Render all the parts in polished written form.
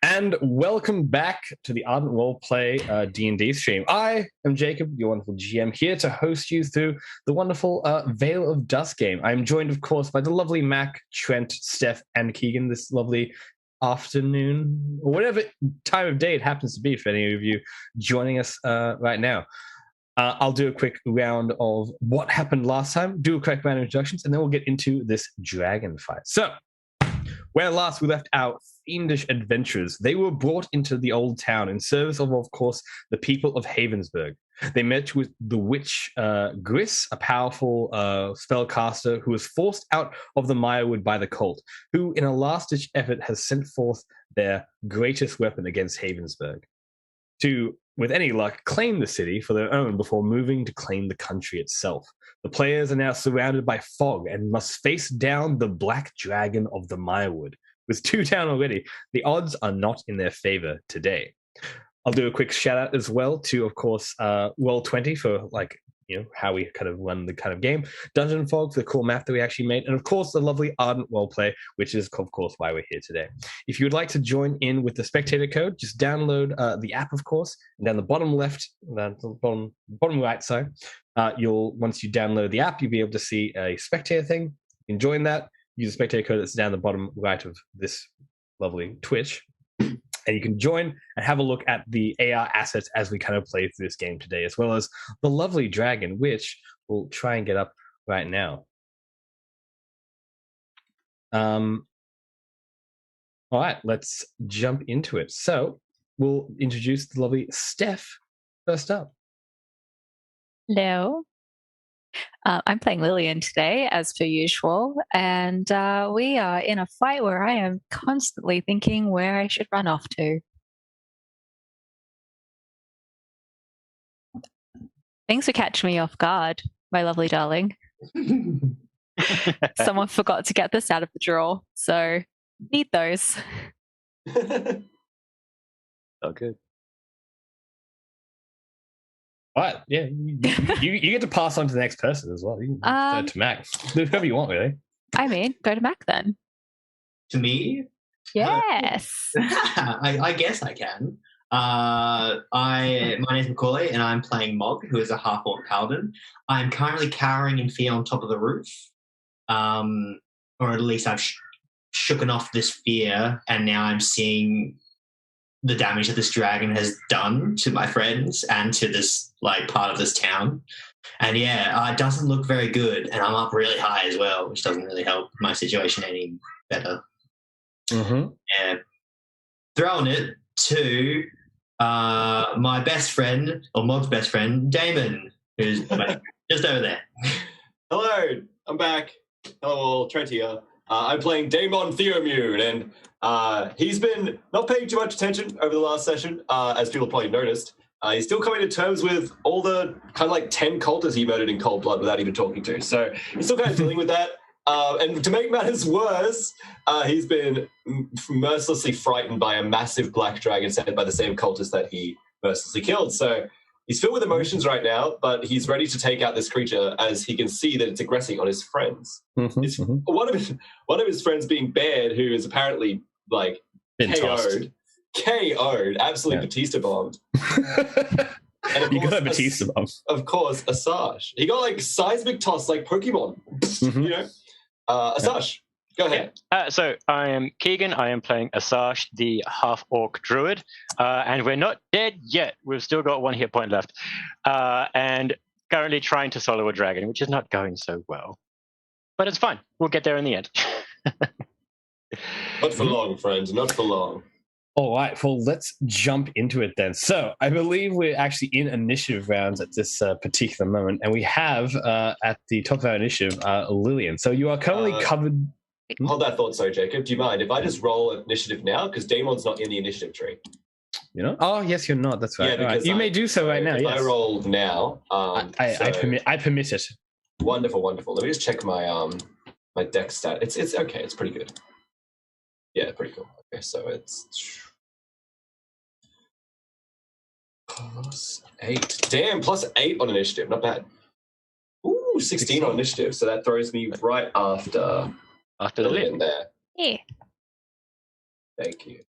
And welcome back to the Ardent Roleplay D&D stream. I am Jacob, your wonderful GM, here to host you through the wonderful Veil of Dusk game. I'm joined, of course, by the lovely Mac, Trent, Steph, and Keegan this lovely afternoon, or whatever time of day it happens to be for any of you joining us right now. I'll do a quick round of what happened last time, do a quick round of introductions, and then we'll get into this dragon fight. So, where last we left our fiendish adventurers, they were brought into the old town in service of course, the people of Havensburg. They met with the witch Gris, a powerful spellcaster who was forced out of the Mirewood by the cult, who in a last-ditch effort has sent forth their greatest weapon against Havensburg to, with any luck, claim the city for their own before moving to claim the country itself. The players are now surrounded by fog and must face down the black dragon of the Mirewood. With 2 down already, the odds are not in their favor today. I'll do a quick shout out as well to, of course, Roll20 for how we kind of run the kind of game, Dungeon Fog for the cool map that we actually made, and of course the lovely Ardent Roleplay, which is of course why we're here today. If you would like to join in with the spectator code, just download the app, of course, and down the bottom left, bottom right side, once you download the app, you'll be able to see a spectator thing. You can join that. Use the spectator code that's down the bottom right of this lovely Twitch. And you can join and have a look at the AR assets as we kind of play through this game today, as well as the lovely dragon, which we'll try and get up right now. All right, let's jump into it. So we'll introduce the lovely Steph first up. Hello. I'm playing Lillian today, as per usual, and we are in a fight where I am constantly thinking where I should run off to. Thanks for catching me off guard, my lovely darling. Someone forgot to get this out of the drawer, so need those. Oh, good. All right, yeah, you get to pass on to the next person as well. You can to Mac, whoever you want, really. I mean, go to Mac then. To me? Yes. I guess I can. My name's Macaulay, and I'm playing Mog, who is a half-orc paladin. I'm currently cowering in fear on top of the roof, or at least I've shooken off this fear, and now I'm seeing the damage that this dragon has done to my friends and to this part of this town. And it doesn't look very good, and I'm up really high as well, which doesn't really help my situation any better. Mm-hmm. Yeah. Throwing it to my best friend, or Mog's best friend, Damon, who's just over there. Hello, I'm back. Hello all, Trent here. I'm playing Daemon Theomune, and he's been not paying too much attention over the last session, as people probably noticed. He's still coming to terms with all the kind of 10 cultists he murdered in cold blood without even talking to. So he's still kind of dealing with that. And to make matters worse, he's been mercilessly frightened by a massive black dragon sent by the same cultist that he mercilessly killed. So he's filled with emotions right now, but he's ready to take out this creature as he can see that it's aggressing on his friends. One of his friends being Baird, who is apparently KO'd, absolutely Batista bombed. And of you course, got a Batista bomb. Of course, Asajj. He got seismic toss like Pokemon. You know? Asajj, go ahead. So I am Keegan. I am playing Asajj, the half-orc druid. And we're not dead yet. We've still got 1 hit point left. And currently trying to solo a dragon, which is not going so well. But it's fine. We'll get there in the end. Not for long, friends. Not for long. All right, well, let's jump into it then. So I believe we're actually in initiative rounds at this particular moment, and we have at the top of our initiative, Lillian. So you are currently covered... Hold that thought, sorry, Jacob. Do you mind if I just roll initiative now? Because Daemon's not in the initiative tree. You know? Oh, yes, you're not. That's right. Yeah, right. You may do so right now, if yes. I roll now... I permit it. Wonderful, wonderful. Let me just check my my deck stat. It's okay. It's pretty good. Yeah, pretty cool. Okay, so it's... +8. Damn, +8 on initiative. Not bad. Ooh, 16 on initiative. So that throws me right after the Lillian there. Yeah. Thank you.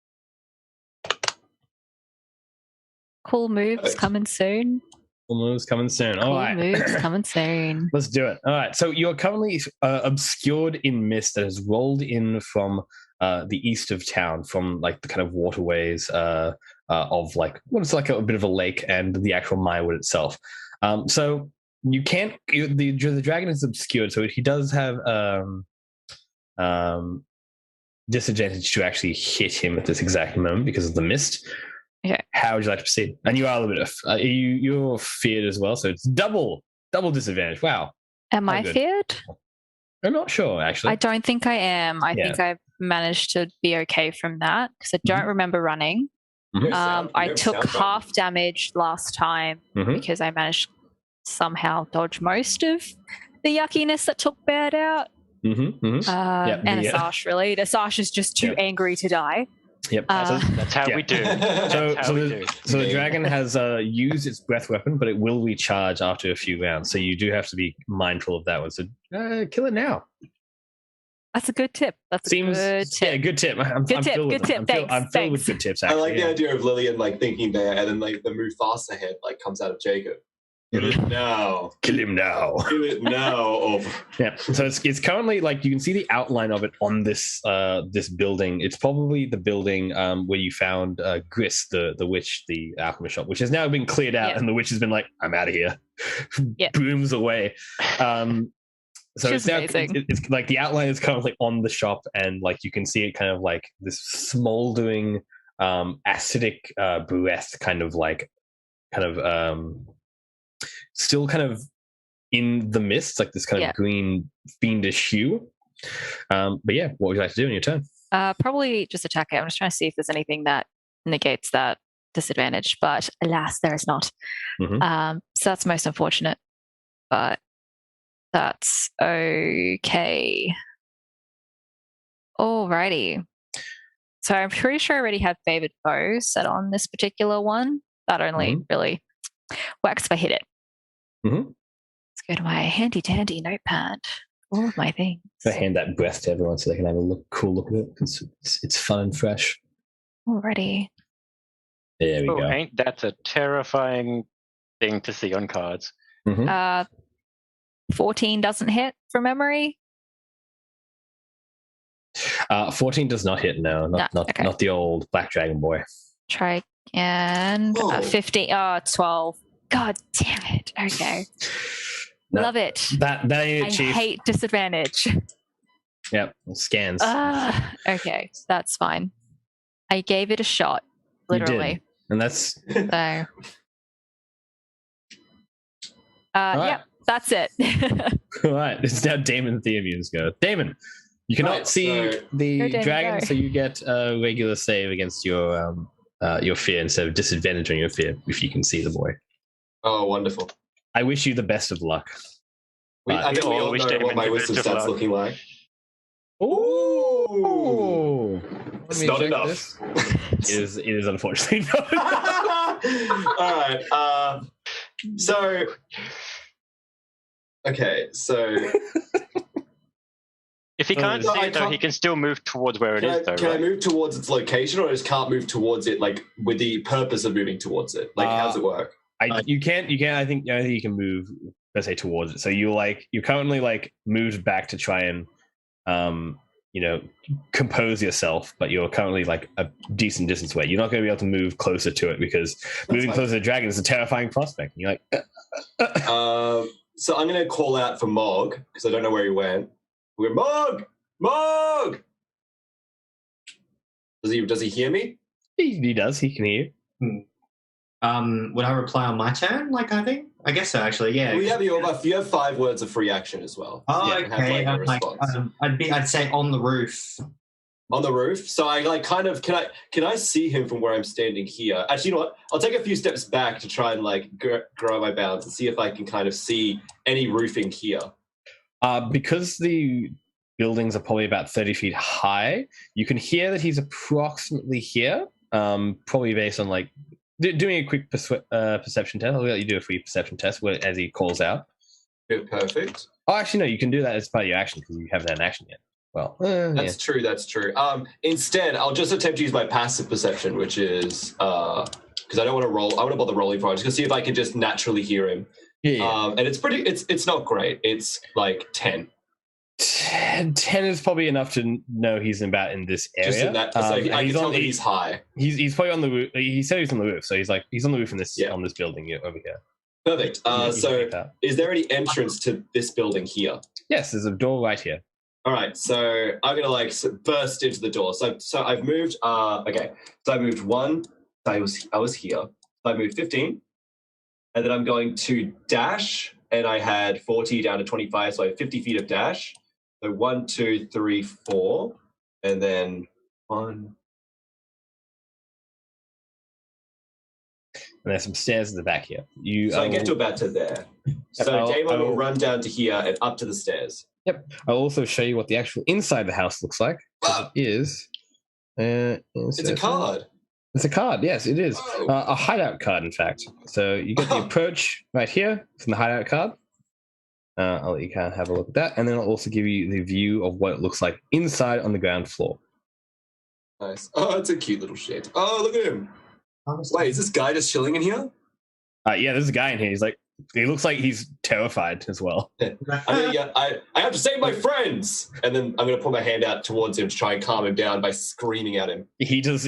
Cool moves coming soon. Cool moves coming soon. All right. Moves coming soon. Let's do it. All right. So you're currently obscured in mist that has rolled in from the east of town, from the kind of waterways of what's a bit of a lake and the actual Maiwood itself. So you can't. The dragon is obscured, so he does have disadvantage to actually hit him at this exact moment because of the mist. Okay. How would you like to proceed? And you are a little bit of you're feared as well, so it's double disadvantage. Wow. Am I feared? I'm not sure, actually. I don't think I am. I think I've managed to be okay from that because I don't remember running. I took half damage last time because I managed to somehow dodge most of the yuckiness that took Baird out. And Asajj, really. Asajj is just too angry to die. Yep. That's how we do. So the dragon has used its breath weapon, but it will recharge after a few rounds. So you do have to be mindful of that one. So kill it now. That's a good tip. Good tip. Yeah, good tip. I'm filled with good tips, actually. I like the idea of Lillian thinking there, and then the Mufasa head comes out of Jacob. Kill it now. Kill him now. Kill it now. Yeah. So it's currently you can see the outline of it on this this building. It's probably the building where you found Gris, the witch, the alchemist shop, which has now been cleared out, and the witch has been I'm out of here. Booms away. So it's now it's the outline is kind of on the shop, and you can see it kind of this smoldering acidic breath still kind of in the mist, this kind of green fiendish hue. But what would you like to do in your turn? Probably just attack it. I'm just trying to see if there's anything that negates that disadvantage, but alas, there is not. So that's most unfortunate, but that's okay. Alrighty. So I'm pretty sure I already have favored foe set on this particular one. That only really works if I hit it. Let's go to my handy dandy notepad. All of my things. I hand that breath to everyone so they can have a cool look at it. It's fun and fresh. Alrighty. There we go. Ain't that a terrifying thing to see on cards? 14 doesn't hit from memory. 14 does not hit. No, not the old Black Dragon boy. Try again. 15. 12. God damn it. Okay. No, love it. That ain't it, Chief. I hate disadvantage. Yep, scans. Okay, that's fine. I gave it a shot, literally. You did. And that's... So... yeah, that's it. All right, it's now Damon Theomune's go. Damon, you cannot see the dragon, so you get a regular save against your fear instead of disadvantage on your fear if you can see the boy. Oh, wonderful. I wish you the best of luck. I think we all know what my wisdom stats looking like. Ooh! It's not enough. It is unfortunately not enough. All right. So... Okay, so... If he can't see it, though, he can still move towards where it is, though, Can I move towards its location, or I just can't move towards it, like, with the purpose of moving towards it? Like, how does it work? You can. I think you can move, let's say, towards it. So you're currently moved back to try and, compose yourself, but you're currently like a decent distance away. You're not going to be able to move closer to it because moving closer to the dragon is a terrifying prospect. And you're like, so I'm going to call out for Mog because I don't know where he went. We're Mog. Does he hear me? He does. He can hear you. Would I reply on my turn? I guess so. Actually, yeah. Well, you have 5 words of free action as well. Oh, okay. I'd say on the roof. On the roof. So I can I see him from where I'm standing here? Actually, you know what? I'll take a few steps back to try and grow my balance and see if I can kind of see any roofing here. Because the buildings are probably about 30 feet high, you can hear that he's approximately here. Probably based on doing a quick perception test. I'll let you do a free perception test as he calls out. Perfect. Oh, actually, no, you can do that as part of your action because you haven't had an action yet. Well, that's true. Instead, I'll just attempt to use my passive perception, which is because I don't want to roll. I want to bother rolling for it. Just to see if I can just naturally hear him. Yeah. And it's not great. It's like 10. 10 is probably enough to know he's about in this area. Just in that, I can tell that he's high. He's probably on the roof. He said he's on the roof, so he's on the roof on this building over here. Perfect. So is there any entrance to this building here? Yes, there's a door right here. All right, so I'm gonna burst into the door. So I've moved. Okay, so I moved 1. I was here. So I moved 15, and then I'm going to dash, and I had 40 down to 25, so I have 50 feet of dash. So 1, 2, 3, 4, and then 1. And there's some stairs at the back here. I get to about to there. So Damon will run down to here and up to the stairs. Yep. I'll also show you what the actual inside of the house looks like. It is. It's a card. It's a card. Yes, it is. A hideout card, in fact. So you get the approach right here from the hideout card. I'll let you kind of have a look at that. And then I'll also give you the view of what it looks like inside on the ground floor. Nice. Oh, it's a cute little shed. Oh, look at him. Wait, is this guy just chilling in here? Yeah, there's a guy in here. He looks like he's terrified as well. I have to save my friends, and then I'm going to put my hand out towards him to try and calm him down by screaming at him. He does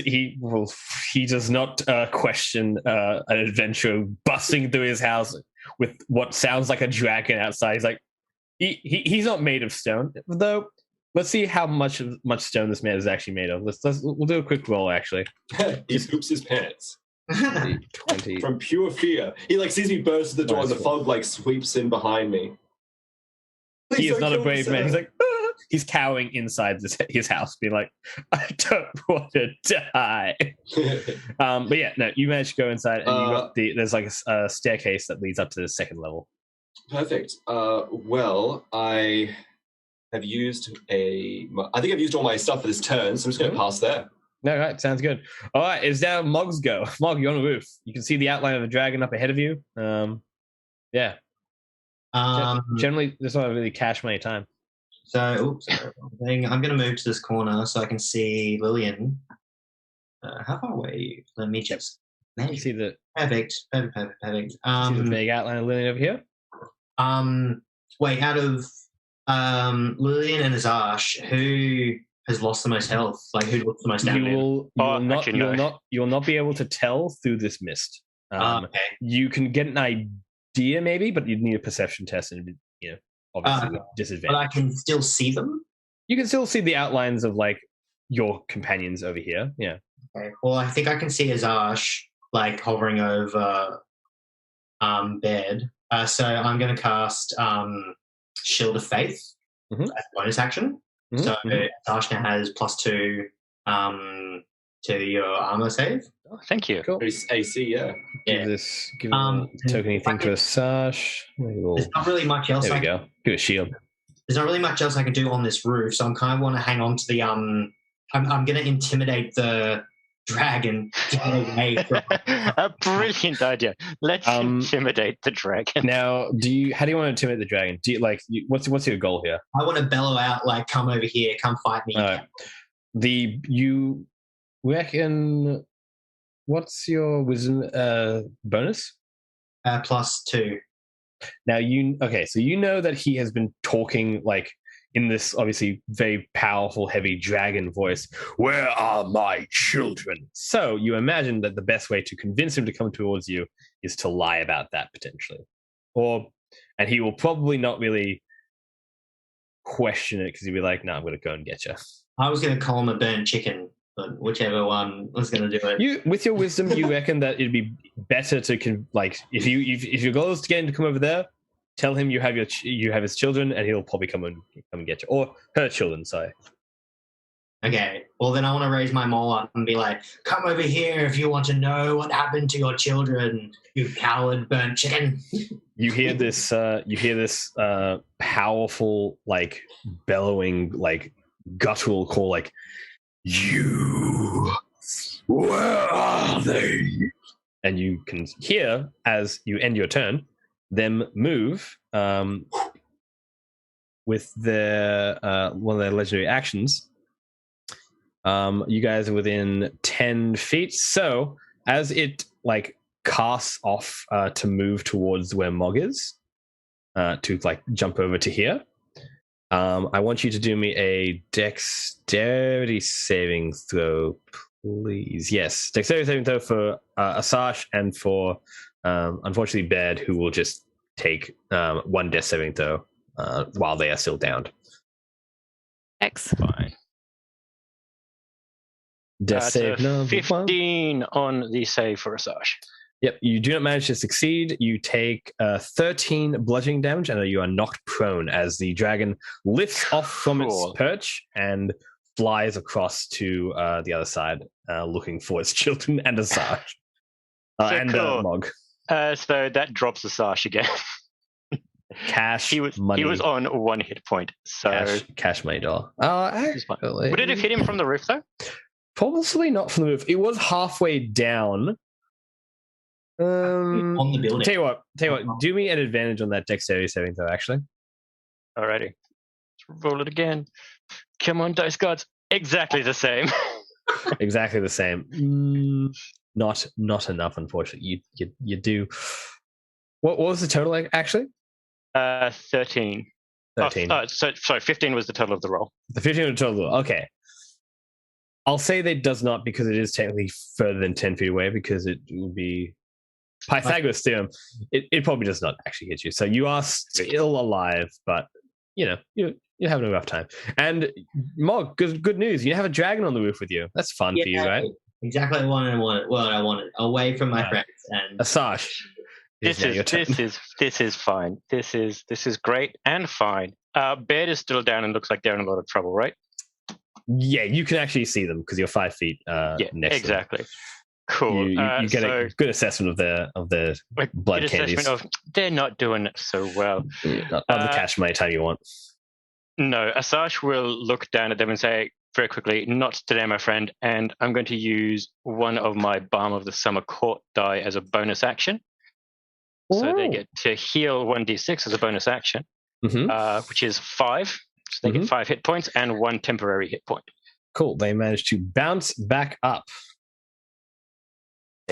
not question an adventurer busting through his house with what sounds like a dragon outside. He's like, he's not made of stone, though. Let's see how much stone this man is actually made of. We'll do a quick roll, actually. He poops his pants. 20. From pure fear. He sees me burst through the door and the fog sweeps in behind me. He is not a brave man. He's like, he's cowering inside his house, being like, I don't want to die. But yeah, no, you managed to go inside and there's a staircase that leads up to the second level. Perfect. Well, I have used I think I've used all my stuff for this turn, so I'm just going to pass there. No, right, sounds good. All right, it's now Mog's go. Mog, you're on the roof. You can see the outline of the dragon up ahead of you. Yeah. Generally, there's not really cash money time. So, I'm going to move to this corner so I can see Lillian. How far away are you? Let me just You see the perfect. see the vague outline of Lillian over here. Wait, out of Lillian and Azash, who has lost the most health? Like, who looks the most damage? You'll not be able to tell through this mist. Okay. You can get an idea, maybe, but you'd need a perception test, and obviously with disadvantage. But I can still see them. You can still see the outlines of like your companions over here. Yeah. Okay. Well, I think I can see Azash like hovering over bed. So I'm going to cast Shield of Faith as a bonus action. Mm-hmm. So Azash now has +2 to your armor save. Oh, thank you. Cool. AC, yeah. Give a tokeny thing to Azash. There's not really much else. There we go. Give a shield. There's not really much else I can do on this roof, so I'm kind of want to hang on to the I'm going to intimidate the dragon to get away from a brilliant idea. Let's intimidate the dragon. Now, how do you want to intimidate the dragon? Do you what's your goal here? I want to bellow out like, "Come over here, come fight me." You reckon? What's your wisdom bonus? +2. Now so you know that he has been talking like in this obviously very powerful, heavy dragon voice. Where are my children? So you imagine that the best way to convince him to come towards you is to lie about that potentially, and he will probably not really question it because he'll be like, "No, I'm going to go and get you." I was going to call him a burnt chicken, but whichever one was going to do it. With your wisdom, you reckon that it'd be better to if your goal is to get him to come over there, tell him you have his children, and he'll probably come and get you, or her children. Sorry. Okay. Well, then I want to raise my maul up and be like, "Come over here if you want to know what happened to your children, you coward burnt chicken." You hear this. Powerful, like bellowing, like guttural call, like, "You, where are they?" And you can hear as you end your turn them move with their one of their legendary actions. You guys are within 10 feet. So as it like casts off to move towards where Mog is, to like jump over to here, I want you to do me a dexterity saving throw, please. Yes, dexterity saving throw for Azash and for unfortunately Baird, who will just take one dex saving throw while they are still downed. X. Fine. Dex save number 15 on the save for Azash. Yep, you do not manage to succeed. You take 13 bludgeoning damage, and you are knocked prone as the dragon lifts off from its perch and flies across to the other side, looking for its children and Azash. Mog. So that drops Azash again. Money. He was on 1 hit point. So cash money dollar. Would it have hit him from the roof though? Probably not from the roof. It was halfway down. On the building. Tell you what. Do me an advantage on that dexterity saving throw, actually. Alrighty. Let's roll it again. Come on, dice gods. Exactly the same. Exactly the same. Not enough, unfortunately. You do. What was the total actually? 13. 13. Sorry, 15 was the total of the roll. The 15 was the total. Okay. I'll say that it does not, because it is technically further than 10 feet away, because it will be Pythagoras theorem. It probably does not actually hit you. So you are still alive, but you're having a rough time. And Mog, good news. You have a dragon on the roof with you. That's fun for you, right? Exactly what I wanted. Away from my friends. And Azash. This is fine. This is great and fine. Baird is still down and looks like they're in a lot of trouble, right? Yeah, you can actually see them because you're 5 feet next exactly. to them. Cool. You get a good assessment of their blood candies. They're not doing so well. Not the cash money time you want. No, Azash will look down at them and say very quickly, "Not today, my friend," and I'm going to use one of my Balm of the Summer Court die as a bonus action. So they get to heal 1d6 as a bonus action, which is 5. So they get 5 hit points and 1 temporary hit point. Cool. They managed to bounce back up.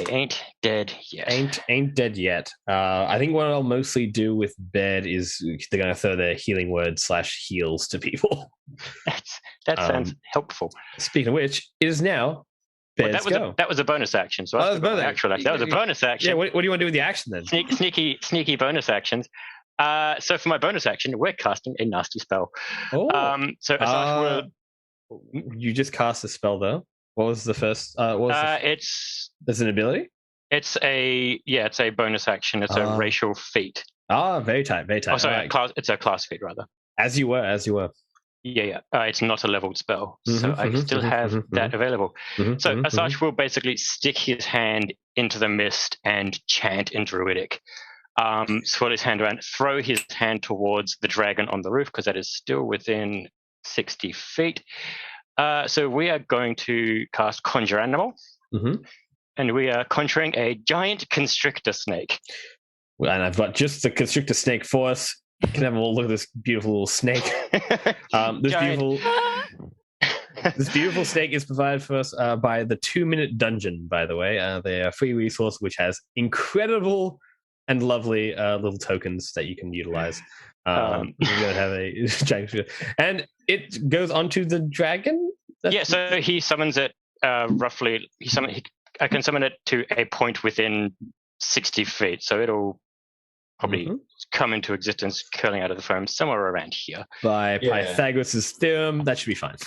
They ain't dead yet. Ain't dead yet. I think what I'll mostly do with bed is they're going to throw their healing word / heals to people. That sounds helpful. Speaking of which, it is now bed's go. That was a bonus action. So that was a actual action. That was a bonus action. Yeah. What do you want to do with the action then? Sneaky bonus actions. So for my bonus action, we're casting a nasty spell. Oh. So Asash will. You just cast a spell though. What was the first? It's an ability. It's a bonus action. It's a racial feat. Very tight. Oh, sorry, right. It's a class feat rather. As you were. Yeah. It's not a leveled spell, so I still have that available. So Asash will basically stick his hand into the mist and chant in Druidic. Swirl his hand around, throw his hand towards the dragon on the roof because that is still within 60 feet. So we are going to cast Conjure Animal, and we are conjuring a giant constrictor snake. Well, and I've got just the constrictor snake for us. You can have a look at this beautiful little snake. This beautiful snake is provided for us by the 2-minute dungeon, by the way. They are a free resource which has incredible and lovely little tokens that you can utilize. You're going to have a giant, and it goes onto the dragon. So he summons it roughly. I can summon it to a point within 60 feet, so it'll probably come into existence, curling out of the foam somewhere around here. By Pythagoras' theorem, that should be fine.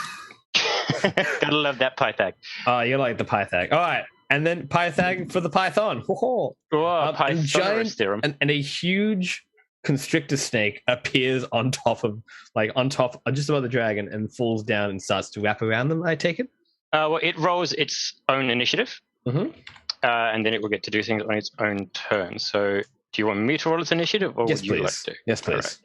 Gotta love that Pythag. Oh, you like the Pythag. All right. And then Pythag for the Python. Pythagoras theorem. And a huge constrictor snake appears on top, just above the dragon, and falls down and starts to wrap around them, I take it? Well, it rolls its own initiative, and then it will get to do things on its own turn. So do you want me to roll its initiative, or would you like to? Yes, please. Right.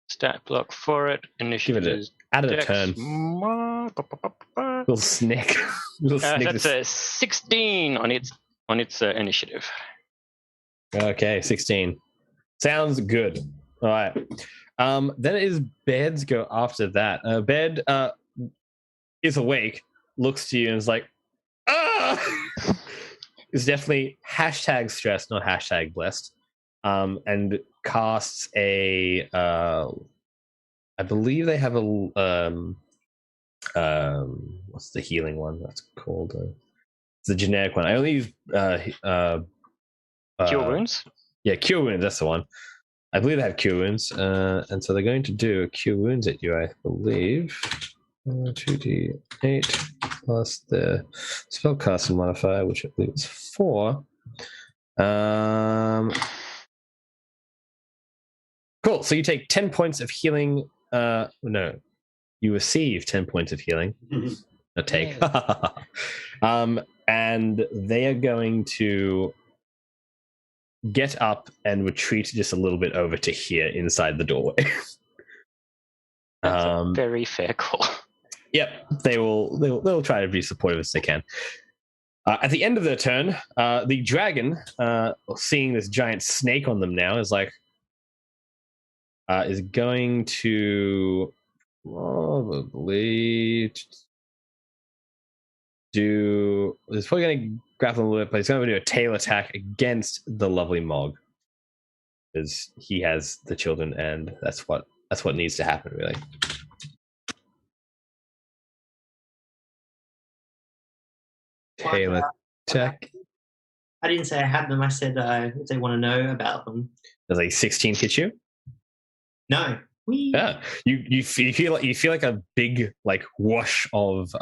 Stat block for it. Initiative is add a turn. Little snake. That's a 16 on its initiative. Okay, 16. Sounds good. All right. Then it is Bed's go after that. Bed is awake, looks to you, and is like, It's definitely hashtag stressed, not hashtag blessed. And casts a, I believe they have a, what's the healing one that's called? It's the generic one. I only use Cure Wounds? Yeah, Cure Wounds, that's the one. I believe they have Cure Wounds. And so they're going to do a Cure Wounds at you, I believe. 2d8 plus the spellcasting modifier, which I believe is 4. Cool. So you take 10 points of healing. No, you receive 10 points of healing. A take. And they are going to get up and retreat just a little bit over to here inside the doorway. That's a very fair call. Yep, they'll try to be supportive as they can. At the end of their turn, the dragon, seeing this giant snake on them now, is like, is going to probably do. It's probably going to grapple a little bit, but he's going to do a tail attack against the lovely Mog, because he has the children, and that's what needs to happen, really. Tail attack. I didn't say I had them. I said if they want to know about them. Does like 16 hit you? No. Whee. Yeah. You feel like a big like wash of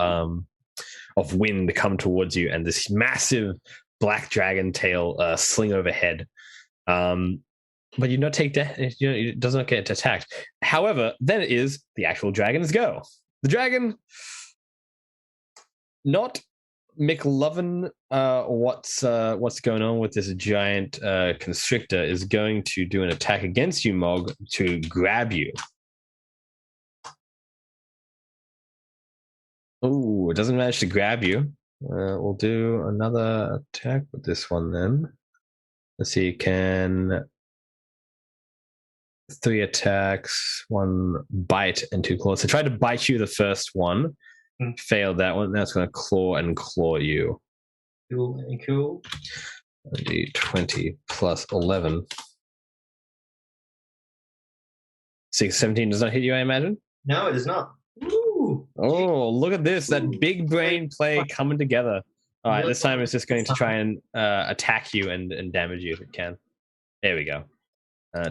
wind come towards you, and this massive black dragon tail sling overhead. But you not take that. It does not get attacked. However, then it is the actual dragon's go. The dragon, not McLovin, what's going on with this giant constrictor, is going to do an attack against you, Mog, to grab you. Oh, it doesn't manage to grab you. We'll do another attack with this one then. Let's see, can 3 attacks, 1 bite, and 2 claws. So try to bite you the first one. Failed that one. Now it's going to claw you. Cool. 20 plus 11. 17 does not hit you, I imagine? No, it does not. Ooh. Oh, look at this. That big brain play coming together. All right, this time it's just going to try and attack you and damage you if it can. There we go.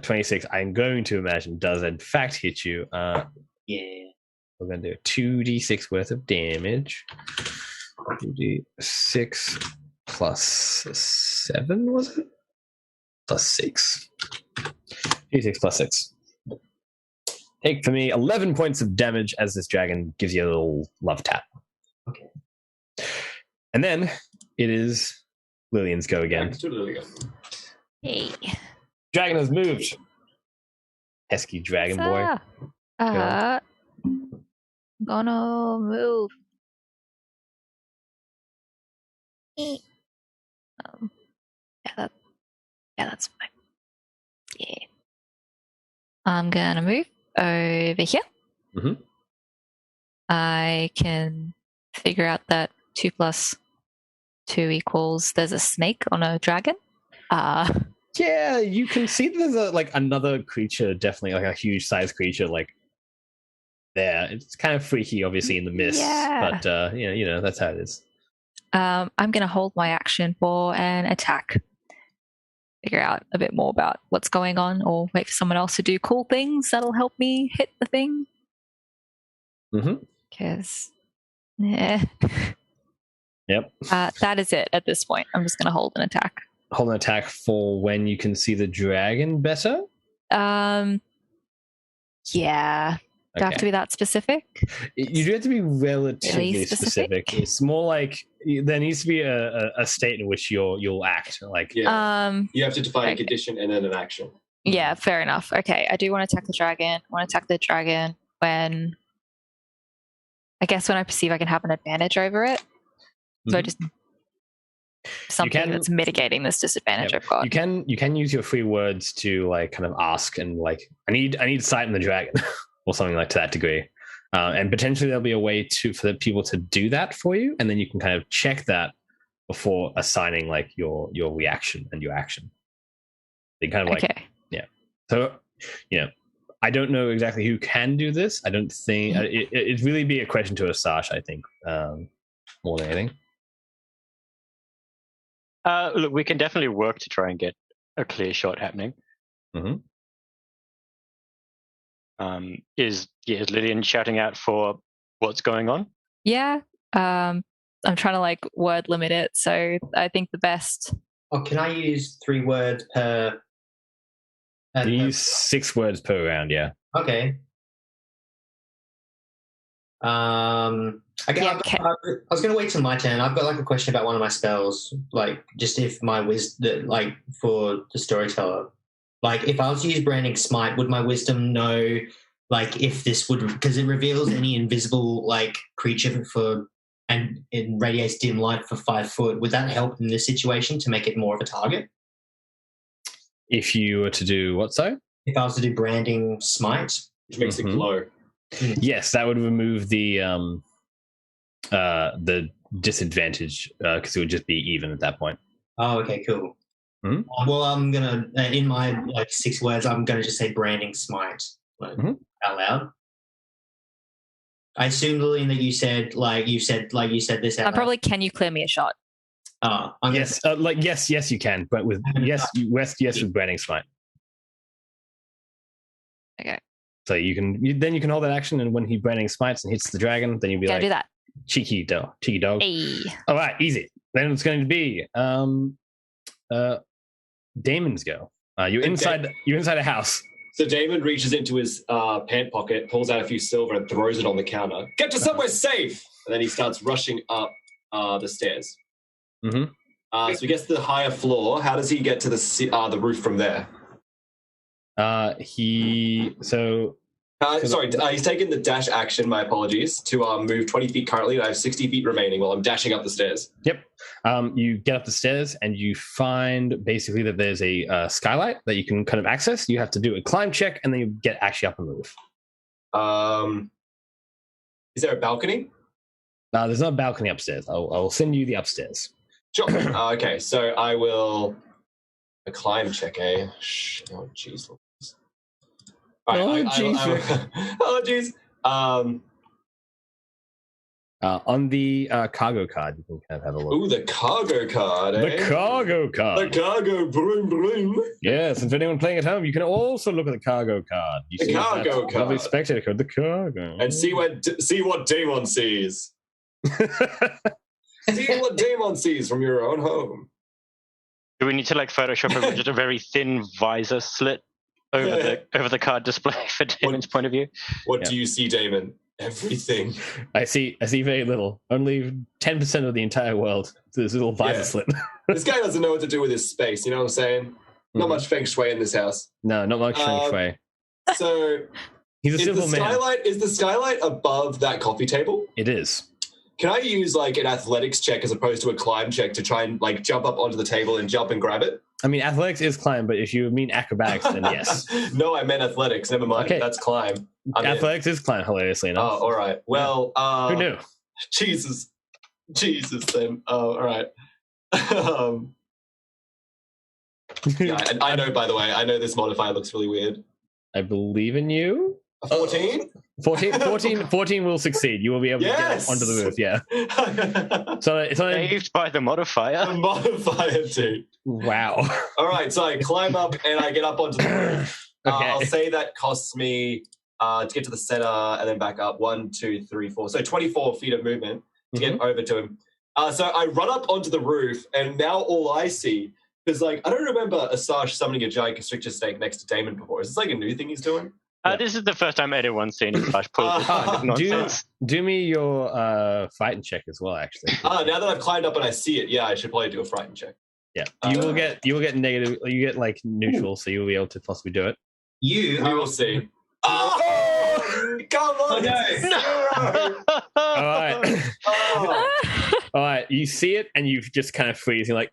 26, I'm going to imagine, does in fact hit you. Yeah. We're going to do 2d6 worth of damage. 2d6 plus 7, was it? Plus 6. 2d6 plus 6. Take for me 11 points of damage as this dragon gives you a little love tap. Okay. And then it is Lillian's go again. Hey. Dragon has moved. Pesky dragon boy. Gonna move. Yeah, that's fine. Yeah. I'm gonna move over here. Mm-hmm. I can figure out that 2 plus 2 equals there's a snake on a dragon. Yeah, you can see there's another creature, definitely like a huge sized creature, like there. It's kind of freaky, obviously, in the mist, but you know that's how it is. I'm gonna hold my action for an attack. Figure out a bit more about what's going on, or wait for someone else to do cool things that'll help me hit the thing. Mm-hmm. Because, yeah. Yep. That is it at this point. I'm just going to hold an attack. Hold an attack for when you can see the dragon better? Yeah. Do I have to be that specific? You do have to be relatively specific. It's more like there needs to be a state in which you'll act. Like, you have to define a condition and then an action. Yeah, fair enough. Okay, I do want to attack the dragon. I want to attack the dragon when I perceive I can have an advantage over it. So just something that's mitigating this disadvantage I've got. You can use your free words to like kind of ask and like I need sight in the dragon. Or something like to that degree, and potentially there'll be a way for the people to do that for you, and then you can kind of check that before assigning like your reaction and your action. They kind of like So, I don't know exactly who can do this. I don't think it'd really be a question to Asash. I think more than anything. Look, we can definitely work to try and get a clear shot happening. Mm-hmm. Is Lillian shouting out for what's going on? Yeah. I'm trying to like word limit it, so I think the best. Oh, can I use 3 words per? You use 6 words per round. Yeah. Okay. I was going to wait till my turn. I've got like a question about one of my spells, like just if my wisdom, like for the storyteller. Like, if I was to use Branding Smite, would my wisdom know, like, if this would... Because it reveals any invisible, like, creature and it radiates dim light for 5 foot. Would that help in this situation to make it more of a target? If you were to do what, so? If I was to do Branding Smite. Which makes it glow. Yes, that would remove the disadvantage because it would just be even at that point. Oh, okay, cool. Mm-hmm. Well, I'm gonna in my 6 words, I'm gonna just say Branding Smite out loud. I assume, Lillian, that you said this out loud. Probably, can you clear me a shot? Yes, yes, you can, but with yes with Branding Smite. Okay. So you can hold that action, and when he Branding Smites and hits the dragon, then you'll be do that. cheeky dog. Hey. All right, easy. Then it's going to be Damon's go. You're inside a house. So Damon reaches into his pant pocket, pulls out a few silver, and throws it on the counter. Get to somewhere safe! And then he starts rushing up the stairs. Mm-hmm. So he gets to the higher floor. How does he get to the roof from there? He's taken the dash action, my apologies, to move 20 feet currently, and I have 60 feet remaining while I'm dashing up the stairs. Yep. You get up the stairs, and you find basically that there's a skylight that you can kind of access. You have to do a climb check, and then you get actually up on the roof. Is there a balcony? There's no balcony upstairs. I'll send you the upstairs. Sure. Okay, so I will a climb check, eh? Oh, jeez. Oh, jeez. Oh, jeez. On the cargo card, you can kind of have a look. Ooh, the cargo card, eh? The cargo card. The cargo, bling, bling. Yes, and for anyone playing at home, you can also look at the cargo card. You the cargo card. Lovely spectator code, the cargo. And see what Damon sees. See what Damon sees from your own home. Do we need to Photoshop just a very thin visor slit over the card display for Damon's point of view? What do you see, Damon? Everything. I see very little. Only 10% of the entire world. This little visor slit. This guy doesn't know what to do with his space. You know what I'm saying? Not much feng shui in this house. No, not much feng shui. So he's a simple man. Is the skylight above that coffee table? It is. Can I use an athletics check as opposed to a climb check to try and jump up onto the table and jump and grab it? I mean, athletics is climb, but if you mean acrobatics, then yes. No, I meant athletics. Never mind. Okay. That's climb. Athletics is climb, hilariously enough. Oh, all right. Well, who knew? Jesus, then. Oh, all right. I know, by the way, I know this modifier looks really weird. I believe in you. 14? 14 will succeed. You will be able to get onto the roof, yeah. So it's saved by the modifier. The modifier, dude. Wow. All right, so I climb up and I get up onto the roof. Okay. I'll say that costs me to get to the center and then back up 1, 2, 3, 4. So 24 feet of movement to get over to him. So I run up onto the roof, and now all I see, because I don't remember Asash summoning a giant constrictor snake next to Damon before. Is this a new thing he's doing? This is the first time anyone's seen Asash pull this kind of nonsense. Do me your frightened check as well, actually. Now that I've climbed up and I see it, I should probably do a frightened check. Yeah, you will get negative. You get neutral, so you'll be able to possibly do it. We will see. Oh, come on! No. All right. All right. You see it, and you just kind of freeze. You're like,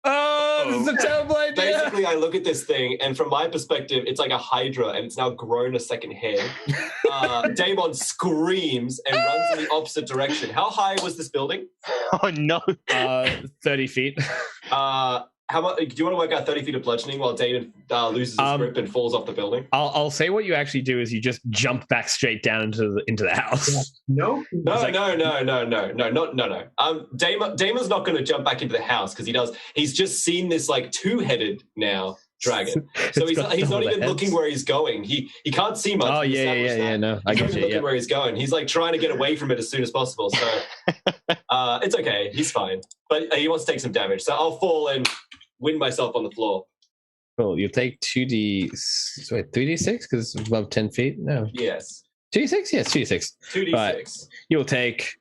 this is a terrible idea. Basically, I look at this thing, and from my perspective, it's like a hydra, and it's now grown a second head. Damon screams and runs in the opposite direction. How high was this building? Oh, no. 30 feet. How much? Do you want to work out 30 feet of bludgeoning while Damon loses his grip and falls off the building? I'll say what you actually do is you just jump back straight down into the house. No. No. Damon's not going to jump back into the house because he's just seen this two-headed now dragon. So he's not even looking where he's going. He can't see much. Oh yeah. No, I get you. Looking where he's going. He's trying to get away from it as soon as possible. So it's okay. He's fine, but he wants to take some damage. So I'll fall and win myself on the floor. Cool. You'll take 3d6 because it's above 10 feet. No. Yes. 2d6. Yes, 2d6. 2d6. Right. You'll take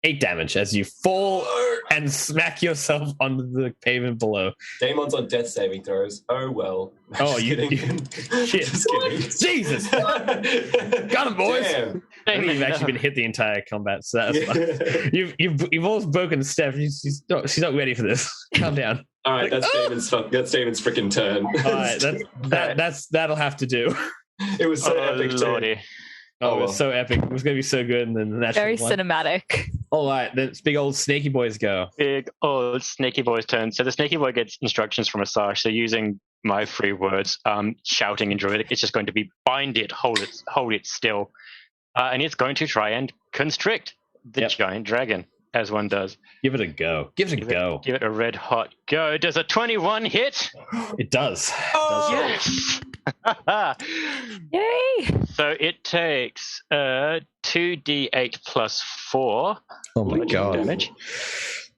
8 damage as you fall and smack yourself onto the pavement below. Damon's on death saving throws. Oh, well. Oh, shit. Just kidding. Jesus. Got him, boys. Damn. I think you've actually been hit the entire combat, so that's fine. You've almost broken Steph. She's not ready for this. Calm down. All right, that's Damon's freaking turn. All right, that'll have to do. It was so epic, Lordy. It was so epic. It was going to be so good, and then the natural very cinematic. All right, then it's big old snaky boys go. Big old snaky boy's turn. So the snaky boy gets instructions from Asash. So using my 3 words, shouting in Druidic, it's just going to be bind it, hold it still, and it's going to try and constrict the giant dragon, as one does. Give it a go. Give it a red hot go. Does a 21 hit? It does. Oh, yes. Yay! So it takes 2d8 plus 4. Oh my god! Damage.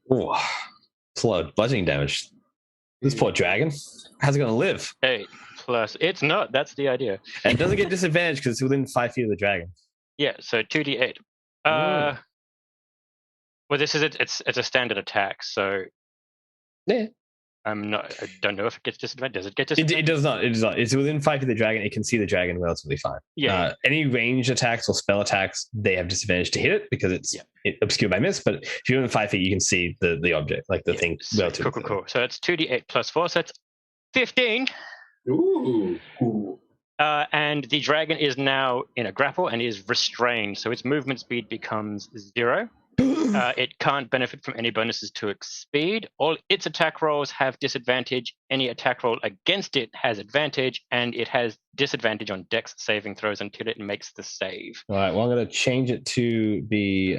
Oh, bludgeoning damage. This poor dragon. How's it going to live? 8 plus. It's not. That's the idea. And it doesn't get disadvantage because it's within 5 feet of the dragon. Yeah. So 2d8. Well, this is it's a standard attack. So yeah. I don't know if it gets disadvantage. Does it get disadvantage? It does not. It does not. It's within 5 feet of the dragon. It can see the dragon relatively fine. Yeah. Any ranged attacks or spell attacks, they have disadvantage to hit it because it's obscured by mist. But if you're within 5 feet, you can see the object, the thing. Relatively cool. So it's 2d8 plus 4. So it's 15. Ooh. And the dragon is now in a grapple and is restrained. So its movement speed becomes 0. It can't benefit from any bonuses to its speed. All its attack rolls have disadvantage. Any attack roll against it has advantage, and it has disadvantage on dex saving throws until it makes the save. All right, well, I'm going to change it to be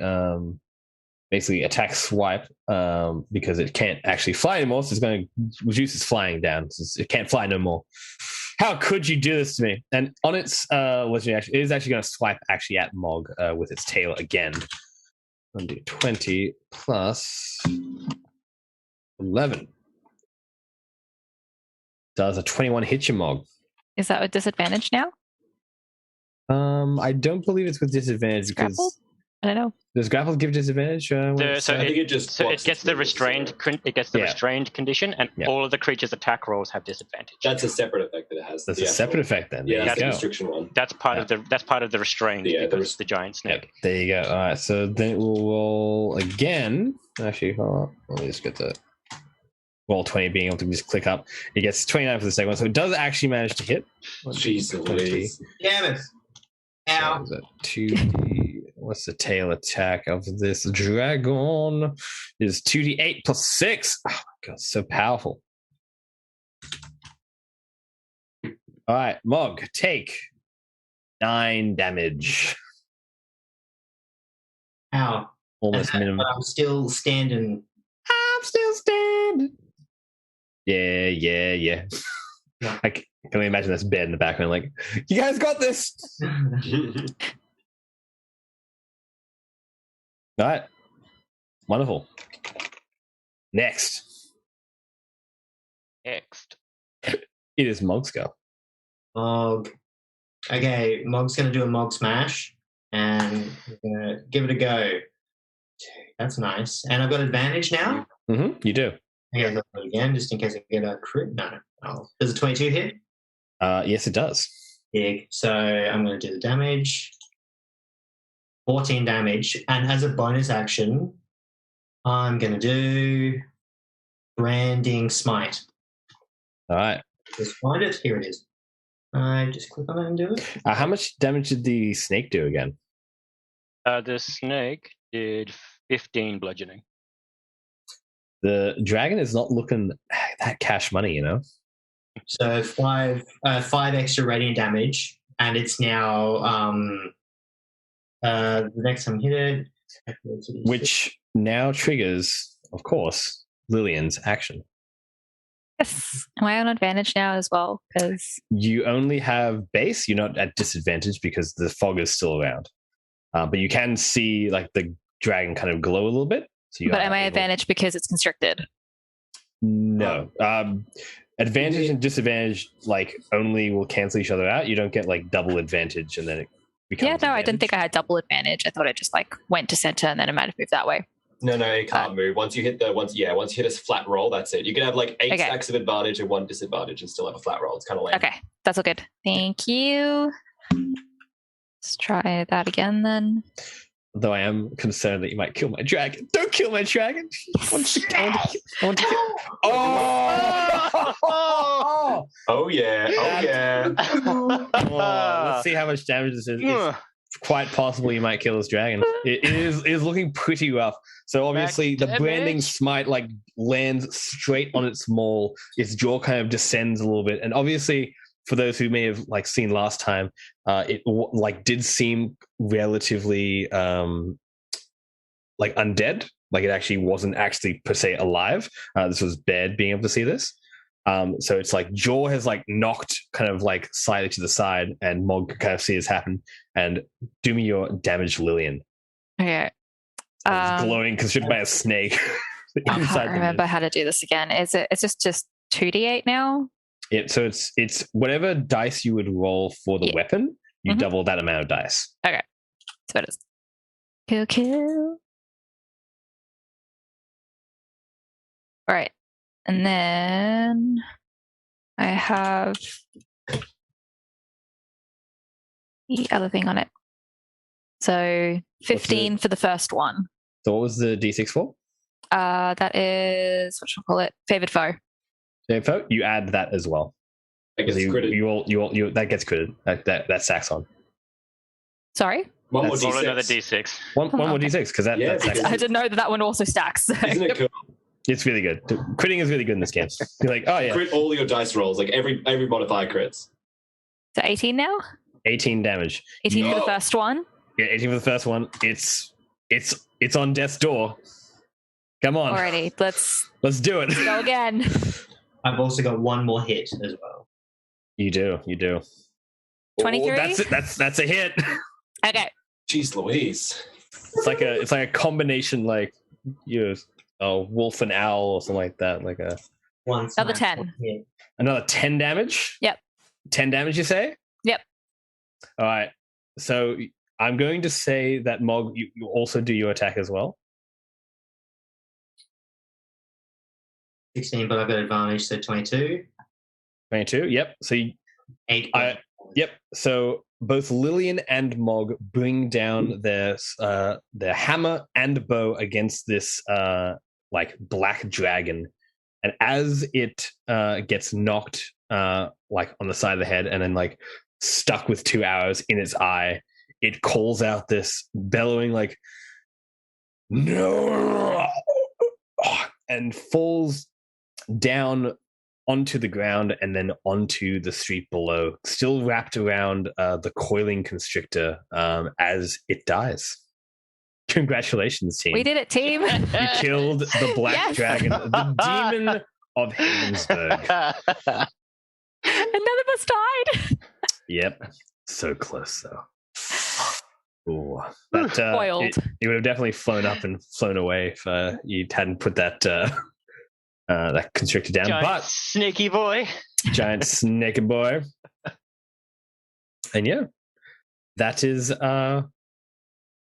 basically attack swipe because it can't actually fly anymore, so it's going to reduce its flying down. So it can't fly no more. How could you do this to me? And on its legendary action, it is actually going to swipe actually at Mog with its tail again. 20 plus 11. Does a 21 hit you, Mog? Is that with disadvantage now? I don't believe it's with disadvantage because I don't know. Does grapple give disadvantage? I think it gets the restrained. It gets the restrained condition, and all of the creature's attack rolls have disadvantage. That's a separate effect that it has. That's a separate effect then. Yeah, that's the restriction one. That's part of the restrained. Because the giant snake. Yep. There you go. All right, so then it will roll again. Actually, hold on. Let me just get the roll 20, being able to just click up. It gets 29 for the second one, so it does actually manage to hit. Jesus. Damn it! Ow. So 2d. What's the tail attack of this dragon? It is 2d8 plus 6. Oh my god, so powerful. All right, Mog, take 9 damage. Ow. Almost minimum. But I'm still standing. Yeah. I can only imagine this bed in the background like, you guys got this! All right. Wonderful. Next. It is Mog's go. Mog. Okay, Mog's going to do a Mog smash, and I'm going to give it a go. That's nice. And I've got advantage now? Mm-hmm, you do. Okay, I'll do it again, just in case I get a crit. No. Oh. Does a 22 hit? Yes, it does. Big. So I'm going to do the damage. 14 damage. And as a bonus action, I'm going to do Branding Smite. All right. Just find it. Here it is. I just click on it and do it. How much damage did the snake do again? The snake did 15 bludgeoning. The dragon is not looking that cash money, you know? So 5 extra radiant damage, and it's now the next time hit it, which now triggers, of course, Lillian's action. Yes. Am I on advantage now as well? Because you only have base. You're not at disadvantage because the fog is still around. But you can see like the dragon kind of glow a little bit. So but am I advantage because it's constricted? No. Advantage and disadvantage like only will cancel each other out. You don't get like double advantage and then it becomes advantage. I didn't think I had double advantage. I thought it just like went to center and then it might have moved that way. No, it can't move. Once you hit once you hit a flat roll, that's it. You can have like 8 stacks of advantage and 1 disadvantage and still have a flat roll. It's kind of lame. Okay, that's all good. Thank you. Let's try that again then. Though I am concerned that you might kill my dragon. Don't kill my dragon. I want to kill. Oh yeah. Let's see how much damage this is. It's quite possible you might kill this dragon. It is looking pretty rough. So obviously the branding smite like lands straight on its maul. Its jaw kind of descends a little bit, and obviously, for those who may have like seen last time, it like did seem relatively like undead. Like it actually wasn't actually per se alive. This was bad being able to see this. So it's like jaw has like knocked kind of like slightly to the side, and Mog can kind of see this happen. And do me your damage, Lillian. Okay. It's glowing constricted by a snake. I can't remember how to do this again. It's just 2d8 now? So it's whatever dice you would roll for the weapon, you double that amount of dice. Okay. That's what it is. Kill. All right. And then I have the other thing on it. So 15 for the first one. So what was the D6 for? That is, what should I call it? Favored foe. Favored foe? You add that as well. That gets critted. That gets critted. That stacks on. Sorry? One more Roll D6. another D6. One more D6 because that's because- I didn't know that one also stacks. So. Isn't it cool? it's really good. Critting is really good in this game. You're like, oh yeah, Crit all your dice rolls, like every modifier crits. So 18 now? 18 damage. 18 for the first one? Yeah, 18 for the first one. It's on death's door. Come on. Alrighty, let's do it. go again. I've also got one more hit as well. You do. 23? That's a hit. Okay. Jeez Louise. It's like a combination like wolf and owl or something like that. Like a Another 10. Another 10 damage? Yep. 10 damage, you say? Yep. All right. So I'm going to say that Mog, you also do your attack as well. 16, but I've got advantage, so 22. 22. Yep. So 8. Yep. So both Lillian and Mog bring down their hammer and bow against this black dragon, and as it gets knocked like on the side of the head and then like stuck with 2 arrows in its eye, it calls out this bellowing like no, and falls down onto the ground and then onto the street below, still wrapped around the coiling constrictor as it dies. Congratulations, team. We did it, team. You killed the black dragon, the demon of Havensburg. And none of us died. Yep. So close, though. Ooh. But, Foiled. it would have definitely flown up and flown away if you hadn't put that constrictor down. Giant but snaky boy. Giant snaky boy. And yeah, that is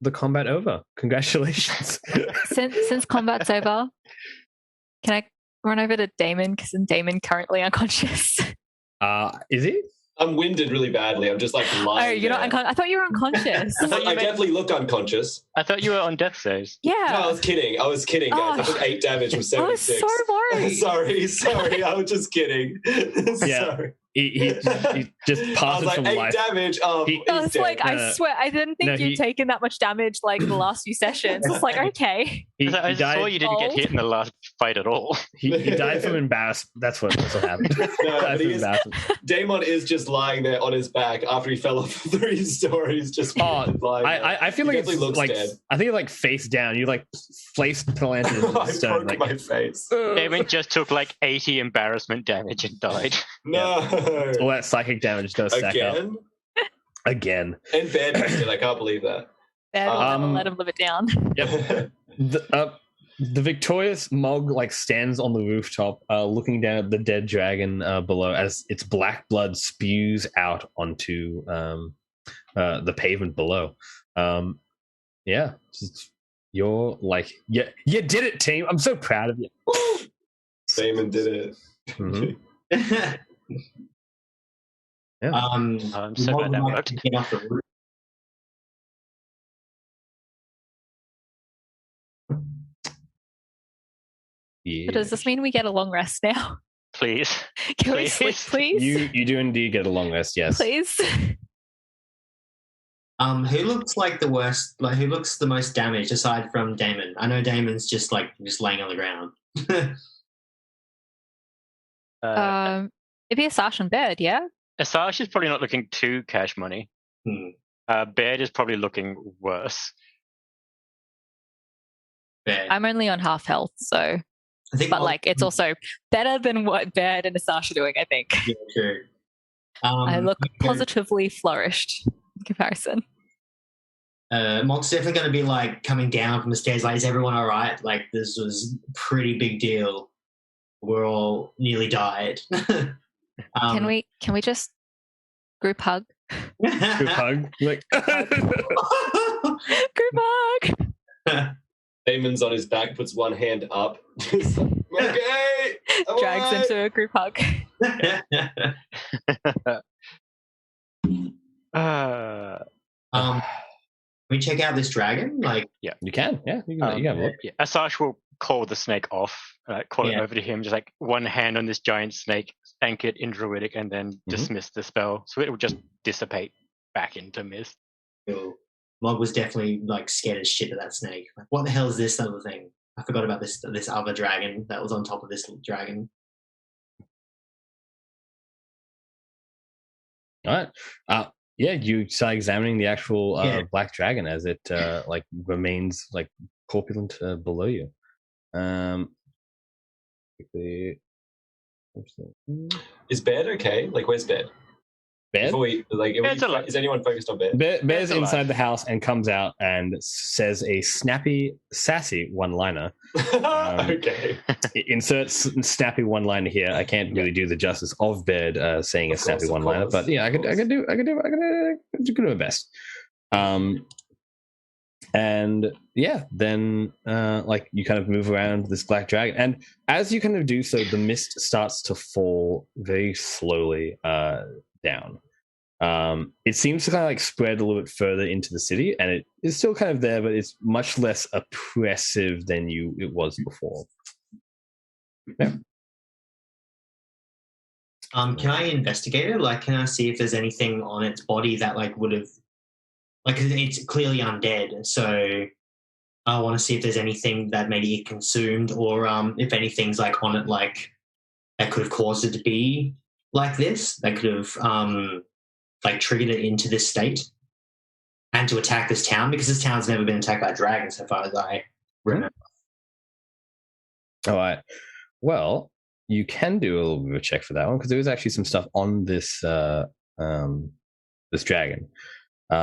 the combat over. Congratulations. Since combat's over, can I run over to Damon? Because Damon currently unconscious. Is he? I'm winded really badly. I'm just like lying. Oh, you're not unconscious? I thought you were unconscious. I definitely look unconscious. I thought you were on death saves. Yeah. No, I was kidding, guys. I took 8 damage from 76. I was so worried. sorry. I was just kidding. Sorry. He just passes I was like, from 8 life. damage. I was like, I swear, I didn't think you'd taken that much damage like the last few sessions. It's like, okay. I saw you didn't get hit in the last fight at all. He died from embarrassment. That's what happened. Damon is just lying there on his back after he fell off 3 stories. Just lying there. I feel like it's like dead. I think like face down. You like face planted into the stone. I broke my face. Damon just took like 80 embarrassment damage and died. No. All that psychic damage is going to stack up. Again. And Bear missed it. I can't believe that. Bear will never let him live it down. Yep. The victorious Mog like stands on the rooftop, looking down at the dead dragon below as its black blood spews out onto the pavement below. You're like, you did it, team. I'm so proud of you. Damon did it. Mm-hmm. Yeah. I'm so glad that worked. Yeah. But does this mean we get a long rest now? Please. Can we sleep, please? You do indeed get a long rest, yes. Please. Who looks like the worst? Like, who looks the most damaged aside from Damon? I know Damon's just laying on the ground. It'd be a Sash and Baird, yeah? Asash is probably not looking too cash money. Baird is probably looking worse. Baird. I'm only on half health, so. But it's also better than what Baird and Asash are doing, I think. Yeah, true. I look positively flourished in comparison. Mog's definitely going to be like coming down from the stairs. Like, is everyone all right? Like, this was a pretty big deal. We're all nearly died. Can we just group hug? Group hug? Like group hug. Damon's on his back, puts one hand up. Okay. Drags him to a group hug. Can we check out this dragon? Yeah, you can. Yeah, you can have a look. Yeah. Asash will call the snake off, call it over to him, just like one hand on this giant snake, anchor it in Druidic, and then dismiss the spell. So it will just dissipate back into mist. Cool. Mog was definitely like scared as shit of that snake. Like, what the hell is this other thing? I forgot about this other dragon that was on top of this dragon. All right. Yeah, you start examining the actual black dragon as it like remains like corpulent below you. Is Baird okay? Like, where's Baird? Bear? Is anyone focused on Bear? Bear's inside the house and comes out and says a snappy, sassy one-liner. Okay. Inserts snappy one-liner here. I can't really do the justice of Bear saying a snappy one-liner, but yeah, I could do my best. And yeah, then like you kind of move around this black dragon, and as you kind of do so, the mist starts to fall very slowly down. It seems to kind of like spread a little bit further into the city, and it is still kind of there, but it's much less oppressive than it was before. Yeah. Can I investigate it? Like, can I see if there's anything on its body that like would have, like, it's clearly undead, so I want to see if there's anything that maybe it consumed, or if anything's like on it, like that could have caused it to be like this. That could have like triggered it into this state and to attack this town, because this town's never been attacked by dragons so far as I remember. All right. Well, you can do a little bit of a check for that one, because there is actually some stuff on this this dragon.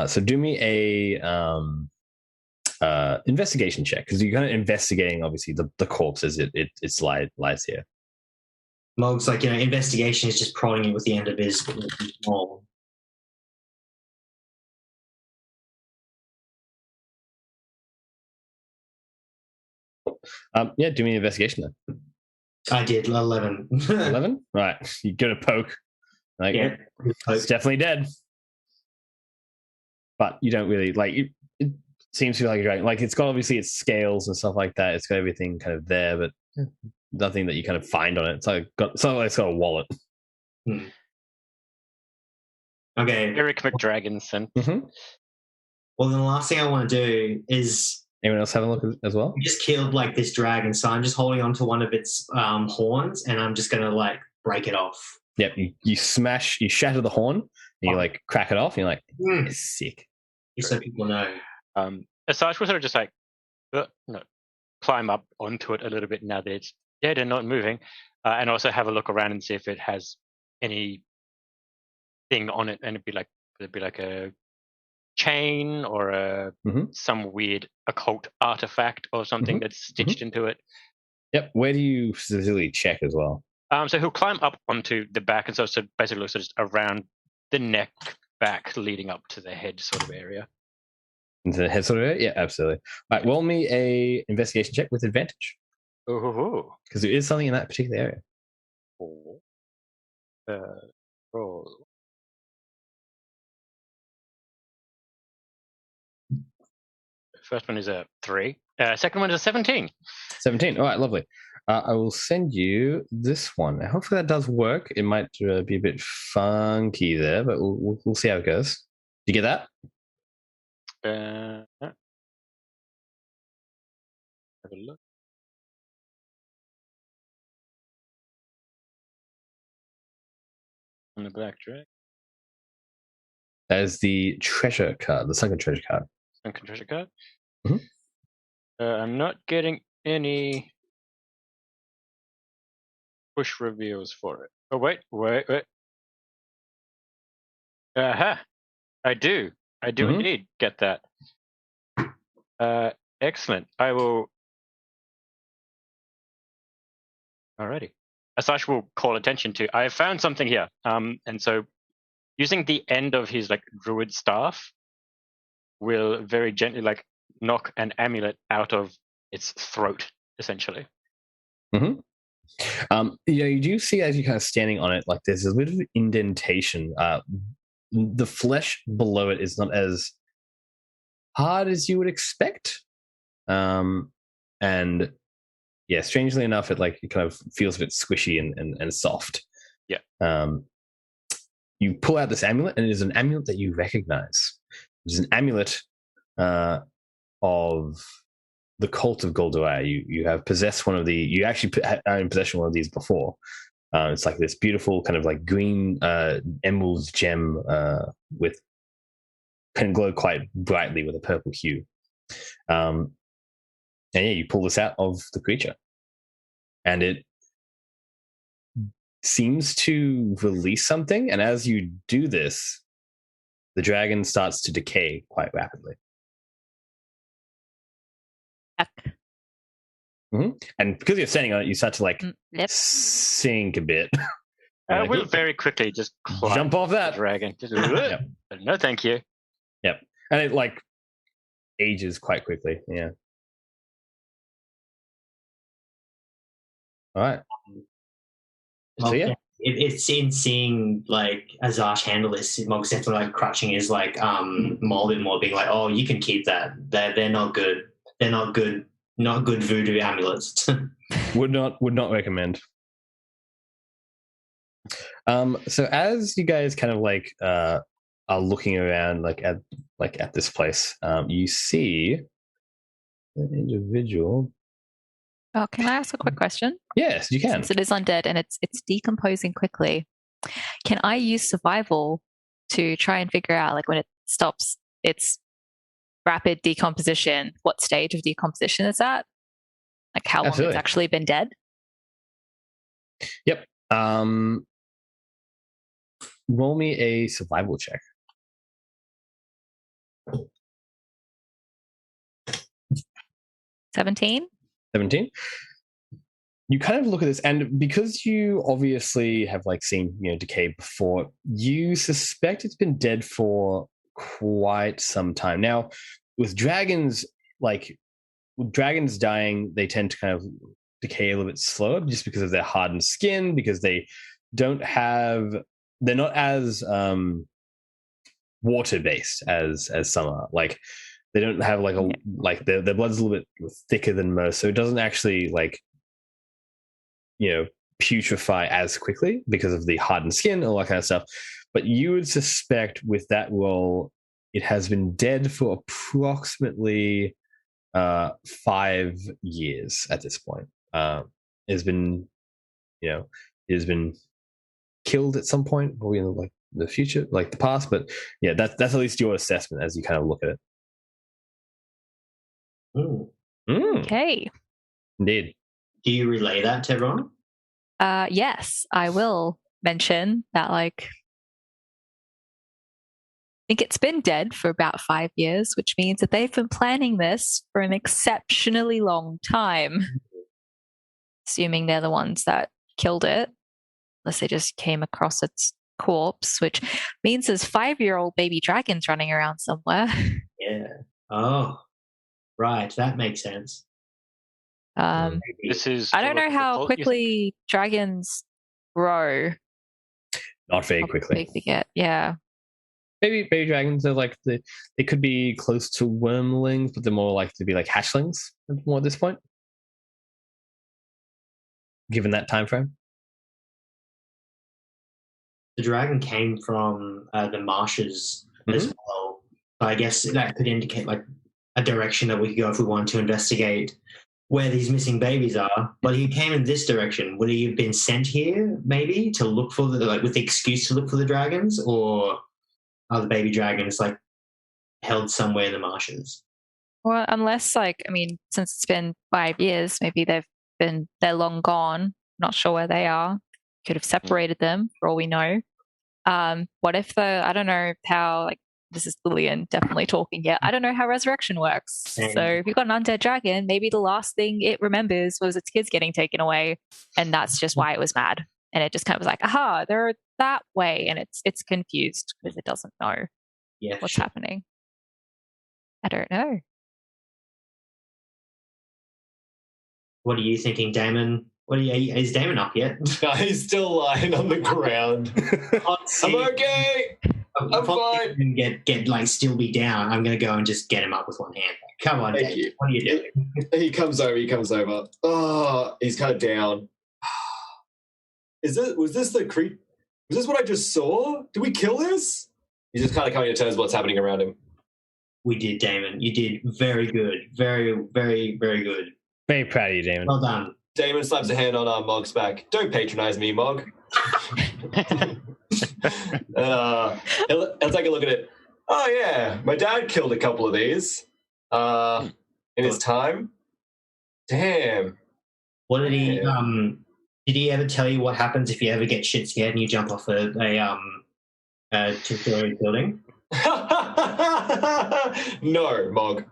So do me a investigation check, because you're kind of investigating obviously the corpse as it lies here. Mog's like, investigation is just prodding it with the end of his maul. Yeah, do me an investigation then. I did 11. 11? Right, you get a poke. Like, yeah, it's definitely dead. But you don't really like it. Seems to be like a dragon. Like, it's got obviously its scales and stuff like that. It's got everything kind of there, but nothing that you kind of find on it. It's like it's got a wallet. Okay, Eric McDragonson. Mm-hmm. Well, then the last thing I want to do is. Anyone else have a look as well? We just killed like this dragon, so I'm just holding on to one of its horns, and I'm just gonna like break it off. Yep, you shatter the horn, and you like crack it off, and you're like, it's sick. Just so people know. Asajj will sort of just like climb up onto it a little bit now that it's dead and not moving, and also have a look around and see if it has any thing on it, and it'd be like a chain or some weird occult artifact or something that's stitched into it. Yep. Where do you specifically check as well? So he'll climb up onto the back, and so basically looks just around the neck, back, leading up to the head sort of area. Into the head sort of area? Yeah, absolutely. All right, roll me a investigation check with advantage. Oh, because there is something in that particular area. Roll. First one is a 3. Second one is a 17. 17. All right, lovely. I will send you this one. Hopefully that does work. It might be a bit funky there, but we'll see how it goes. Did you get that? Have a look. On the black dragon. That is the treasure card, the sunken treasure card. Sunken treasure card? Mm-hmm. I'm not getting any push reveals for it. Oh, wait. Aha! I do indeed get that. Excellent. I will... Alrighty. Asajj will call attention to, I have found something here. And so using the end of his druid staff will very gently knock an amulet out of its throat, essentially. Mm-hmm. You do see as you're kind of standing on it, there's a bit of indentation. The flesh below it is not as hard as you would expect. And yeah, strangely enough, it kind of feels a bit squishy and soft. Yeah. You pull out this amulet, and it is an amulet that you recognize. It is an amulet of the Cult of Goldoa. You have possessed one of the. You actually are in possession of one of these before. It's like this beautiful kind of like green emerald gem with can glow quite brightly with a purple hue. And yeah, you pull this out of the creature, and it seems to release something. And as you do this, the dragon starts to decay quite rapidly. Mm-hmm. And because you're standing on it, you start to like sink a bit. I will very quickly just jump off that dragon. Yep. No, thank you. Yep, and it like ages quite quickly. Yeah. All right. So yeah, it's in seeing like Azash handle this. Mog's definitely like crutching his like mold more, being like, "Oh, you can keep that. They're not good. They're not good. Not good voodoo amulets." would not recommend. So as you guys kind of like are looking around like at this place, you see an individual. Oh, can I ask a quick question? Yes, you can. Since it is undead and it's decomposing quickly, can I use survival to try and figure out, like, when it stops its rapid decomposition, what stage of decomposition it's at? Like how long it's actually been dead? Yep. Roll me a survival check. 17. You kind of look at this, and because you obviously have like seen decay before, you suspect it's been dead for quite some time. Now, with dragons dying, they tend to kind of decay a little bit slower just because of their hardened skin, because they're not as water based as some are. Like they don't have like their blood's a little bit thicker than most, so it doesn't actually like putrefy as quickly because of the hardened skin, all that kind of stuff. But you would suspect with that roll, it has been dead for approximately 5 years at this point. It has been killed at some point, probably in like the future, like the past. But yeah, that's at least your assessment as you kind of look at it. Okay. Indeed. Do you relay that to everyone? Yes, I will mention that, like, I think it's been dead for about 5 years, which means that they've been planning this for an exceptionally long time. Assuming they're the ones that killed it, unless they just came across its corpse, which means there's 5-year-old baby dragons running around somewhere. Yeah. Oh, right. That makes sense. This is. I don't know how quickly dragons grow. Not very quickly. Yeah. Baby dragons are like they could be close to wormlings, but they're more likely to be like hatchlings more at this point, given that time frame. The dragon came from the marshes as well. So I guess that could indicate like a direction that we could go if we wanted to investigate where these missing babies are. But he came in this direction. Would he have been sent here maybe to look for with the excuse to look for the dragons, or are the baby dragons like held somewhere in the marshes? Well, unless since it's been 5 years, maybe they're long gone. Not sure where they are. Could have separated them for all we know. What if I don't know how, like, this is Lillian definitely talking yet. I don't know how resurrection works. So if you've got an undead dragon, maybe the last thing it remembers was its kids getting taken away, and that's just why it was mad. And it just kind of was like, aha, they're that way, and it's confused because it doesn't know what's happening. I don't know. What are you thinking, Damon? Is Damon up yet? No, he's still lying on the ground. I'm okay. I'm fine. Get like still be down. I'm gonna go and just get him up with one hand. Come on, Damon. What are you doing? He comes over. Oh, he's kind of down. Was this the creep? Was this what I just saw? Did we kill this? He's just kind of coming to terms with what's happening around him. We did, Damon. You did very good. Very, very, very good. Very proud of you, Damon. Well done. Damon slaps a hand on Mog's back. Don't patronize me, Mog. He'll take a look at it. Oh, yeah. My dad killed a couple of these in his time. Damn. What did he... did he ever tell you what happens if you ever get shit scared and you jump off a two-story building? No, Mog.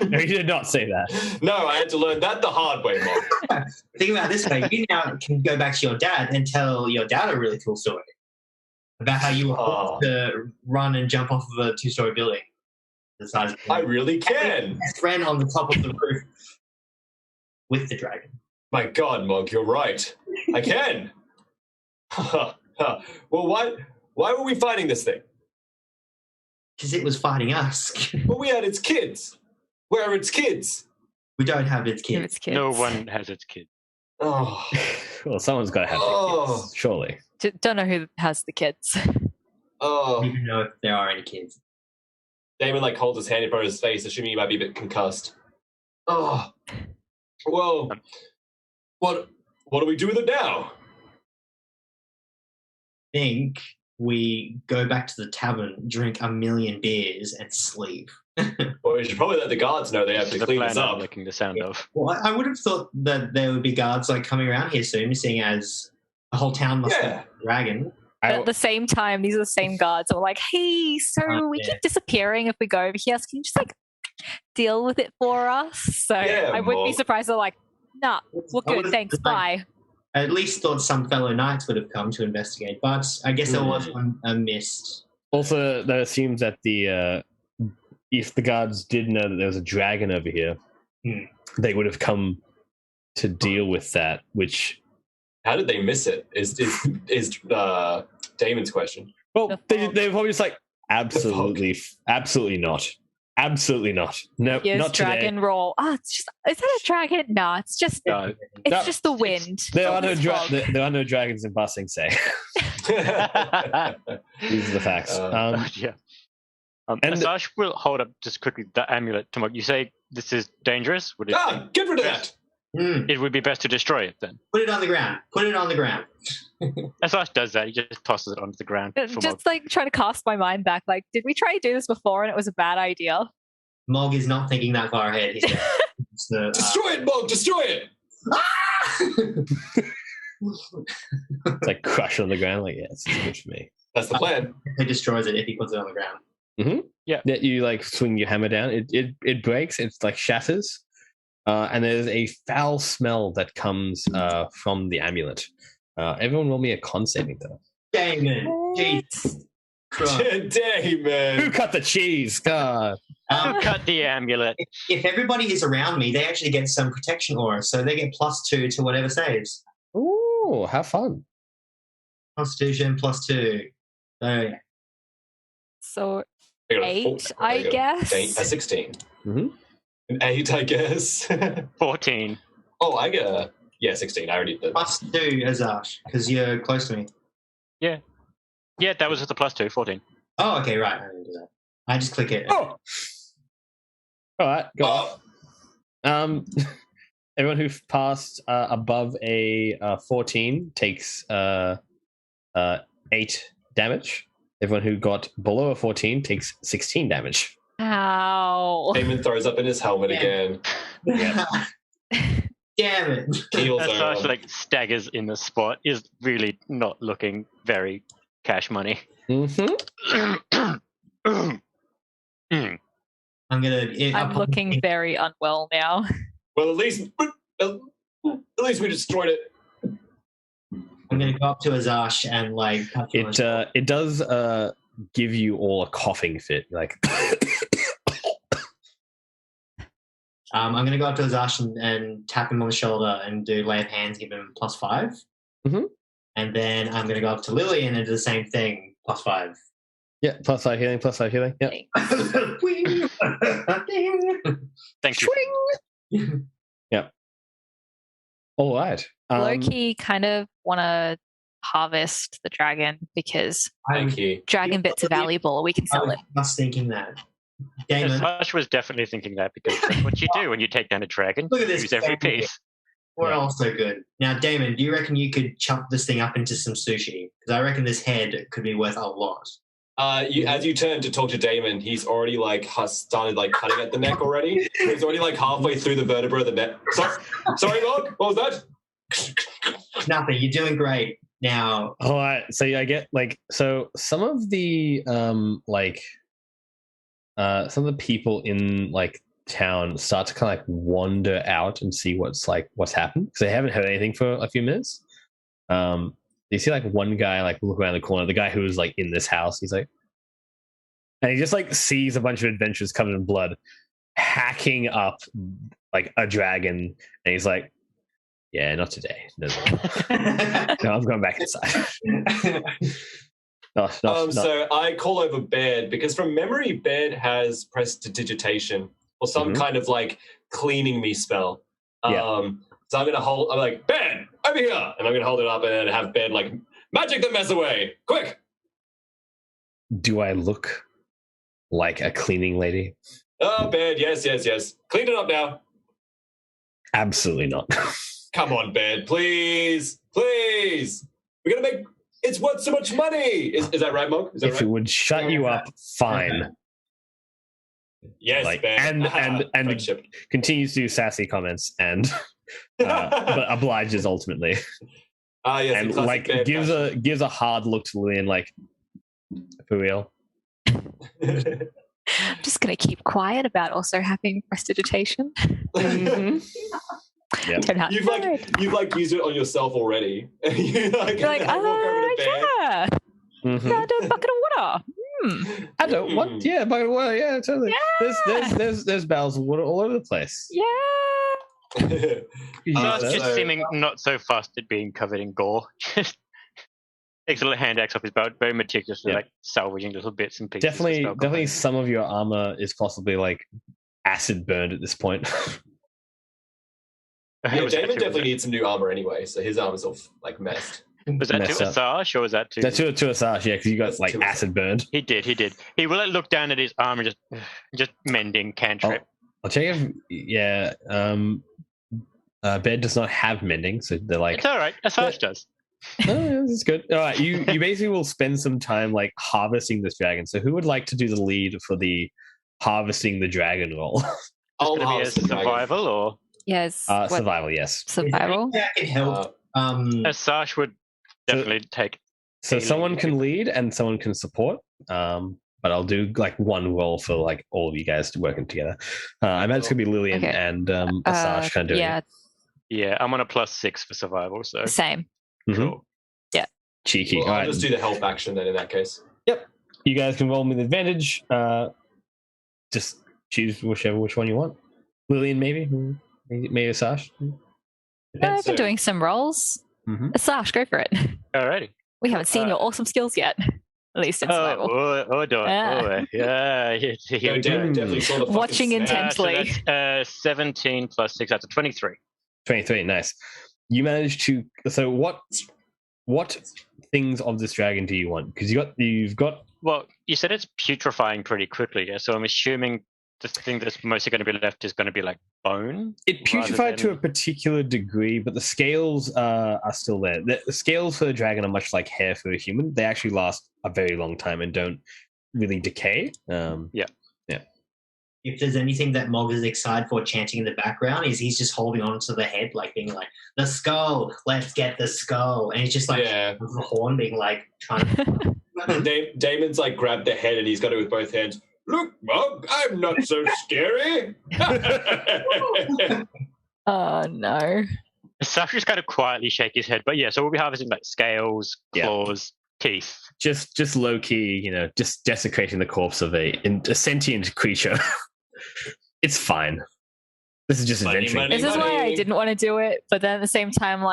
No, you did not say that. No, I had to learn that the hard way, Mog. Think about it this way. You now can go back to your dad and tell your dad a really cool story about how you were forced to run and jump off of a two-story building. The size of I really can. Ran on the top of the roof with the dragon. My God, Mog, you're right. I can. Well, why were we fighting this thing? Because it was fighting us. Well, we had its kids. Where are its kids? We don't have its kids. No one has its kids. Oh. Well, someone's got to have the kids, surely. Don't know who has the kids. I don't even know if there are any kids. Damon holds his hand in front of his face, assuming he might be a bit concussed. Oh. Well, what do we do with it now? I think we go back to the tavern, drink 1,000,000 beers, and sleep. Well, we should probably let the guards know they have to clean this up. Making the sound of. Well, I would have thought that there would be guards coming around here soon, seeing as the whole town must have a dragon. But at the same time, these are the same guards. So we're like, hey, so we keep disappearing if we go over here. So can you just deal with it for us? So I wouldn't be surprised. They're like, nah, we're good. Thanks. Bye. I at least thought some fellow knights would have come to investigate, but I guess there was a mist. Also, that assumes that if the guards did know that there was a dragon over here, they would have come to deal with that, which... How did they miss it? Is Damon's question. Well, they're probably just absolutely not. Absolutely not. No, yes, not dragon today. roll. Oh, is that a dragon? No, it's just just the wind. There are no dragons in Ba Sing Se. These are the facts. Yeah. Asash will hold up just quickly the amulet to Mog. You say this is dangerous? Would it get rid of that! It would be best to destroy it then. Put it on the ground. Asash does that. He just tosses it onto the ground. Just trying to cast my mind back. Did we try to do this before and it was a bad idea? Mog is not thinking that far ahead. He's destroy it, Mog! Destroy it! It's crush on the ground. Yes, it's good for me. That's the plan. He destroys it if he puts it on the ground. Mm-hmm. Yeah. You swing your hammer down. It breaks. It's shatters. And there's a foul smell that comes from the amulet. Everyone roll me a con saving though. Damon, jeez. Damon. Who cut the cheese? God. Who cut the amulet? If everybody is around me, they actually get some protection aura, so they get +2 to whatever saves. Ooh, have fun. Constitution +2. So 8, I guess. 16. Mm-hmm. 8, I guess. 14. Oh, I get 16. I already did. +2, Azash, because you're close to me. Yeah. Yeah, that was with the +2, 14. Oh, okay, right. I didn't do that. I just click it. Oh! All right, go on. Everyone who passed above a 14 takes 8 damage. Everyone who got below a 14 takes 16 damage. Ow. Damon throws up in his helmet again. Yep. Damn it. Asash staggers in the spot, is really not looking very cash money. Mm-hmm. I'm looking very unwell now. Well, at least we destroyed it. I'm going to go up to Azash and touch him. It does give you all a coughing fit. I'm going to go up to Azash and tap him on the shoulder and do lay of hands, give him +5. Mm-hmm. And then I'm going to go up to Lillian and do the same thing, +5. Yeah, +5 healing, +5 healing. Yeah. Thank you. Yeah. All right. Low-key kind of want to harvest the dragon because Thank you. dragon bits are valuable. We can sell it. I was thinking that. Damon. Sash was definitely thinking that because that's what you do when you take down a dragon. Look at this. Use every piece. We're all so good. Now, Damon, do you reckon you could chop this thing up into some sushi? Because I reckon this head could be worth a lot. As you turn to talk to Damon, he's already started cutting at the neck already. He's already halfway through the vertebra of the neck. Sorry, Mark. What was that? Nothing. You're doing great now. All right. So I get so some of the some of the people in town start to kind of wander out and see what's happened because they haven't heard anything for a few minutes. You see one guy look around the corner, the guy who was in this house. He's and he just sees a bunch of adventurers covered in blood hacking up a dragon, and he's yeah, not today. No, I'm going back inside. So I call over Baird because from memory, Baird has prestidigitation or some kind of cleaning me spell. So I'm like, Baird, over here! And I'm going to hold it up and then have Baird magic the mess away! Quick! Do I look like a cleaning lady? Oh, Baird, yes. Clean it up now. Absolutely not. Come on, Baird, please. We're going to make... It's worth so much money! Is that right, Monk? Is that if right? It would shut you up, fine. Yes, Baird. And continues to do sassy comments and... but obliges ultimately. Yes, and gives a hard look to Lillian, for real. I'm just gonna keep quiet about also having prestidigitation. Mm-hmm. Yep. You've used it on yourself already. You're yeah. Mm-hmm. Yeah, I do a bucket of water. I don't want bucket of water. Yeah, totally. Yeah. There's barrels of water all over the place. Yeah. Just seeming not so fussed at being covered in gore. Just takes a little hand axe off his belt, very meticulously, salvaging little bits and pieces. Definitely, some of your armor is possibly acid burned at this point. Damon definitely needs some new armor anyway, so his armor's all messed. Was that to Asash or was that to? That's to Asash, yeah, because you got acid burned. He did. He will look down at his armor, just mending cantrip. I'll check if Bed does not have mending, so they're it's all right. Asash does. Oh, yeah, this is good. All right, you basically will spend some time harvesting this dragon. So who would like to do the lead for the harvesting the dragon roll? It's going to be a survival or yes, survival. Yes, survival. Yeah, it helped. Asash would definitely take. So someone can lead and someone can support. But I'll do one roll for all of you guys working together. I imagine it's gonna be Lillian and Asash kind of doing it. Yeah, I'm on a +6 for survival, so same. Cool. Yeah. Cheeky. Well, All I'll right. just do the help action then in that case. Yep. You guys can roll with advantage. Just choose which one you want. Lillian, maybe Asash. I've been doing some rolls. Asash, go for it. Alrighty. We haven't seen your awesome skills yet. At least in survival. Definitely saw the watching intensely. So that's, 17 plus 6, that's a 23. 23, nice. You managed to. So what things of this dragon do you want? Because you've got. Well, you said it's putrefying pretty quickly, yeah. So I'm assuming the thing that's mostly going to be left is going to be bone. It putrefied to a particular degree, but the scales are still there. The scales for the dragon are much like hair for a human. They actually last a very long time and don't really decay. Yeah. If there's anything that Mog is excited for chanting in the background, is he's just holding on to the head, being the skull, let's get the skull. And he's just with the horn being trying to... Damon's grabbed the head and he's got it with both hands. Look, Mog, I'm not so scary. Oh, no. Sash just kind of quietly shake his head. But yeah, so we'll be harvesting scales, claws, teeth. Just low key, just desecrating the corpse of a sentient creature. It's fine. This is just adventuring. This is why I didn't want to do it, but then at the same time,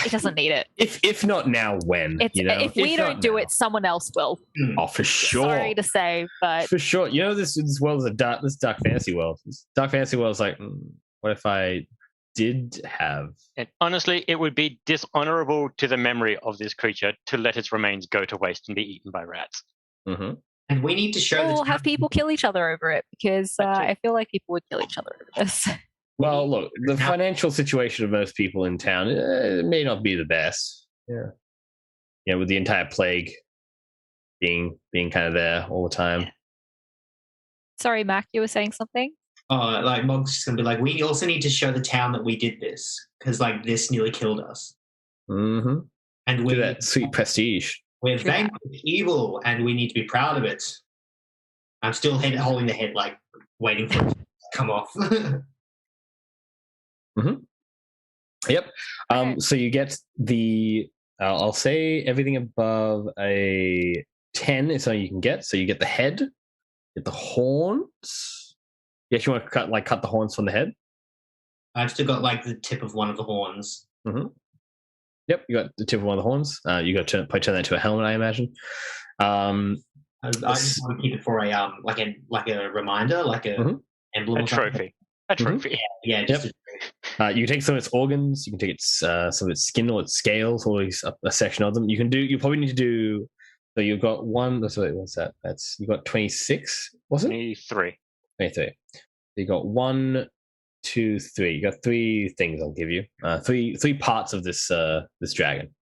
it doesn't need it. If not now, when? If we don't do it, someone else will. Oh, for sure. Sorry to say, but for sure. This world is this dark fantasy world. This dark fantasy world is what if I did have? And honestly, it would be dishonorable to the memory of this creature to let its remains go to waste and be eaten by rats. Mm-hmm. And we need to show Or have people kill each other over it, because I feel like people would kill each other over this. Well, look, the financial situation of most people in town it may not be the best. Yeah, with the entire plague being kind of there all the time. Sorry, Mac, you were saying something? Like Mog's just gonna be like, we also need to show the town that we did this, because like this nearly killed us. Mm-hmm. And we're that sweet prestige. We're vanquished evil, and we need to be proud of it. I'm still holding the head, like waiting for it to come off. Mm-hmm. Yep. So you get the. I'll say everything above a 10 is something you can get. So you get the head, get the horns. Yes, you want to cut the horns from the head. I've still got like the tip of one of the horns. Mm-hmm. Yep, you got the tip of one of the horns. You got to probably turn that into a helmet, I imagine. I just want to keep it for a like a reminder, like a emblem, a trophy. A trophy. Yeah. Just you can take some of its organs. You can take its some of its skin or its scales, or a section of them. You can do. You probably need to do. So you've got one. What's that? That's you got 26. Was it 23? 23. So you got 1, 2, 3. You got 3 things. I'll give you three parts of this dragon.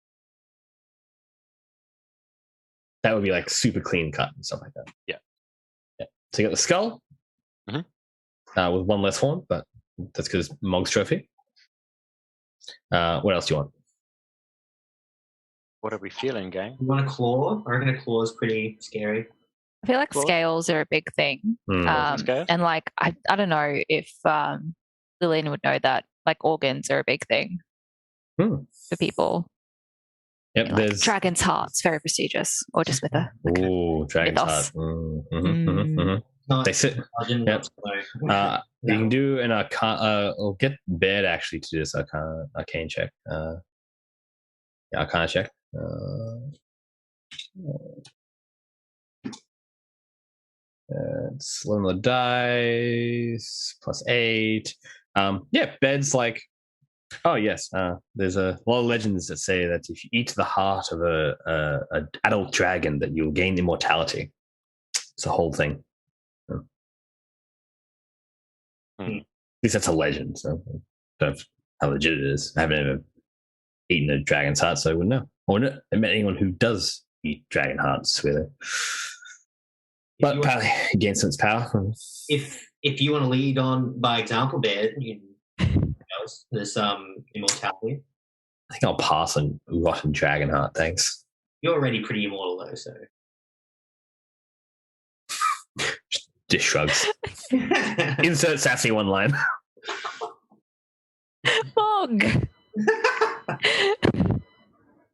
That would be like super clean cut and stuff like that. Yeah. So you got the skull with one less horn, but that's because Mog's trophy. What else do you want? What are we feeling, gang? You want a claw? I reckon a claw is pretty scary. I feel like scales are a big thing. And like, I don't know if Lillian would know that like organs are a big thing for people. Yep, you know, like dragon's heart's very prestigious, or just with a dragon's heart. They sit. Yep. You can do an arcana. I'll get Baird actually to do this arcane check. Arcana check. It's one of the dice plus 8. Bed's like, oh yes. There's a lot of legends that say that if you eat the heart of a adult dragon, that you'll gain immortality. It's a whole thing. At least that's a legend. So I don't know how legit it is. I haven't ever eaten a dragon's heart, so I wouldn't know. I wouldn't have met anyone who does eat dragon hearts, really. But apparently, it gains its power. If you want to lead on by example, Baird, there's immortality. I think I'll pass on rotten dragon heart. Thanks. You're already pretty immortal, though, so. Just shrugs. Insert sassy one line. Mog!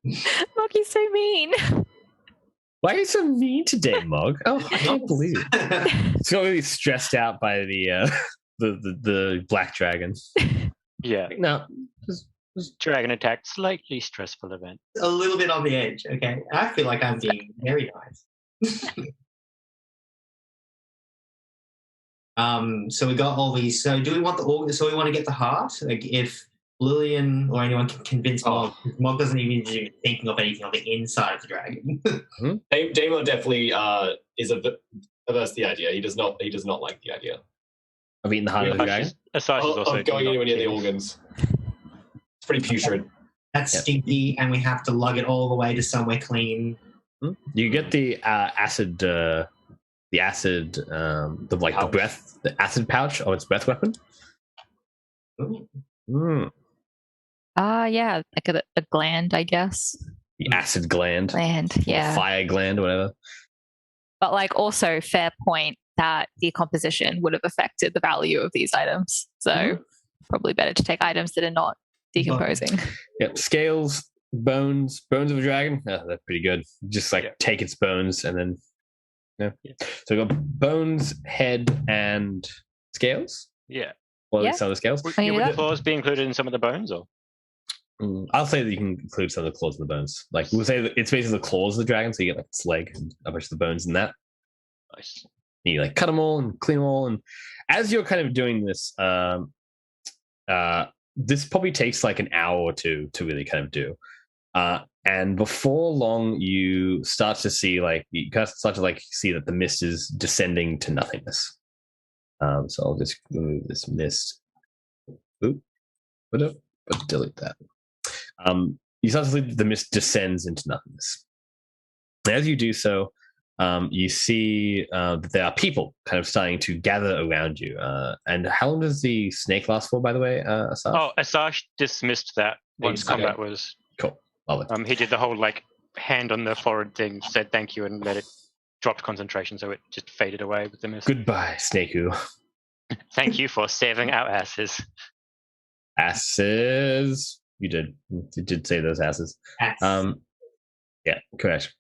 Mog, you're so mean. Why are you so mean today, Mog? Oh, I can't believe it. It's got really stressed out by the black dragon. Yeah. No. Dragon attack, slightly stressful event. A little bit on the edge, okay? I feel like I'm being very nice. So we got all these. So do we want the organ? So we want to get the heart? Like if Lillian or anyone can convince Mog, Mog doesn't even do thinking of anything on the inside of the dragon. Damo definitely is averse to the idea. He does not like the idea of eating the heart of the dragon. Of going anywhere near the organs. It's pretty putrid. That's stinky, and we have to lug it all the way to somewhere clean. You get the acid. The acid, the acid pouch of its breath weapon. Yeah, like a gland, I guess. The acid gland. Yeah. Fire gland, whatever. But like also fair point that decomposition would have affected the value of these items. So probably better to take items that are not decomposing. Yep, scales, bones of a dragon. Oh, they're pretty good. Just take its bones and then. Yeah. So we've got bones, head, and scales. Yeah. Or at least some of the scales. Would the claws be included in some of the bones, or? I'll say that you can include some of the claws and the bones. Like we'll say that it's basically the claws of the dragon, so you get like its leg and a bunch of the bones in that. Nice. And you cut them all and clean them all, and as you're kind of doing this, this probably takes like an hour or two to really kind of do. And before long, you start to see see that the mist is descending to nothingness. So I'll just remove this mist. Oop, but delete that. You start to see that the mist descends into nothingness. As you do so, you see that there are people kind of starting to gather around you. And how long does the snake last for, by the way, Asash? Oh, Asash dismissed that once combat was... Cool. Love it. He did the whole, hand on the forehead thing, said thank you, and let it drop concentration, so it just faded away with the mist. Goodbye, Snakeu. Thank you for saving our asses. Asses. You did say those asses. Yeah, correct.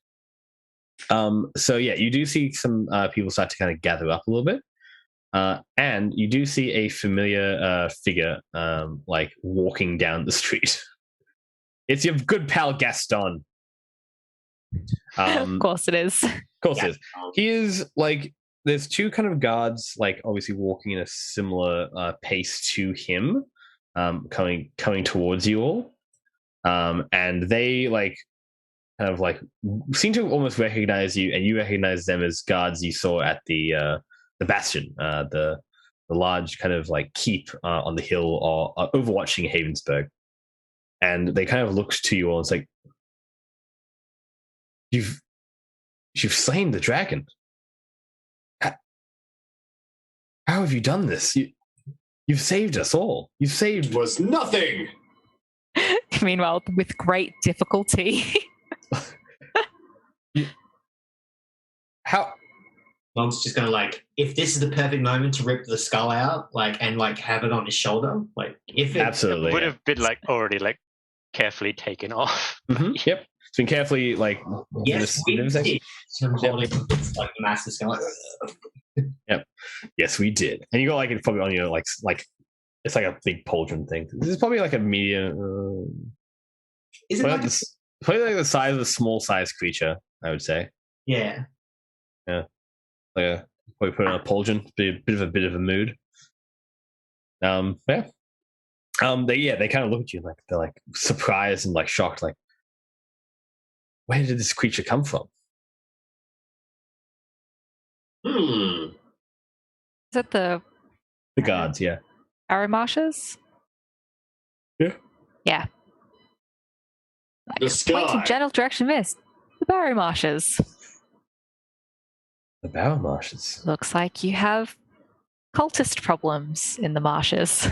So yeah, you do see some people start to kind of gather up a little bit, and you do see a familiar figure walking down the street. It's your good pal Gaston. Of course it is. Of course it is. He is there's two kind of guards, obviously walking in a similar pace to him, coming towards you all, and they seem to almost recognize you, and you recognize them as guards you saw at the bastion, the large kind of keep on the hill or overwatching Havensburg. And they kind of looked to you all and it's you've slain the dragon. How have you done this? You've saved us all. You've saved... It was nothing! Meanwhile, with great difficulty. How? Mom's just gonna if this is the perfect moment to rip the skull out, and have it on his shoulder, if it absolutely would have been carefully taken off. Mm-hmm. Yep, it's been carefully yes, we did. Holding the massive skull. Yep, yes, we did. And you got it's probably on your it's a big pauldron thing. This is probably a medium. Is it probably the size of a small size creature? I would say. Yeah. Yeah. Probably put on a pauldron. Be a bit of a mood. Yeah. They kind of look at you they're surprised and shocked. Where did this creature come from? Is it the guards? Yeah. Arrow Marshes? Yeah. Yeah. The sky. Point in general direction missed. The Barrow Marshes. The Barrow Marshes. Looks like you have cultist problems in the marshes.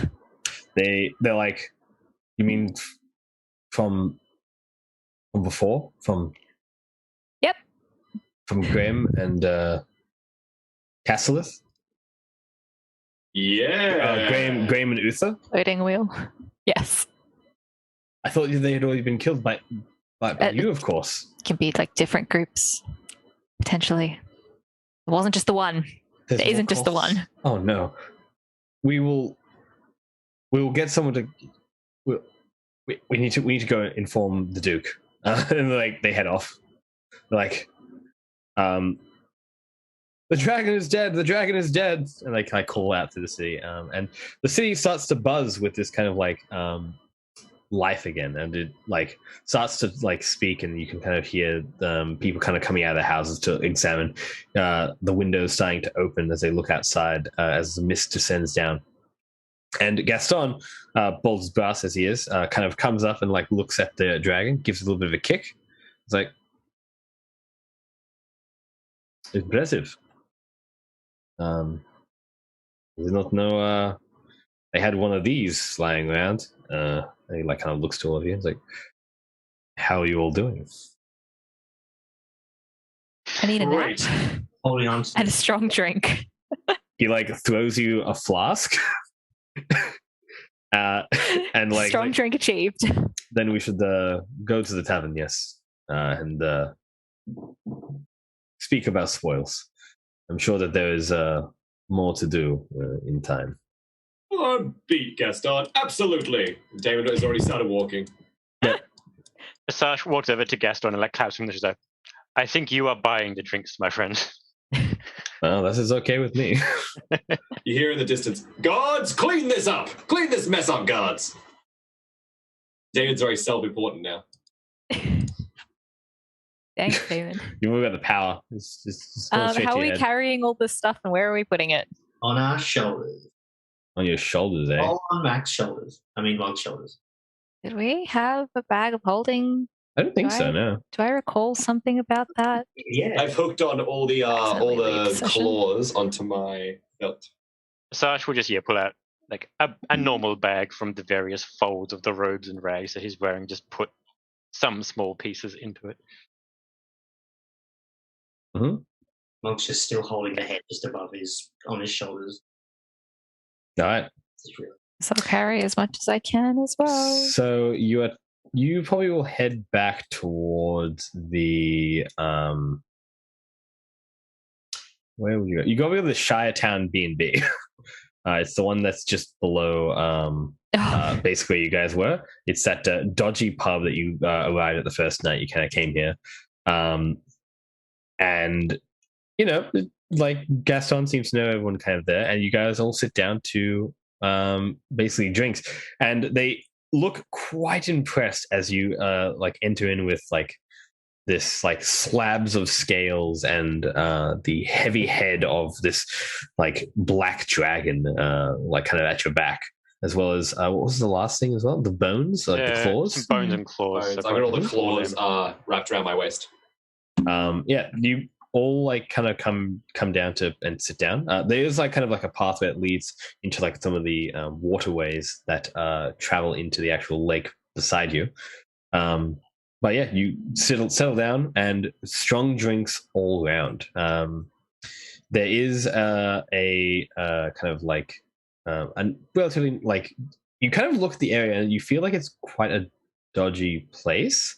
They're you mean from before? Yep. From Graham and Cassilith? Yeah. Graham and Uther? Loading wheel. Yes. I thought they had already been killed by you, of course. Can be different groups, potentially. It wasn't just the one. There isn't just the one. Oh no. We will get someone to. We need to go inform the Duke, and they head off. The dragon is dead. The dragon is dead, and they call out to the city, and the city starts to buzz with this kind of life again, and it starts to speak, and you can kind of hear people kind of coming out of their houses to examine the windows starting to open as they look outside as the mist descends down. And Gaston, bold as brass as he is, kind of comes up and looks at the dragon, gives a little bit of a kick. It's impressive. I did not know they had one of these lying around. And he kind of looks to all of you. It's how are you all doing? I need a nap. Holding on and a strong drink. He throws you a flask. And strong drink achieved. Then we should go to the tavern, yes, and speak about spoils. I'm sure that there is more to do in time. Beat Gaston, absolutely. David has already started walking. Yeah. Sash walks over to Gaston and claps him on the shoulder. I think you are buying the drinks, my friend. Well, this is okay with me. You hear in the distance, guards, clean this up! Clean this mess up, guards! David's very self-important now. Thanks, David. You've all got the power. It's how are we carrying all this stuff and where are we putting it? On our shoulders. On your shoulders, eh? All on Mac's shoulders. I mean, Log's shoulders. Did we have a bag of holding? I don't think so, no. Do I recall something about that? Yeah. I've hooked on all the claws onto my belt. Sash will just pull out like a normal bag from the various folds of the robes and rags that he's wearing, just put some small pieces into it. Mm-hmm. Monk's just still holding the head just above on his shoulders. All right. So I'll carry as much as I can as well. So you probably will head back towards the where would you go? You go to the Shiretown B&B. It's the one that's just below basically you guys were. It's that dodgy pub that you arrived at the first night you kind of came here. And like Gaston seems to know everyone kind of there, and you guys all sit down to basically drinks, and they look quite impressed as you like enter in with like this like slabs of scales and the heavy head of this like black dragon like kind of at your back, as well as what was the last thing as well? The bones, like the claws. Bones and claws. I got all the claws wrapped around my waist. You all like kind of come down to and sit down. There's like kind of like a pathway that leads into like some of the waterways that travel into the actual lake beside you. But yeah, you settle down, and strong drinks all around. There is a kind of like a relatively like you kind of look at the area and you feel like it's quite a dodgy place.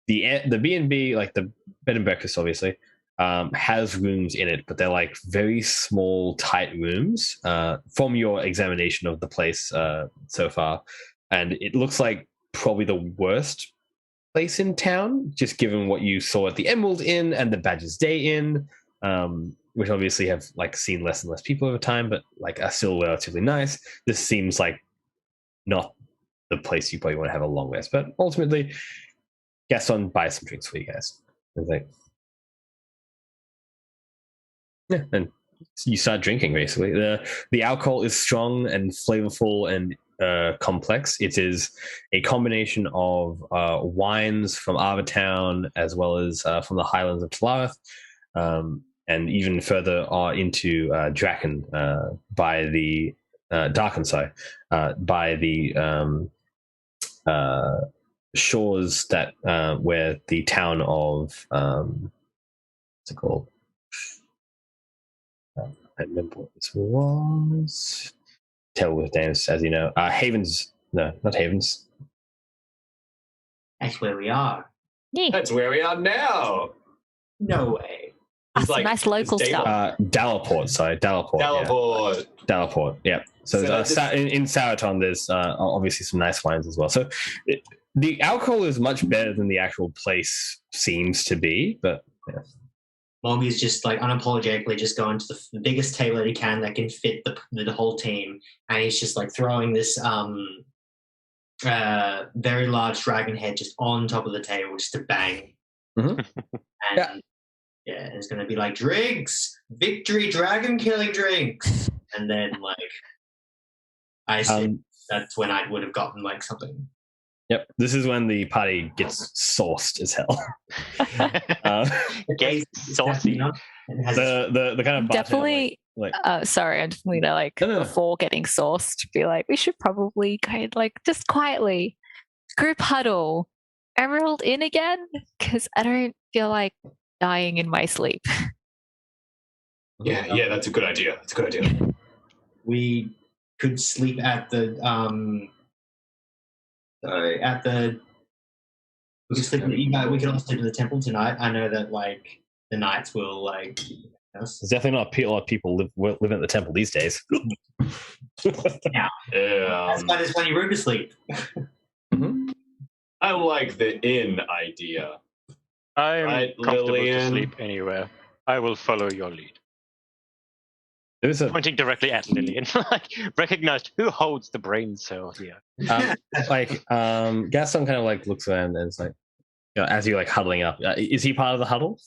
The B&B, like the bed and breakfast, obviously, has rooms in it, but they're like very small, tight rooms from your examination of the place so far. And it looks like probably the worst place in town, just given what you saw at the Emerald Inn and the Badger's Day Inn, which obviously have like seen less and less people over time, but like are still relatively nice. This seems like not the place you probably want to have a long rest, but ultimately Gaston buys some drinks for you guys. It's like, yeah, and you start drinking basically. The alcohol is strong and flavorful and complex. It is a combination of wines from Arvertown as well as from the highlands of Talareth, and even further into Draken by the Darken, sorry, by the shores that where the town of what's it called? I remember what this was. Tell with names, as you know. Havens. No, not Havens. That's where we are. Yeah. That's where we are now. No way. That's like, nice local stuff. Dallaport, sorry. Dallaport. Yeah. Dallaport, yeah. So in Saraton, there's obviously some nice wines as well. So the alcohol is much better than the actual place seems to be, but yeah. Moggy's just like unapologetically just going to the biggest table that he can that can fit the whole team, and he's just like throwing this very large dragon head just on top of the table just to bang. Mm-hmm. And yeah, it's going to be like drinks, victory, dragon killing drinks, and then like I assume that's when I would have gotten like something. Yep, this is when the party gets sauced as hell. Gets saucy. The kind of definitely. Sorry, I'm definitely gonna like before getting sauced, be like, we should probably go like just quietly group huddle, Emerald Inn again, because I don't feel like dying in my sleep. Yeah, that's a good idea. That's a good idea. We could sleep at the we could sleep. We could also sleep at the temple tonight. I know that like the knights will like. There's definitely not a lot of people living at the temple these days. Yeah, that's when you room to sleep. Mm-hmm. I like the inn idea. I'm comfortable to sleep anywhere. I will follow your lead. Pointing directly at Lillian, like recognized who holds the brain cell here. Gaston kind of like looks around and is like, as you're like huddling up, is he part of the huddle?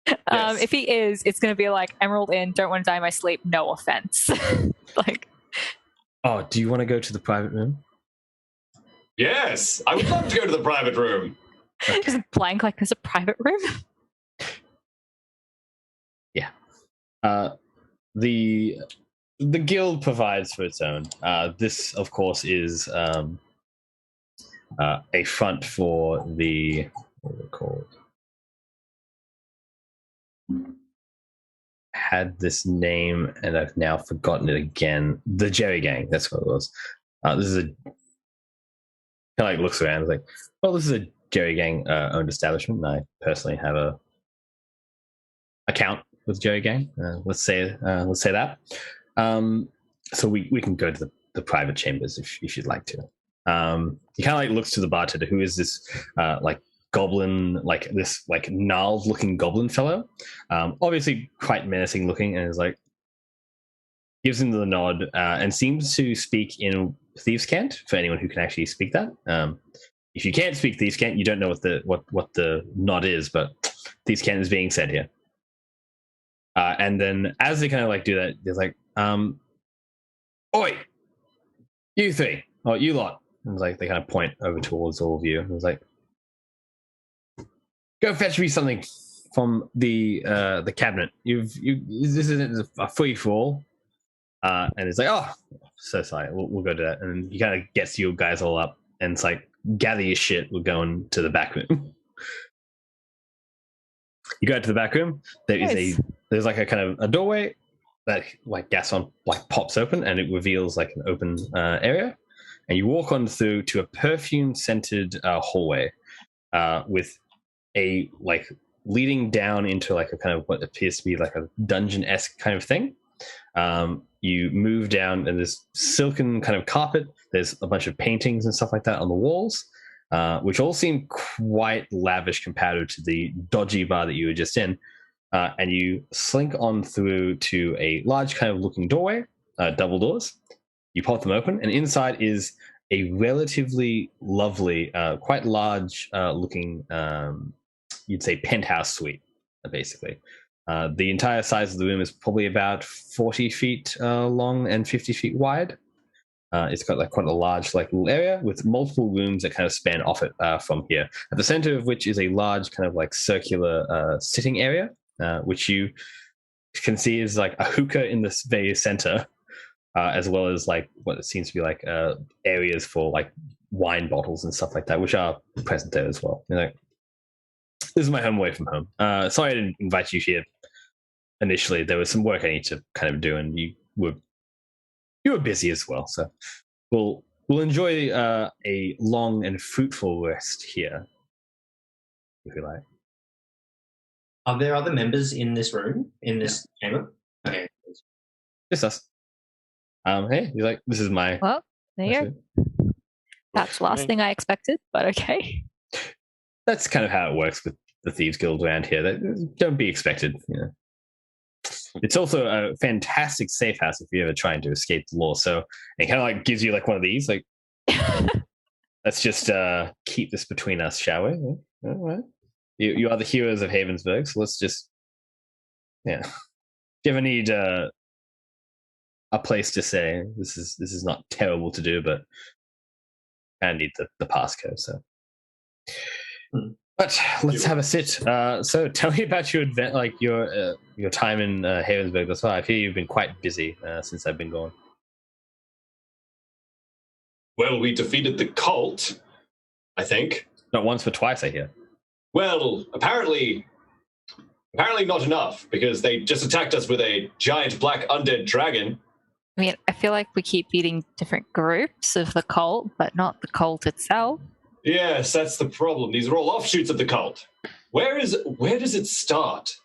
Yes. If he is, it's going to be like Emerald in, don't want to die in my sleep, no offense. Like, oh, do you want to go to the private room? Yes, I would love to go to the private room. Okay. Just blank, like there's a private room. Yeah. The guild provides for its own. This, of course, is a front for the, what are they called? Had this name and I've now forgotten it again. The Jerry Gang, that's what it was. This is a kind of like looks around, like, well, this is a Jerry Gang owned establishment. And I personally have a account with Jerry Gang. Let's say that. So we can go to the private chambers if you'd like to. He kind of like looks to the bartender, who is this like goblin, like this like gnarled looking goblin fellow, obviously quite menacing looking, and is like gives him the nod and seems to speak in Thieves' Cant for anyone who can actually speak that. If you can't speak Thieves' Cant, you don't know what the nod is, but Thieves' Cant is being said here. And then as they kind of like do that, there's like, oi, you three, or you lot. And like they kind of point over towards all of you. And it's like, go fetch me something from the cabinet. This isn't a free for all. And it's like, oh, so sorry, we'll go to that. And he kind of gets you guys all up, and it's like, gather your shit. We're going to the back room. You go to the back room. There's like a kind of a doorway that like Gaston like pops open, and it reveals like an open area. And you walk on through to a perfume scented hallway with a like leading down into like a kind of what appears to be like a dungeon-esque kind of thing. You move down, and there's silken kind of carpet. There's a bunch of paintings and stuff like that on the walls, which all seem quite lavish compared to the dodgy bar that you were just in. And you slink on through to a large kind of looking doorway, double doors. You pop them open, and inside is a relatively lovely, quite large looking, you'd say, penthouse suite, basically. The entire size of the room is probably about 40 feet long and 50 feet wide. It's got like quite a large like little area with multiple rooms that kind of span off it from here. At the center of which is a large kind of like circular sitting area, which you can see is like a hookah in this very center, as well as like what it seems to be like areas for like wine bottles and stuff like that, which are present there as well. You know, this is my home away from home. Sorry I didn't invite you here initially. There was some work I need to kind of do, and you were busy as well. So we'll enjoy a long and fruitful rest here, if you like. Are there other members in this room, in this chamber? Okay. Just us. Hey, you're like, this is my... Well, there you go. That's the last thing I expected, but okay. That's kind of how it works with the Thieves Guild around here. Don't be expected, you know. It's also a fantastic safe house if you're ever trying to escape the law. So it kind of like gives you like one of these, like, let's just keep this between us, shall we? All right. You are the heroes of Havensburg, so let's just, yeah. If you ever need a place to say, this is not terrible to do, but I need the passcode. So, but let's have a sit. So, tell me about your your time in Havensburg thus far. I hear you've been quite busy since I've been gone. Well, we defeated the cult, I think. Not once, but twice, I hear. Well, apparently not enough, because they just attacked us with a giant black undead dragon. I mean, I feel like we keep beating different groups of the cult, but not the cult itself. Yes, that's the problem. These are all offshoots of the cult. Where does it start?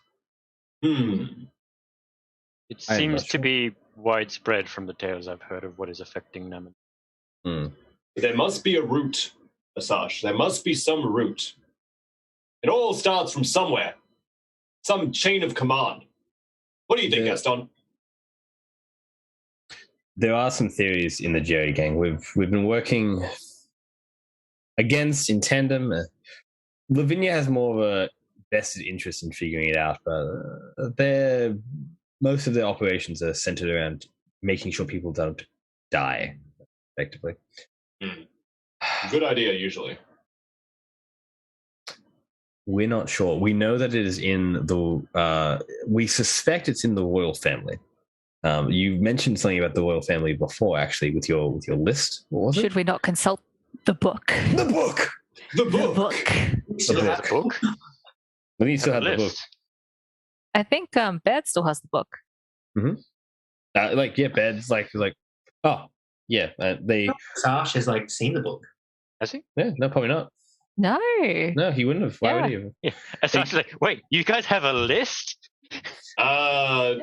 It seems to be widespread from the tales I've heard of what is affecting them. There must be a root, Asajj. There must be some root. It all starts from somewhere. Some chain of command. What do you think, Gaston? There are some theories in the Jerry Gang. We've been working against, in tandem, Lavinia has more of a vested interest in figuring it out, but most of their operations are centered around making sure people don't die, effectively. Good idea, usually. We're not sure. We know that it is in the. We suspect it's in the royal family. You mentioned something about the royal family before, actually, with your list. What was it? Should we not consult the book? The book. The book. The book. We still have the book. I think Baird still has the book. Mm-hmm. Baird's like, oh, yeah. Sash has seen the book. Has he? Yeah, no, probably not. No, he wouldn't have. Why would he have? Yeah. Sash is like, wait, you guys have a list? I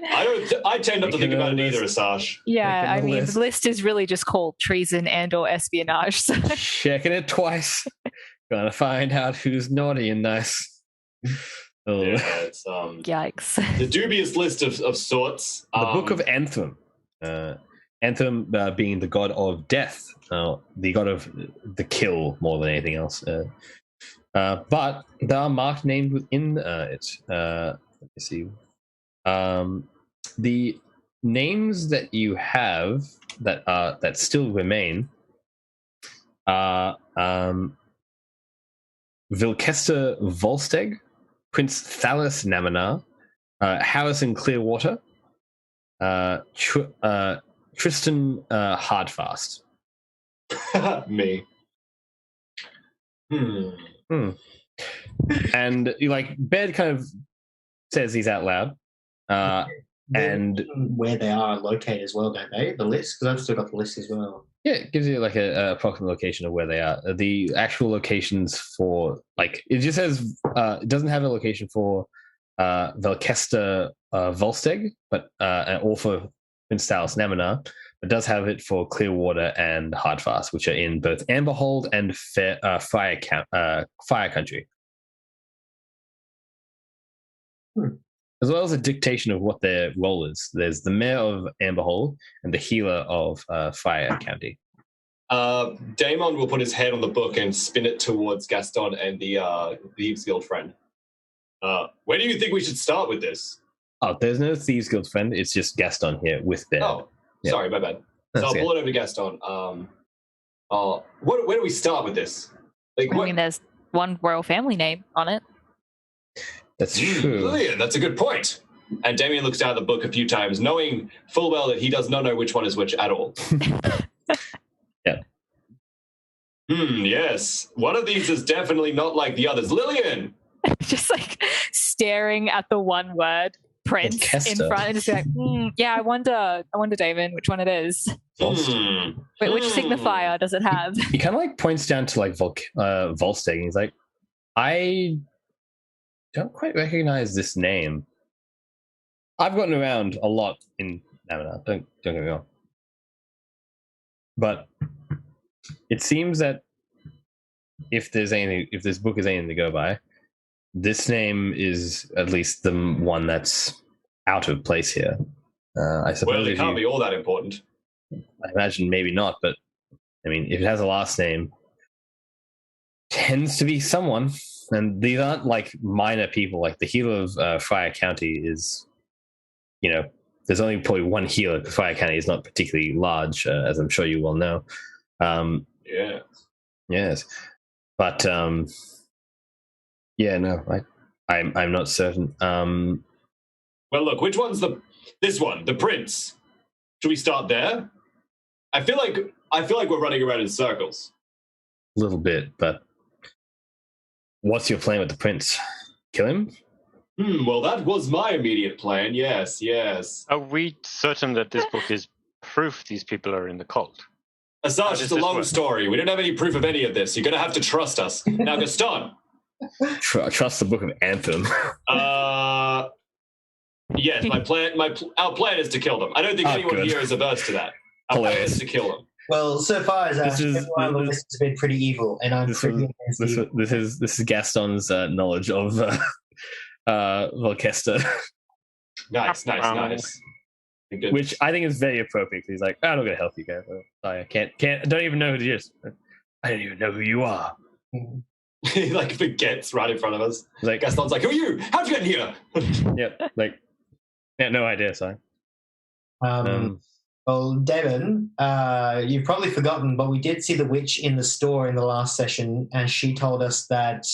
tend not to think about it either, Sash. Yeah, I mean, the list is really just called treason and/or espionage. So. Checking it twice. Gonna find out who's naughty and nice. Oh. Yeah, it's yikes. The dubious list of sorts. The Book of Anthem. Anthem being the god of death, the god of the kill more than anything else. But there are marked names within it. Let me see. The names that you have that still remain are Vilkester Volsteg, Prince Thalis Naminar, Harrison Clearwater, Tristan Hardfast. Me. And Baird kind of says these out loud. And where they are located as well, don't they? The list? Because I've still got the list as well. Yeah, it gives you a approximate location of where they are. The actual locations for it just says it doesn't have a location for Velkester Volsteg, but or for Prince Thalis Naminar. It does have it for Clearwater and Hardfast, which are in both Amberhold and Fire Country. As well as a dictation of what their role is. There's the mayor of Amberhold and the healer of Fire County. Damon will put his hand on the book and spin it towards Gaston and the Thieves Guild friend. Where do you think we should start with this? Oh, there's no Thieves Guild friend. It's just Gaston here with Baird. Oh, sorry, my bad. So I'll pull it over to Gaston. Where do we start with this? I mean, there's one royal family name on it. That's true. Lillian, that's a good point. And Damien looks down at the book a few times, knowing full well that he does not know which one is which at all. Yeah. Yes. One of these is definitely not like the others. Lillian! Just staring at the one word Prince in front and just I wonder, Damon, which one it is. Wait, which signifier does it have? He kind of points down to Volsteg, and he's like, I don't quite recognize this name. I've gotten around a lot in Naminar, don't get me wrong. But it seems that if this book is anything to go by, this name is at least the one that's out of place here. I suppose. Well, it can't be all that important. I imagine maybe not, but I mean, if it has a last name, tends to be someone. And these aren't minor people. The healer of Fire County is, there's only probably one healer. Fire County is not particularly large, as I'm sure you well know. Yeah. Yes. But, no, I'm not certain. Well, look, which one's this one, the prince? Should we start there? I feel like we're running around in circles. A little bit, but what's your plan with the prince? Kill him? Well, that was my immediate plan. Yes. Are we certain that this book is proof these people are in the cult? Assange, it's a long story. We don't have any proof of any of this. You're going to have to trust us. Now, Gaston. Trust the Book of Anthem. Yes, our plan is to kill them. I don't think anyone here is averse to that. Our plan is to kill them. Well, so far as everyone on the list has been pretty evil, and I'm pretty against this is Gaston's knowledge of Volkester. Nice. Which I think is very appropriate. He's like, I'm not going to help you guys. I can't. I don't even know who it is. I don't even know who you are. He like forgets right in front of us. Like, Gaston's like, "Who are you? How'd you get in here?" Yep. Like, yeah, no idea. Sorry. Well, Devon, you've probably forgotten, but we did see the witch in the store in the last session, and she told us that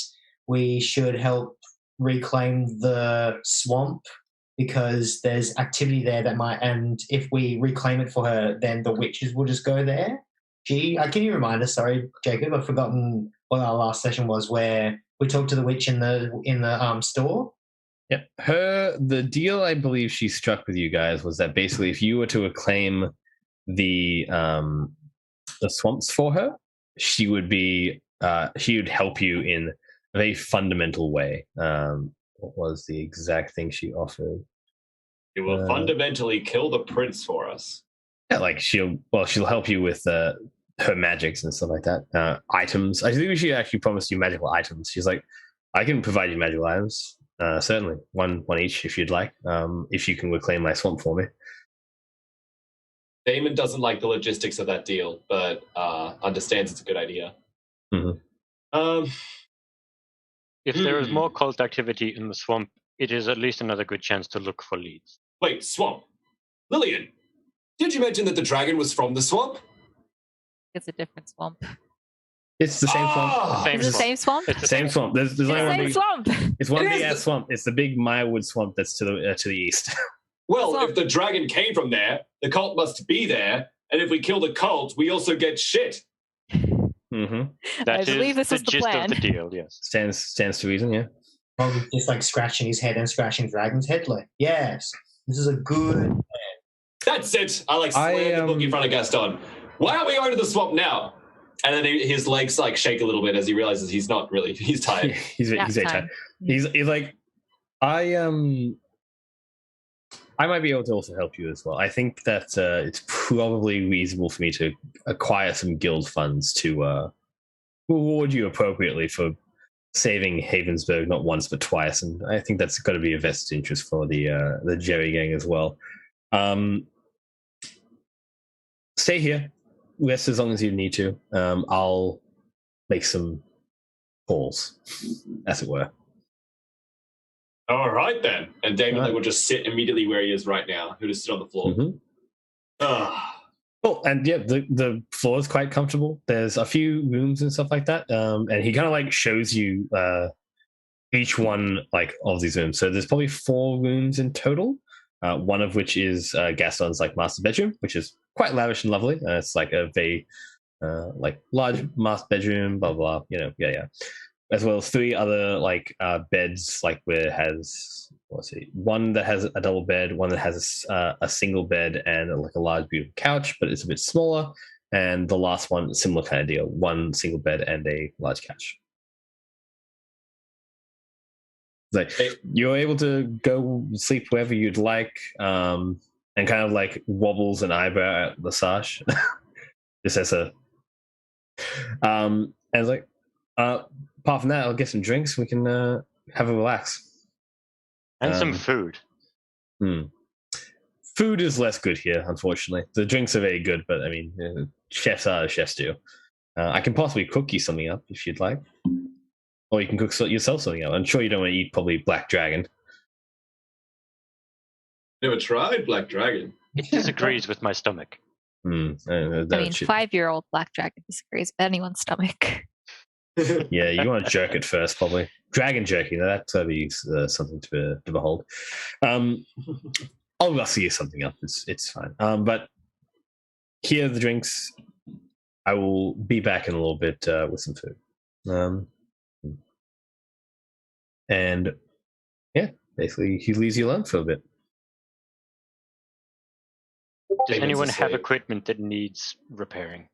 we should help reclaim the swamp because there's activity there that might, and if we reclaim it for her, then the witches will just go there. Can you remind us? Sorry, Jacob, I've forgotten what our last session was, where we talked to the witch in the store. Yeah, the deal I believe she struck with you guys was that basically if you were to reclaim the swamps for her, she would help you in a very fundamental way. What was the exact thing she offered? It will fundamentally kill the prince for us. Yeah, like she'll help you with her magics and stuff like that. Items. I think she actually promised you magical items. She's like, I can provide you magical items. Certainly, one each if you'd like. If you can reclaim my swamp for me. Damon doesn't like the logistics of that deal, but understands it's a good idea. Mm-hmm. If there is more cult activity in the swamp, it is at least another good chance to look for leads. Wait, swamp. Lillian, did you mention that the dragon was from the swamp? It's a different swamp. It's the same swamp. It's the same swamp? It's the same swamp. There's only one same swamp. It's one big ass swamp. It's the big Mirewood swamp that's to the east. Well, if the dragon came from there, the cult must be there. And if we kill the cult, we also get shit. Mm-hmm. I believe this is the the plan. Of the deal, yes. Stands to reason, yeah. Probably just like scratching his head and scratching Dragon's head. Like, yes, this is a good plan. That's it. I slam the book in front of Gaston. Why aren't we going to the swamp now? And then his legs like shake a little bit as he realizes he's not really. He's tired. He's tired. He's like, I might be able to also help you as well. I think that it's probably reasonable for me to acquire some guild funds to reward you appropriately for saving Havensburg not once but twice, and I think that's got to be a vested interest for the Jerry gang as well. Stay here, rest as long as you need to. I'll make some calls, as it were. All right, then. And Damon will just sit immediately where he is right now. He'll just sit on the floor. Oh, and yeah, the floor is quite comfortable. There's a few rooms and stuff like that. And he kind of like shows you each one like of these rooms. So there's probably 4 rooms in total. One of which is Gaston's like master bedroom, which is quite lavish and lovely. It's like a very like large master bedroom, blah blah. Yeah. As well as 3 other like beds, like where it has one that has a double bed, one that has a single bed and like a large beautiful couch, but it's a bit smaller, and the last one similar kind of deal, one single bed and a large couch. Like you're able to go sleep wherever you'd like, and kind of like wobbles an eyebrow at Lesage. Just as a and it's like apart from that, I'll get some drinks. We can have a relax. And some food. Food is less good here, unfortunately. The drinks are very good, but I mean, chefs are as chefs do. I can possibly cook you something up if you'd like. Or you can cook yourself something up. I'm sure you don't want to eat probably Black Dragon. Never tried Black Dragon. It disagrees with my stomach. I mean, 5-year-old Black Dragon disagrees with anyone's stomach. Yeah, you want to jerk it first, probably. Dragon jerky, that's got to be something to behold. I'll rustle you something up. It's fine. But here are the drinks. I will be back in a little bit with some food. And yeah, basically he leaves you alone for a bit. Does anyone have equipment that needs repairing?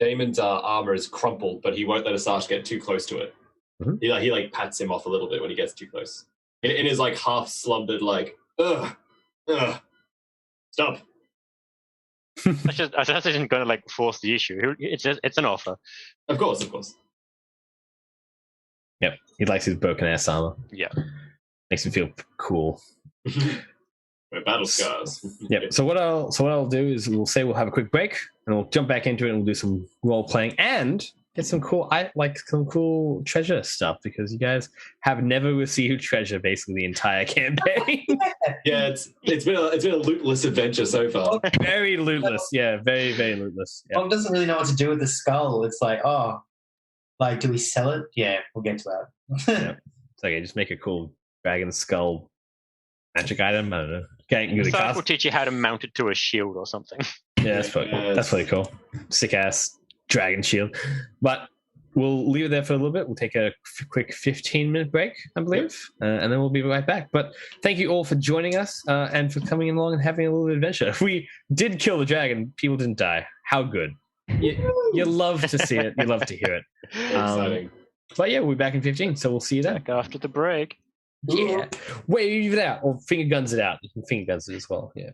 Damon's armor is crumpled, but he won't let Asajj get too close to it. Mm-hmm. He like pats him off a little bit when he gets too close. In his like half slumbered like, stop. Asajj isn't going to like force the issue. It's an offer. Of course. Yep, he likes his broken ass armor. Yeah, makes him feel cool. My battle scars. Yep. So what I'll do is we'll have a quick break and we'll jump back into it and we'll do some role playing and get some cool treasure stuff because you guys have never received treasure basically the entire campaign. Yeah, it's been a lootless adventure so far. Very lootless. Yeah, very very lootless. Yeah. Tom doesn't really know what to do with the skull. It's like, do we sell it? Yeah, we'll get to that. Yeah. It's okay. Just make a cool dragon skull magic item. I don't know. We'll teach you how to mount it to a shield or something. Yeah, that's pretty cool. Sick ass dragon shield. But we'll leave it there for a little bit. We'll take a quick 15-minute break, I believe, and then we'll be right back. But thank you all for joining us and for coming along and having a little adventure. We did kill the dragon. People didn't die. How good. You love to see it. You love to hear it. Exciting. But yeah, we'll be back in 15, so we'll see you then. Back after the break. Yeah. Wave it out or finger guns it out. You can finger guns it as well. Yeah.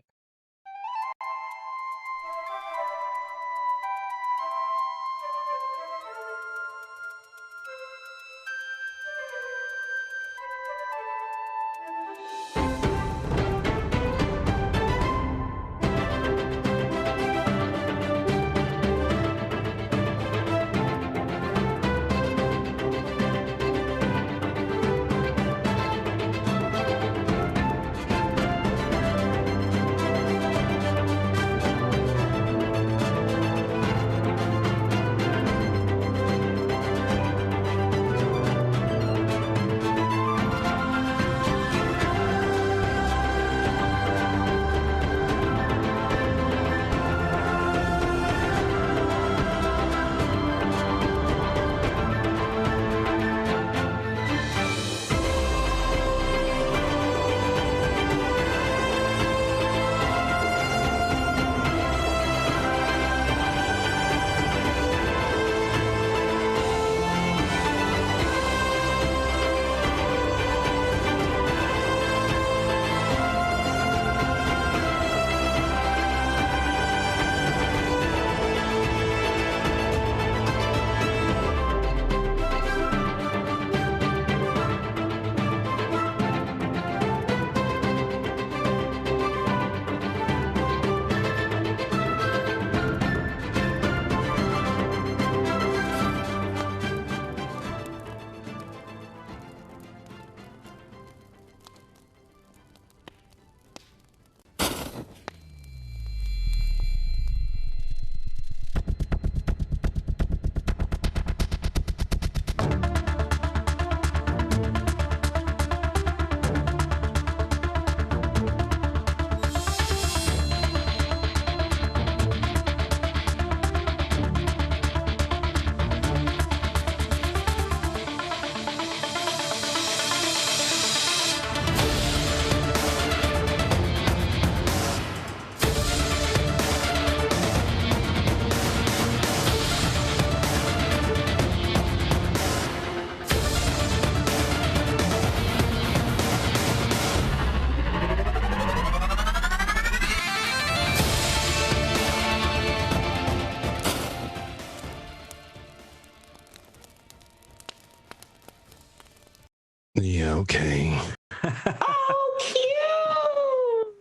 Yeah, okay. Oh, cute!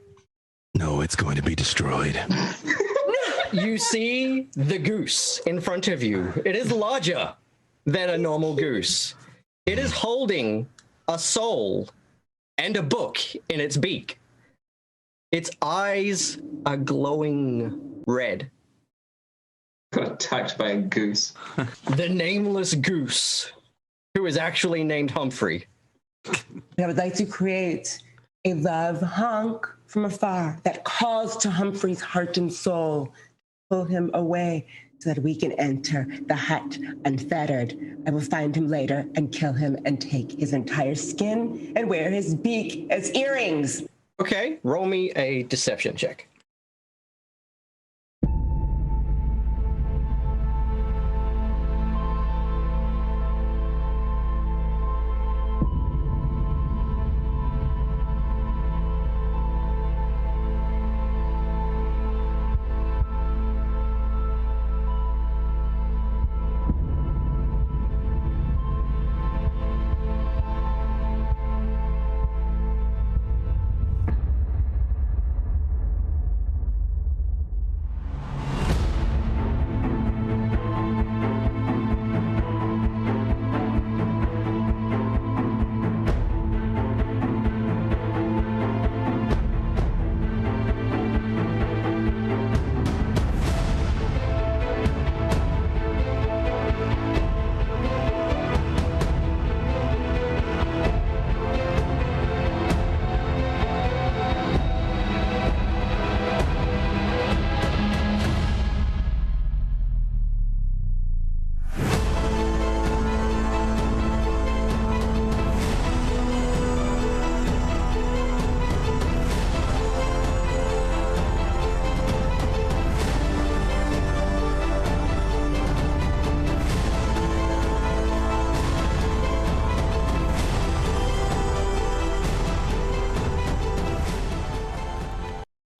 No, it's going to be destroyed. You see the goose in front of you. It is larger than a normal goose. It is holding a soul and a book in its beak. Its eyes are glowing red. Got attacked by a goose. The nameless goose, who is actually named Humphrey. I would like to create a love hunk from afar that calls to Humphrey's heart and soul, pull him away so that we can enter the hut unfettered. I will find him later and kill him and take his entire skin and wear his beak as earrings. Okay, roll me a deception check.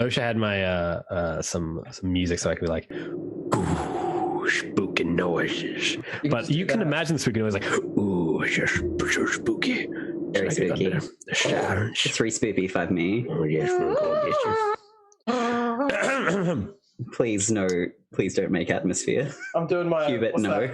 I wish I had my some music so I could be like, ooh, spooky noises. But you can imagine the spooky noise like, ooh, it's so spooky. Very spooky. The 3 spoopy, 5 me. Oh yes, Please don't make atmosphere. I'm doing my Hubert, no.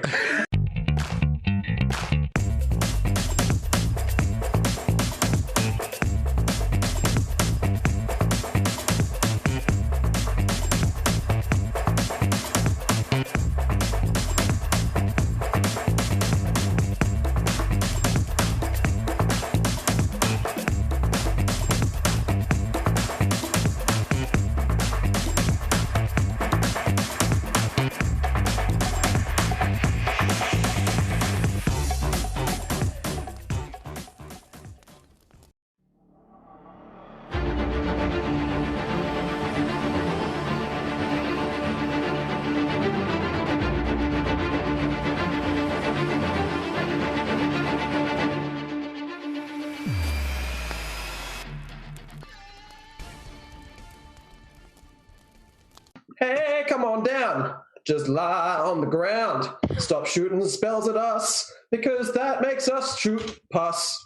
Hey, come on down. Just lie on the ground. Stop shooting spells at us, because that makes us shoot pus.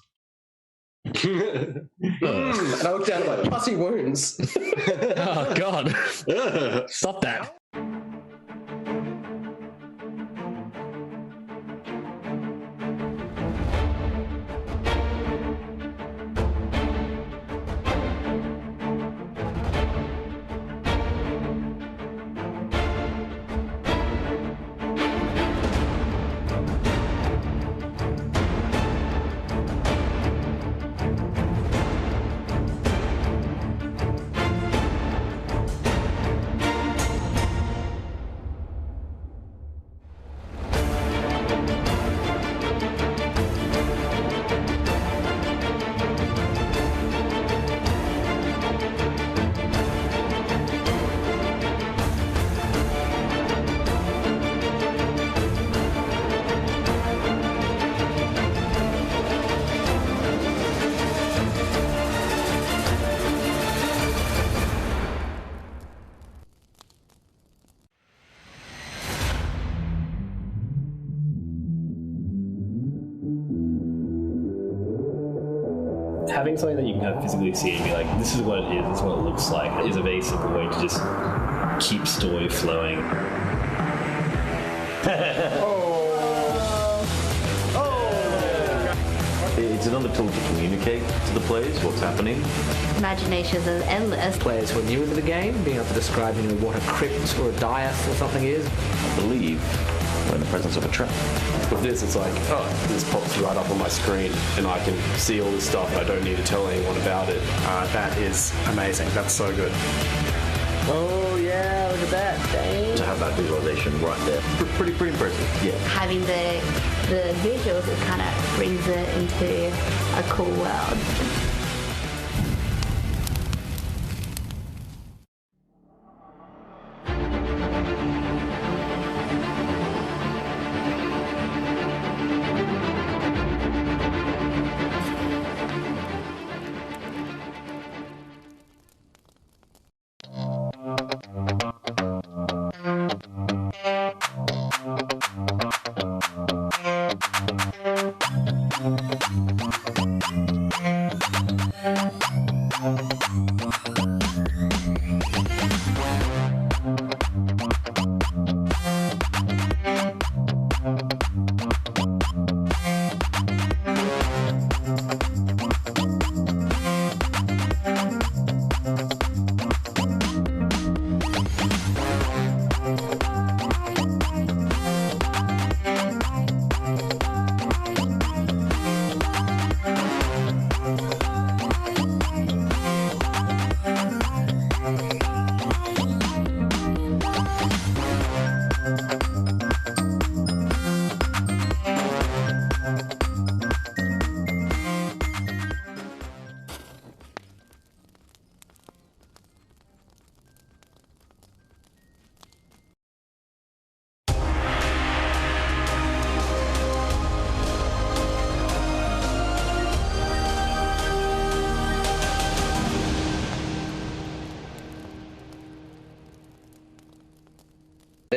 And I look down at my pussy wounds. Oh, God. Stop that. Having something that you can kind of physically see and be like, this is what it is, this is what it looks like, is a very simple way to just keep story flowing. It's another tool to communicate to the players what's happening. Imaginations are endless. Players who are new into the game, being able to describe, what a crypt or a dais or something is. I believe we're in the presence of a trap. With this, it's like, this pops right up on my screen and I can see all this stuff and I don't need to tell anyone about it. That is amazing. That's so good. Oh, yeah, look at that. Dang. To have that visualization right there. Pretty impressive, yeah. Having the visuals, it kind of brings it into a cool world.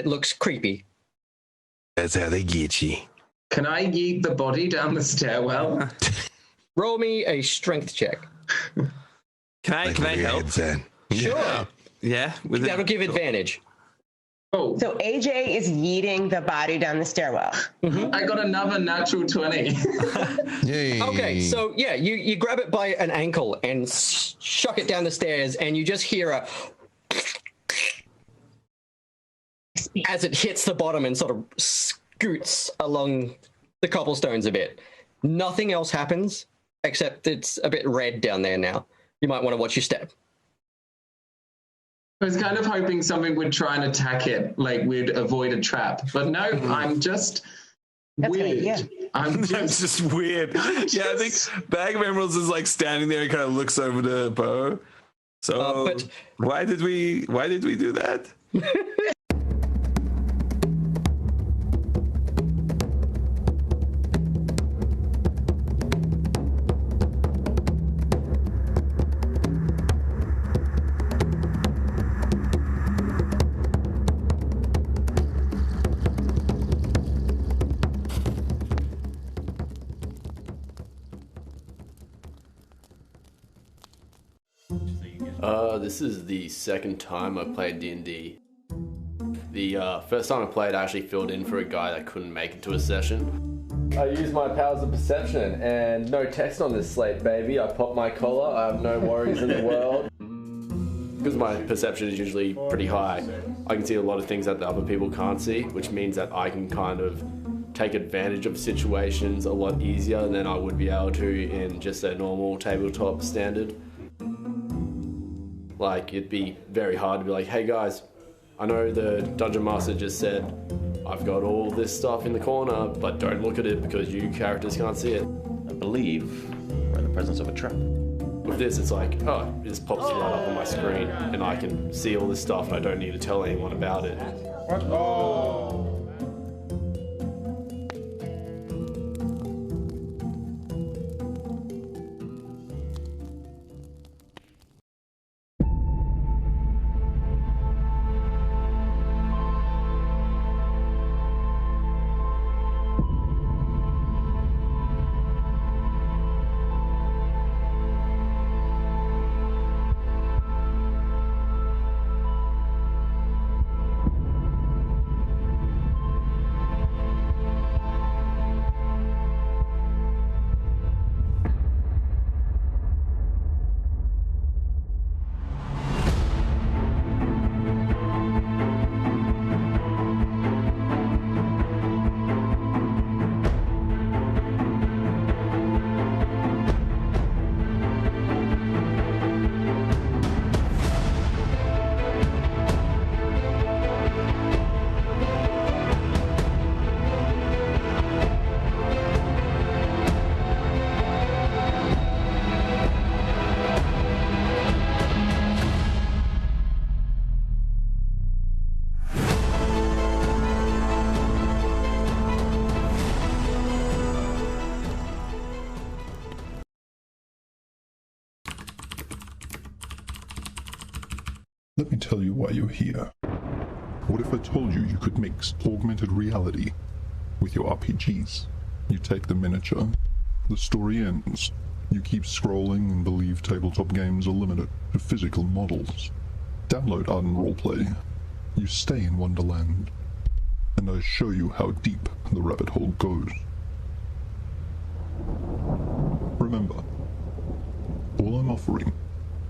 it looks creepy. That's how they get you. Can I yeet the body down the stairwell? Roll me a strength check. Can I help? Sure. Yeah. That'll give advantage. Oh. So AJ is yeeting the body down the stairwell. I got another natural 20. Yay. Okay, so yeah, you grab it by an ankle and shuck it down the stairs, and you just hear a as it hits the bottom and sort of scoots along the cobblestones a bit. Nothing else happens, except it's a bit red down there now. You might want to watch your step. I was kind of hoping something would try and attack it, like we'd avoid a trap. But no, I'm just weird. I'm just weird. Yeah, I think Bag of Emeralds is like standing there and kind of looks over to Bo. So why did we do that? This is the second time I've played D&D. The first time I played, I actually filled in for a guy that couldn't make it to a session. I used my powers of perception and no text on this slate, baby. I popped my collar. I have no worries in the world. Because my perception is usually pretty high, I can see a lot of things that the other people can't see, which means that I can kind of take advantage of situations a lot easier than I would be able to in just a normal tabletop standard. Like, it'd be very hard to be like, hey guys, I know the Dungeon Master just said I've got all this stuff in the corner, but don't look at it because you characters can't see it. I believe we're in the presence of a trap. With this, it's like, oh, it just pops right up on my screen and I can see all this stuff and I don't need to tell anyone about it. Oh. Let me tell you why you're here. What if I told you you could mix augmented reality with your RPGs? You take the miniature, the story ends. You keep scrolling and believe tabletop games are limited to physical models. Download Ardent Roleplay. You stay in Wonderland, and I show you how deep the rabbit hole goes. Remember, all I'm offering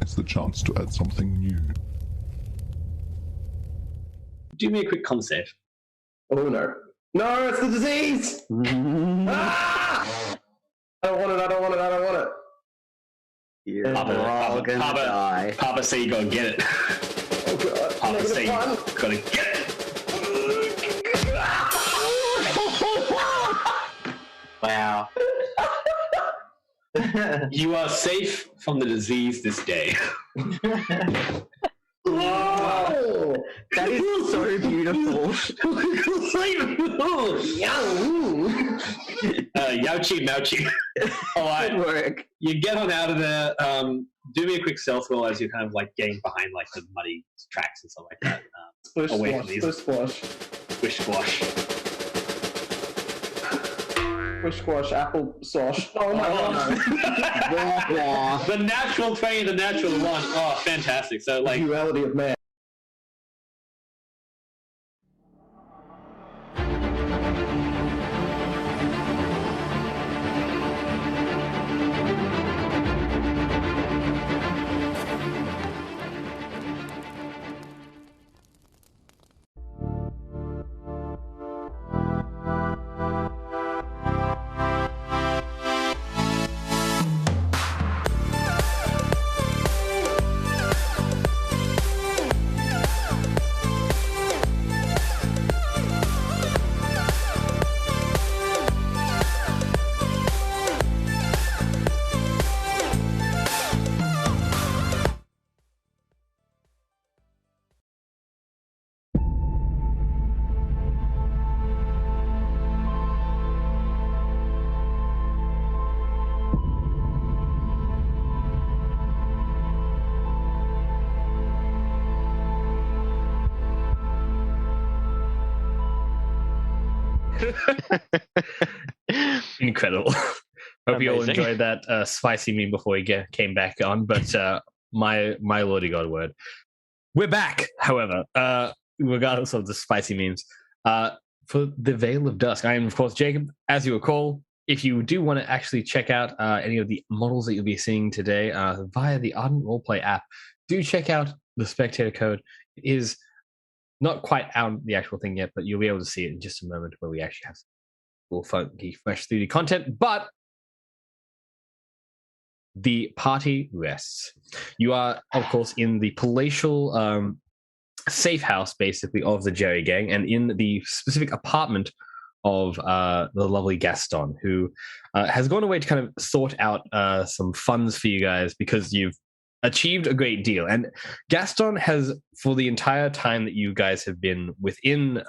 is the chance to add something new. Do me a quick con save. Oh no. No, it's the disease! Ah! I don't want it, I don't want it, I don't want it. You're all gonna die. Papa say you gotta get it. Oh god. Papa say you gotta get it. Wow. You are safe from the disease this day. Whoa! That is so beautiful. Yauchi Mouchi. All right. Good work. You get on out of there. Do me a quick stealth roll as you're kind of like getting behind like the muddy tracks and stuff like that. Splish away squash, from these. splish squash. Squish squash. Squish squash, apple sauce. Oh my god. The natural 20, the natural 1. Oh, fantastic. So like Duality of man. Incredible. Hope you all enjoyed that spicy meme before we came back on, but my lordy god word. We're back, however, regardless of the spicy memes, for the Veil of Dusk. I am, of course, Jacob. As you recall, if you do want to actually check out any of the models that you'll be seeing today via the Ardent Roleplay app, do check out the Spectator code. It is not quite out the actual thing yet, but you'll be able to see it in just a moment where we actually have cool, funky, fresh 3D content. But the party rests. You are, of course, in the palatial safe house, basically, of the Jerry gang, and in the specific apartment of the lovely Gaston, who has gone away to kind of sort out some funds for you guys because you've achieved a great deal. And Gaston has, for the entire time that you guys have been within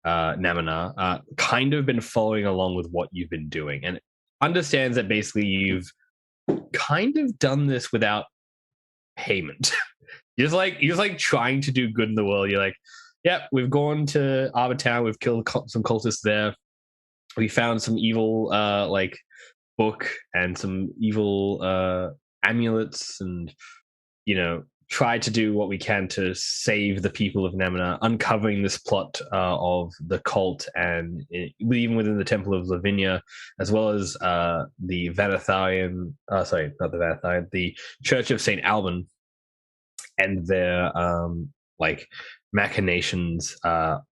Namina, kind of been following along with what you've been doing, and understands that basically you've kind of done this without payment. You're just like trying to do good in the world. You're like, yep, we've gone to Arbor Town, we've killed some cultists there, we found some evil like book and some evil amulets, and tried to do what we can to save the people of Namina, uncovering this plot of the cult, and even within the Temple of Lavinia, as well as the Vanatharian, sorry, not the Vanatharian, the Church of St. Alban, and their like machinations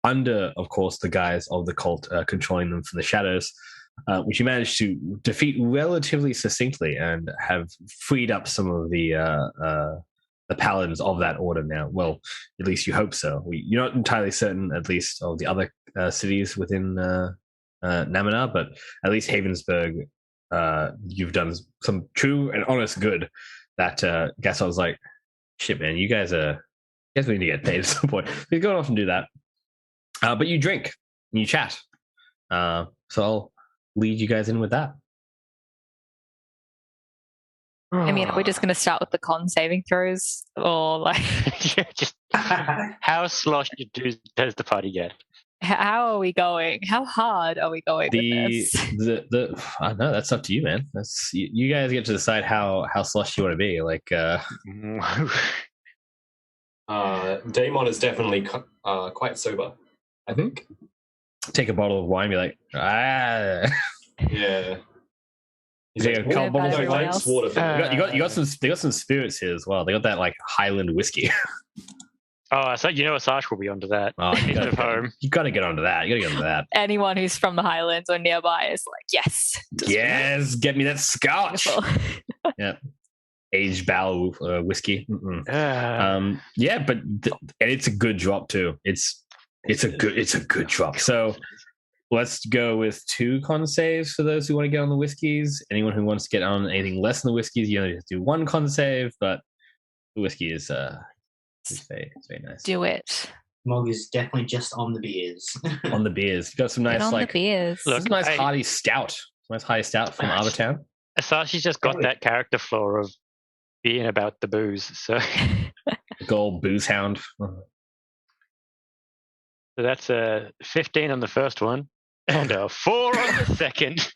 under, of course, the guise of the cult controlling them from the shadows, which you managed to defeat relatively succinctly and have freed up some of the paladins of that order now. Well, at least you hope so. You're not entirely certain, at least, of the other cities within Namina, but at least Havensburg, you've done some true and honest good that Gaston was like, shit, man, you guys we need to get paid at some point. You go off and do that. But you drink and you chat. So I'll lead you guys in with that. I mean, are we just going to start with the con saving throws, or like just how sloshed does the party get? How are we going? How hard are we going with this? I don't know. That's up to you, man. That's you guys get to decide how sloshed you want to be. Like, Daemon is definitely quite sober, I think. Take a bottle of wine, and be like, yeah. You take a couple bottles of wine. You got some. They got some spirits here as well. They got that like Highland whiskey. Oh, so Asash will be onto that. Oh, you got to get onto that. Anyone who's from the Highlands or nearby is like, yes, get me that Scotch. Yeah, aged barrel whiskey. Yeah, but and it's a good drop too. It's a good drop. So let's go with 2 con saves for those who want to get on the whiskeys. Anyone who wants to get on anything less than the whiskeys, you only have to do 1 con save. But the whiskey is It's very nice. Do it. Mog is definitely just on the beers. On the beers. Got some nice, the beers. Look, some nice hearty stout. Nice hearty stout from Arbortown. Asashi's just got that character flaw of being about the booze, so... Gold booze hound. So that's a 15 on the first one, and a 4 on the second.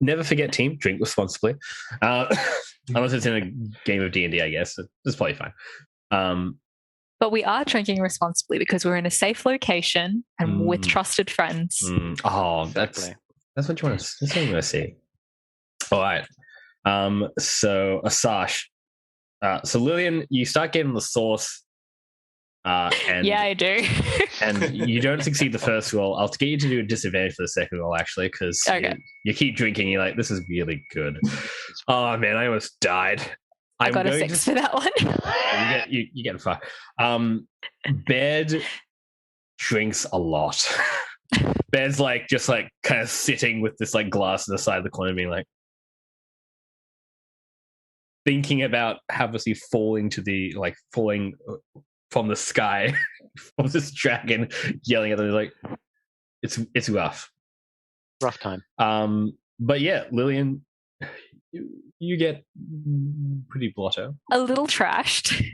Never forget, team, drink responsibly. Unless it's in a game of D&D, I guess. It's probably fine. But we are drinking responsibly because we're in a safe location and with trusted friends. Oh, that's what you want to. That's what you want to see. All right. So Asash. So Lillian, you start getting the sauce. And yeah, I do. And you don't succeed the first roll. I'll get you to do a disadvantage for the second roll, actually, because you keep drinking. You're like, this is really good. Oh man, I almost died. I got a 6 for that one. You get fucked. Bed drinks a lot. Bed's just kind of sitting with this glass on the side of the corner, being thinking about obviously falling from the sky from this dragon, yelling at them it's rough time. But yeah, Lillian, you get pretty blotto. A little trashed.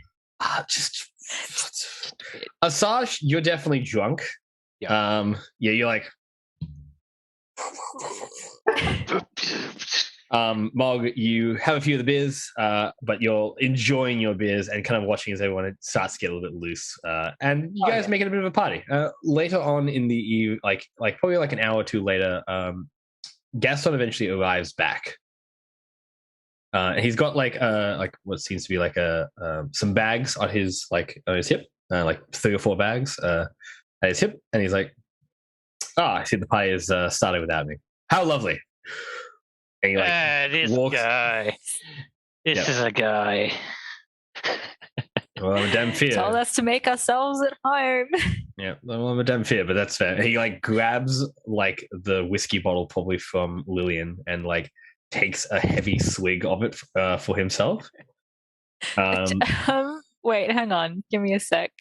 Asash, you're definitely drunk. Yeah. You're Mog, you have a few of the beers, but you're enjoying your beers and kind of watching as everyone starts to get a little bit loose. And you guys make it a bit of a party. Later on in the eve, probably an hour or two later, Gaston eventually arrives back. He's got what seems to be some bags on his hip, 3 or 4 bags at his hip, and he's like, I see the party is started without me. How lovely. And he this walks. guy. This is a guy. Well, I'm a damn fear. Told us to make ourselves at home. Yeah, well, I'm a damn fear, but that's fair. He grabs the whiskey bottle probably from Lillian and takes a heavy swig of it for himself. Wait, hang on. Give me a sec.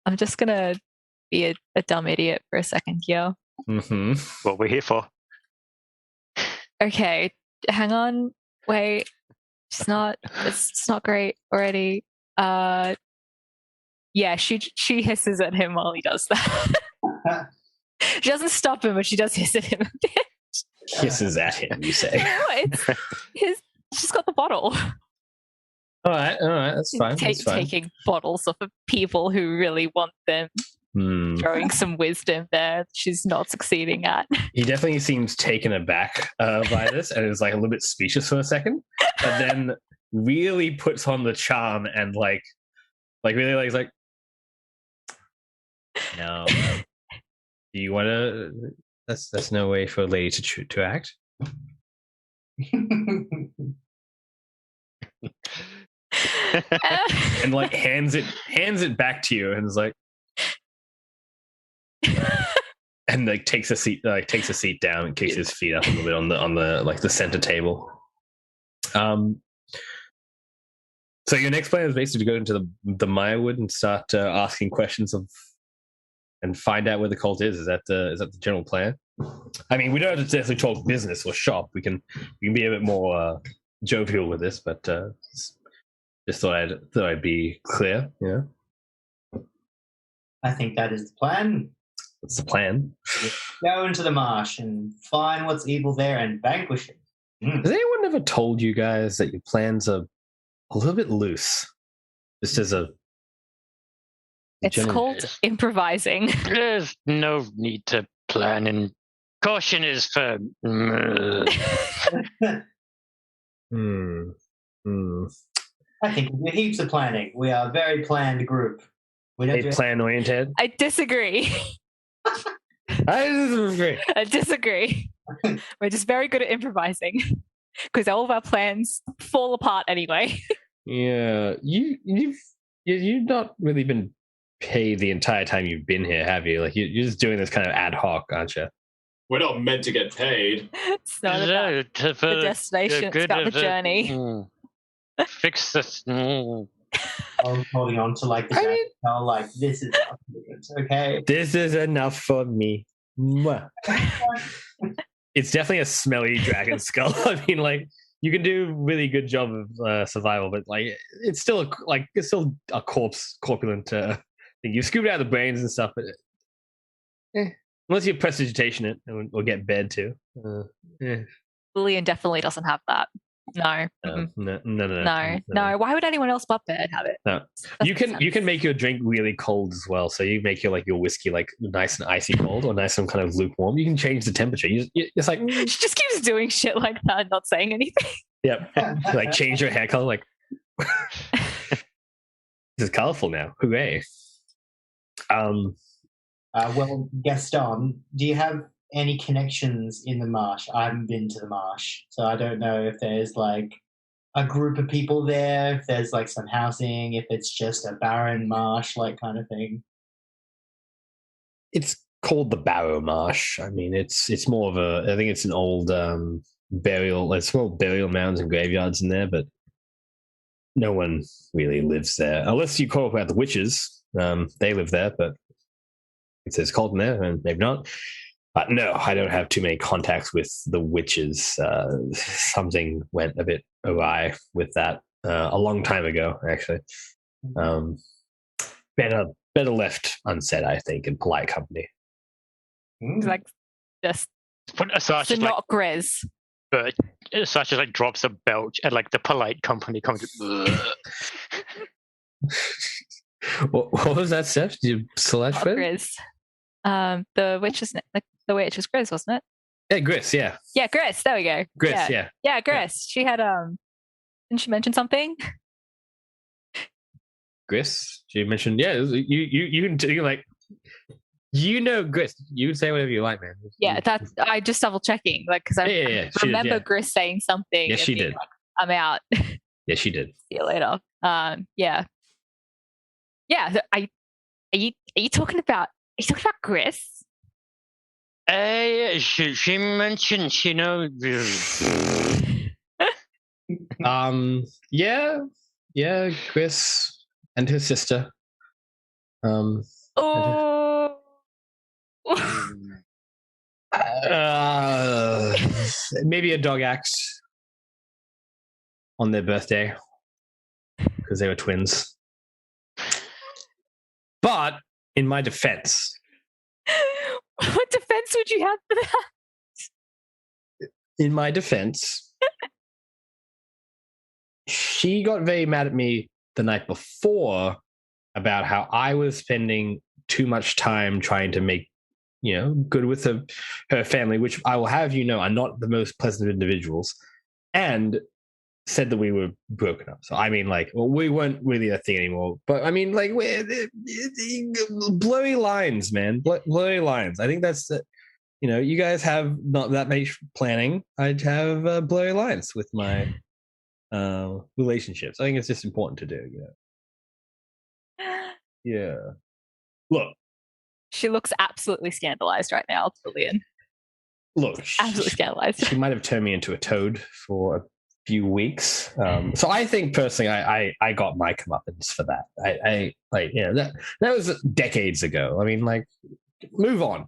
I'm just gonna be a dumb idiot for a second here. Mm-hmm. What we're here for. Okay, hang on. Wait, it's not great already. Yeah, she hisses at him while he does that. She doesn't stop him, but she does hiss at him a bit. Hisses at him, you say? No, she's got the bottle. All right, that's fine. Taking bottles off of people who really want them. Throwing some wisdom there she's not succeeding at. He definitely seems taken aback by this and is a little bit speechless for a second, but then really puts on the charm and really he's like, no, do you want to? That's no way for a lady to act. And hands it back to you and is like. And takes a seat down and kicks his feet up a little bit on the center table. So your next plan is basically to go into the Mayawood and start asking questions and find out where the cult is. Is that the general plan? I mean, we don't have to necessarily talk business or shop. We can be a bit more jovial with this, but just thought I'd be clear. Yeah. I think that is the plan. What's the plan? Go into the marsh and find what's evil there and vanquish it. Has anyone ever told you guys that your plans are a little bit loose? Just as it's called improvising. There's no need to plan, and caution is for. I think we do heaps of planning. We are a very planned group. We don't plan oriented. I disagree. I disagree. We're just very good at improvising because all of our plans fall apart anyway. Yeah, you've not really been paid the entire time you've been here, have you? You're just doing this kind of ad hoc, aren't you? We're not meant to get paid. It's not about the destination; it's about the journey. Fix this. holding on to like the dragon skull, like this is okay. This is enough for me. It's definitely a smelly dragon skull. I mean, like you can do really good job of survival, but like it's still a corpulent thing. You scoop out the brains and stuff, but unless you prestidigitation it, or get bed too. Lillian definitely doesn't have that. No. No. Why would anyone else but Bird have it? No. You can make your drink really cold as well. So you make your whiskey like nice and icy cold, or nice and kind of lukewarm. You can change the temperature. It's like she just keeps doing shit like that, not saying anything. Yep. Like change your hair color. Like this is colorful now. Hooray! Well, Gaston, do you have any connections in the marsh? I haven't been to the marsh, so I don't know if there's like a group of people there, if there's like some housing, if it's just a barren marsh like kind of thing. It's called the Barrow Marsh. I mean, it's more of I think it's an old burial. It's more burial mounds and graveyards in there, but no one really lives there unless you call about the witches. They live there, but it says cold in there, and maybe not. But no, I don't have too many contacts with the witches. Something went a bit awry with that a long time ago, actually. Better left unsaid, I think, in polite company. Like just Asasha not Grizz. But Asasha like drops a belch, and like the polite company comes. What was that, Steph? Did you select for Grizz? The witch is Grizz, wasn't it? Yeah, Grizz, yeah. Yeah, Grizz. There we go. Grizz, yeah. Yeah, Grizz. Yeah. She had didn't she mention something? Grizz? She mentioned you can like Grizz. You can say whatever you like, man. Yeah, that's I just double checking, like because I remember Grizz saying something. Yes, she did. Like, I'm out. Yeah, she did. See you later. Yeah. So are you talking about? Are you talking about Grizz? She mentioned, yeah, Grizz and his sister. Maybe a dog act on their birthday because they were twins. But in my defense, what defense would you have for that? In my defense, she got very mad at me the night before about how I was spending too much time trying to make, good with her family, which I will have are not the most pleasant individuals, and said that we were broken up. So I mean, we weren't really a thing anymore. But I mean, blurry lines, man, blurry lines. I think that's you guys have not that much planning. I'd have blurry lines with my relationships. I think it's just important to do. Yeah. Look, she looks absolutely scandalized right now, Lillian. Look, absolutely scandalized. She might have turned me into a toad for a few weeks. So I think personally, I got my comeuppance for that. That was decades ago. I mean, move on.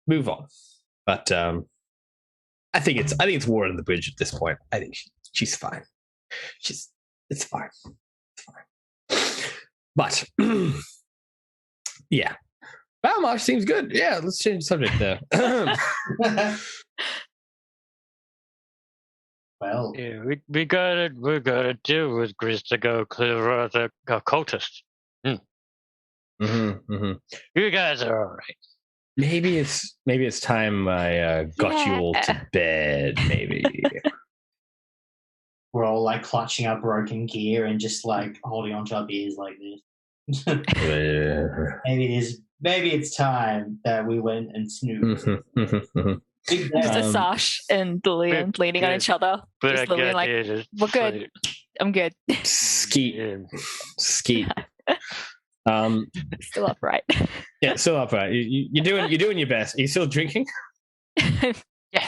But I think it's water under the bridge at this point. I think she's fine. It's fine. But yeah, Balmarsh seems good. Yeah, let's change the subject there. Well, yeah, we gotta deal with Grizz to go clear the cultists. You guys are all right. Maybe it's time I got you all to bed. Maybe we're all clutching our broken gear and just holding onto our beers like this. Maybe it's time that we went and snooped. Just Asash and Lillian leaning on each other. But just Lillian we're good. I'm good. Skeet. Still upright. Yeah, still upright. You're doing your best. Are you still drinking? Yeah,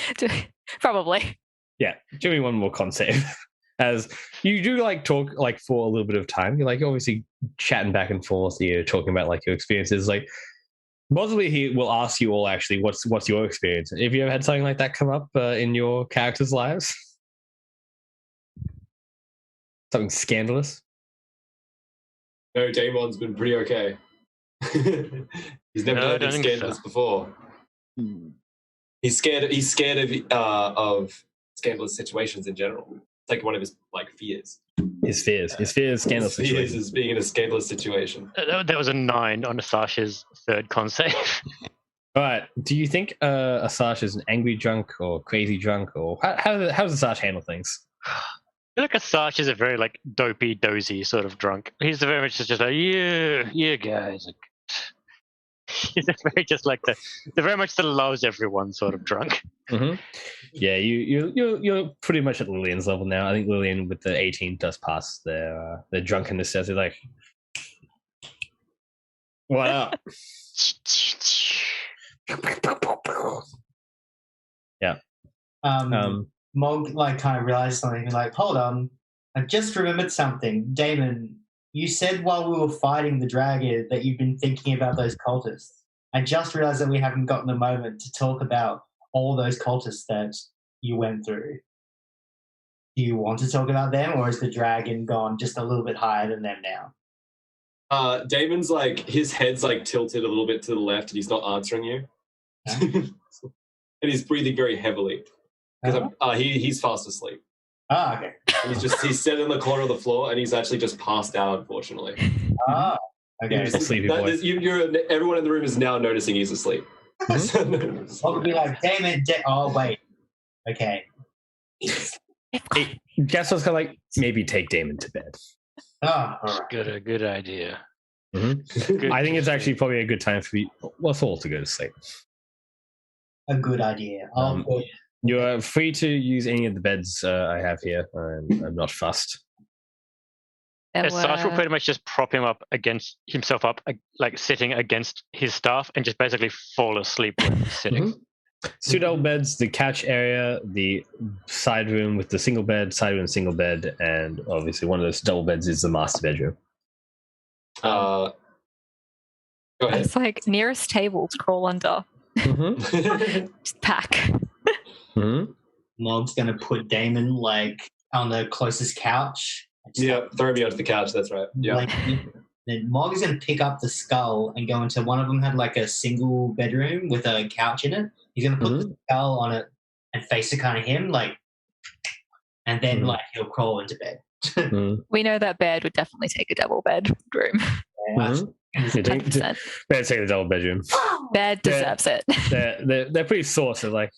probably. Yeah, do me one more con save. As you do like talk like for a little bit of time, you're like obviously chatting back and forth, you're talking about like your experiences. Like possibly he will ask you all actually what's your experience. Have you ever had something like that come up in your characters' lives? Something scandalous? No, Damon's been pretty okay. He's never done anything scandalous before. He's scared of scandalous situations in general. It's like one of his like fears. His fears, scandalous situations. Fears is being in a scandalous situation. That was a 9 on Asash's third con save. All right. Do you think Asash is an angry drunk or crazy drunk, or how does Asash handle things? I feel like Asash is a very like dopey, dozy sort of drunk. He's very much just like, yeah, guys. Like, he's very just like the very much the loves everyone sort of drunk. Mm-hmm. Yeah, you're pretty much at Lillian's level now. I think Lillian with the 18 does pass their drunkenness. They're like, what up? Yeah. Mog like kind of realized something. Like, hold on, I just remembered something. Damon, you said while we were fighting the dragon that you've been thinking about those cultists. I just realized that we haven't gotten a moment to talk about all those cultists that you went through. Do you want to talk about them, or is the dragon gone just a little bit higher than them now? Damon's like, his head's like tilted a little bit to the left and he's not answering you. Okay. And he's breathing very heavily. Because he's fast asleep. Ah, okay. He's sitting in the corner of the floor and he's actually just passed out, unfortunately. Ah, okay. Everyone in the room is now noticing he's asleep. What would be like, Damon, oh, wait. Okay. Guess what's gonna like maybe take Damon to bed. Oh, right. Good idea. Mm-hmm. I think it's actually probably a good time for us all to go to sleep. A good idea. You are free to use any of the beds I have here. I'm not fussed. Sash will pretty much just prop himself up, like sitting against his staff, and just basically fall asleep when he's sitting. Mm-hmm. 2 double beds, the couch area, the side room with the single bed, single bed, and obviously one of those double beds is the master bedroom. Go ahead. It's like nearest table to crawl under. Mm-hmm. Just pack. Mm-hmm. Mog's gonna put Damon like on the closest couch. Yeah, throw me onto the couch. That's right. Yeah. Then Mog is gonna pick up the skull and go into one of them. Had like a single bedroom with a couch in it. He's gonna put the skull on it and face it kind of him, like, and then like he'll crawl into bed. We know that bed would definitely take a double bedroom. Better take the double bedroom. Bed deserves it. They're pretty sore, so like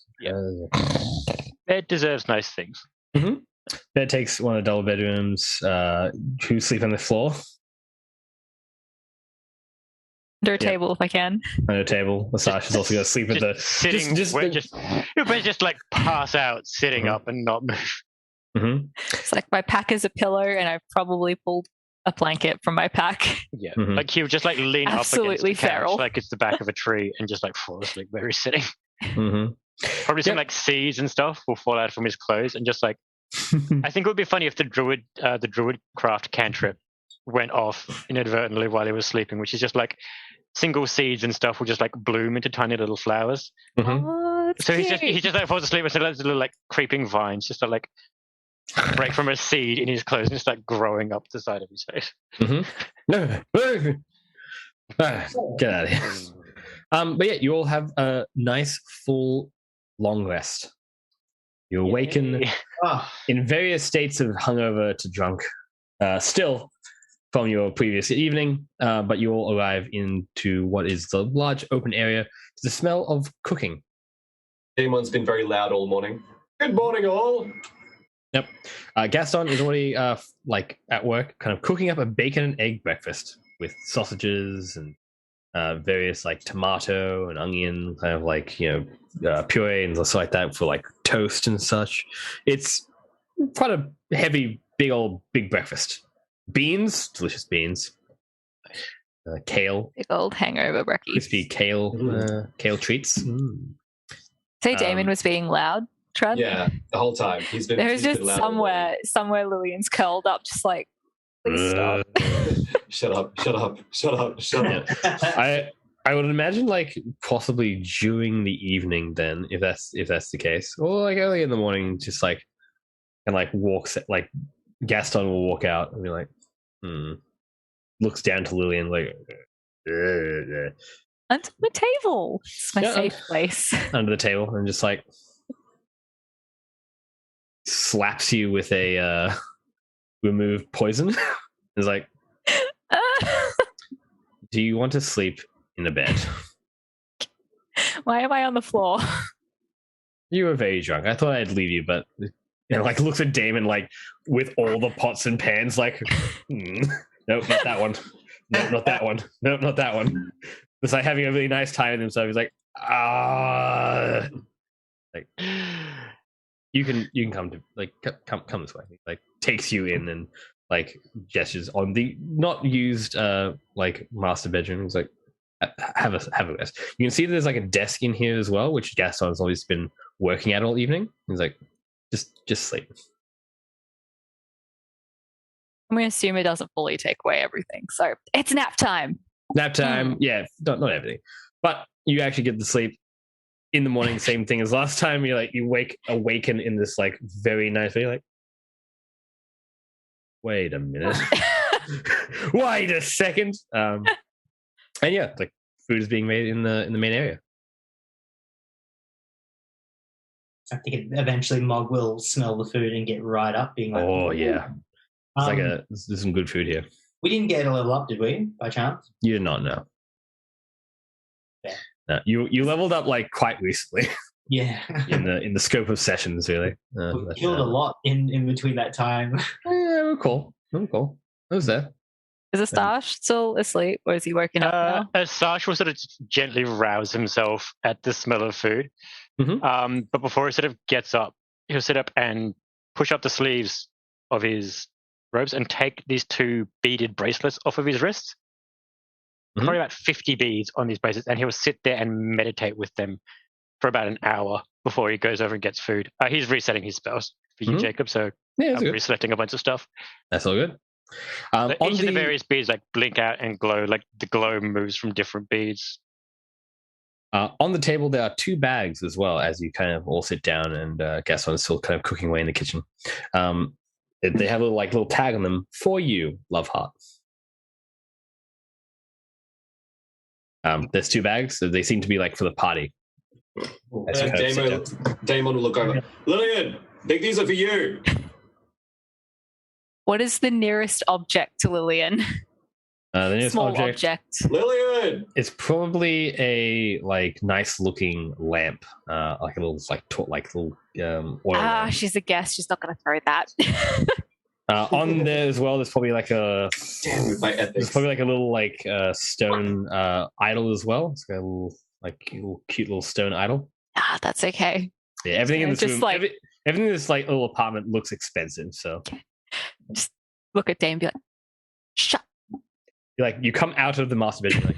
bed deserves nice things. Mm-hmm. Bed takes one of the double bedrooms. Who sleep on the floor? Under a table, if I can. Under a table. Asash is also going to sleep at the sitting. Just like pass out, sitting up and not move. Mm-hmm. It's like my pack is a pillow, and I've probably pulled a blanket from my pack. Yeah, like he'll just like lean Absolutely up against the couch, feral. like it's the back of a tree, and just like fall asleep where he's sitting. Mm-hmm. Probably some like seeds and stuff will fall out from his clothes, and just like I think it would be funny if the druid craft cantrip went off inadvertently while he was sleeping, which is just like single seeds and stuff will just like bloom into tiny little flowers. Mm-hmm. Oh, so he just like falls asleep and so there's little like creeping vines just to like break from a seed in his clothes and just like growing up the side of his face. Mm-hmm. Get out of here. But yeah, you all have a nice full long rest. You awaken in various states of hungover to drunk, still from your previous evening, but you all arrive into what is the large open area. The smell of cooking. Damon's been very loud all morning. Good morning, all. Yep. Gaston is already like at work, kind of cooking up a bacon and egg breakfast with sausages and various like tomato and onion, kind of like puree and stuff like that for like toast and such. It's quite a heavy, big breakfast. Beans, delicious beans. Kale. Big old hangover brekkie. Crispy kale treats. Say Damon was being loud. Trent? Yeah, the whole time. He's been. There's he's just been loud somewhere Lillian's curled up, just like, please stop. Shut up! Shut up! Shut up! Shut up! I would imagine like possibly during the evening then, if that's the case, or like early in the morning, just like and like walks like Gaston will walk out and be like, looks down to Lillian like. Under the table. It's my safe place. Under the table and just like slaps you with a remove poison. It's like, do you want to sleep in a bed? Why am I on the floor? You were very drunk. I thought I'd leave you, but like looks at Damon like with all the pots and pans like, nope, not that one. Nope, not that one. Nope, not that one. It's like having a really nice time with himself. He's like, like you can come to like come this way. He, like takes you in and like gestures on the not used like master bedroom. He's like, have a rest. You can see there's like a desk in here as well, which Gaston's always been working at all evening. He's like, just sleep. I'm going to assume it doesn't fully take away everything. So it's nap time. Nap time, yeah, not everything. But you actually get to sleep in the morning, same thing as last time. You're like, you awaken in this like very nice way, like, wait a minute. Wait a second. And yeah, like food is being made in the main area. I think eventually Mog will smell the food and get right up, being like, oh yeah. It's there's some good food here. We didn't get a level up, did we, by chance? You did not know. Yeah. No, you leveled up like quite recently. Yeah. in the scope of sessions, really. We killed a lot in between that time. Yeah, we're cool. I was there. Is Astash still asleep, or is he woken up now? Astash will sort of gently rouse himself at the smell of food. Mm-hmm. But before he sort of gets up, he'll sit up and push up the sleeves of his robes and take these 2 beaded bracelets off of his wrists. Mm-hmm. Probably about 50 beads on these bracelets, and he'll sit there and meditate with them for about an hour before he goes over and gets food. He's resetting his spells for you, Jacob, so yeah, I'm reselecting a bunch of stuff. That's all good. Each of the various beads like blink out and glow, like the glow moves from different beads. On the table, there are 2 bags as well, as you kind of all sit down, and Gaston is still kind of cooking away in the kitchen. They have a little tag on them for you, Love Heart. There's 2 bags, so they seem to be like for the party. Damon will look over. Lillian, I think these are for you. What is the nearest object to Lillian? The nearest Small object. Lillian! It's probably a nice looking lamp, like a little little oil lamp. She's a guest. She's not going to throw that. On there as well, there's probably like a there's probably like a little stone idol as well. It's got a little cute little stone idol. That's okay. Yeah, everything in this just room, everything in this little apartment looks expensive. So just look at Dane and be like, "Shut." You come out of the master bedroom,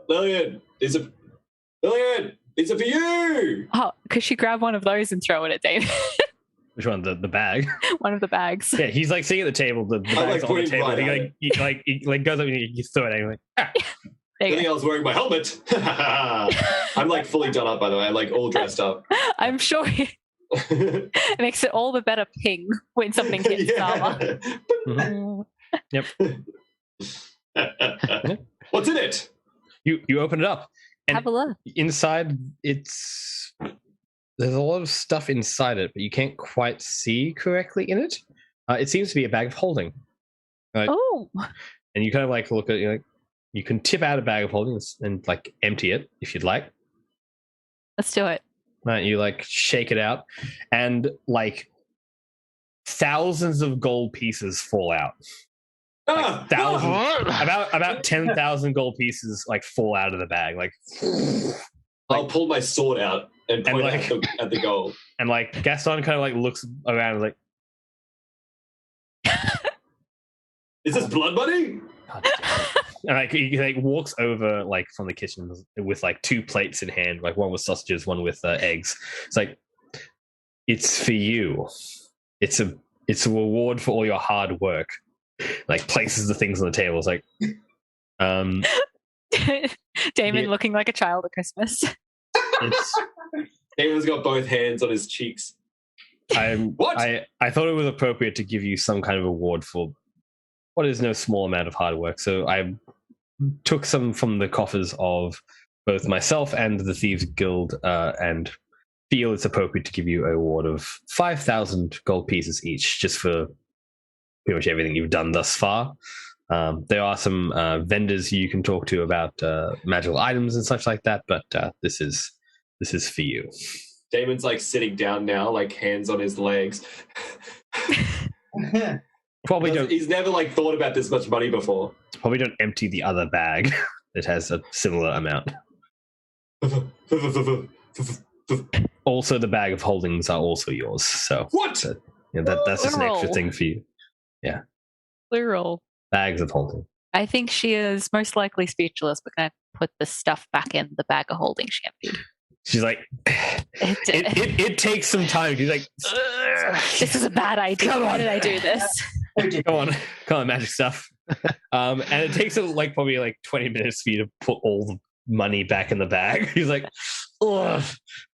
Lillian, these are for you. Oh, could she grab one of those and throw it at Dane? Which one? The bag? One of the bags. Yeah, he's sitting at the table. The bag's on the table. Right he goes up and you throw it and I think I was wearing my helmet. I'm fully done up, by the way. I'm all dressed up. I'm sure it makes it all the better ping when something hits armor. Yep. What's in it? You open it up. And have a look. Inside, there's a lot of stuff inside it, but you can't quite see correctly in it. It seems to be a bag of holding. Oh. And you kind of look at it, you can tip out a bag of holding and empty it if you'd like. Let's do it. Right, you shake it out, and thousands of gold pieces fall out. About 10,000 gold pieces fall out of the bag. I'll pull my sword out and point at the gold. And Gaston kind of looks around and is this blood money? And like he like walks over like from the kitchen with like 2 plates in hand, like one with sausages, one with eggs. It's like, it's for you. It's a reward for all your hard work. Like places the things on the table. It's like, Damon looking like a child at Christmas. Damon's got both hands on his cheeks. I thought it was appropriate to give you some kind of reward for what is no small amount of hard work. So I took some from the coffers of both myself and the Thieves Guild, and feel it's appropriate to give you a reward of 5,000 gold pieces each, just for pretty much everything you've done thus far. There are some vendors you can talk to about magical items and such like that, but this is for you. Damon's like sitting down now, like hands on his legs. Probably don't. He's never like thought about this much money before. Probably don't empty the other bag that has a similar amount. Also, the bag of holdings are also yours. So what? That's just an extra thing for you. Yeah. Plural. Bags of holding. I think she is most likely speechless, but can I put the stuff back in the bag of holding she emptied? She's like, it takes some time. She's like, this is a bad idea. Why did I do this? Come on, magic stuff. And it takes like probably like 20 minutes for you to put all the money back in the bag. He's like, ugh,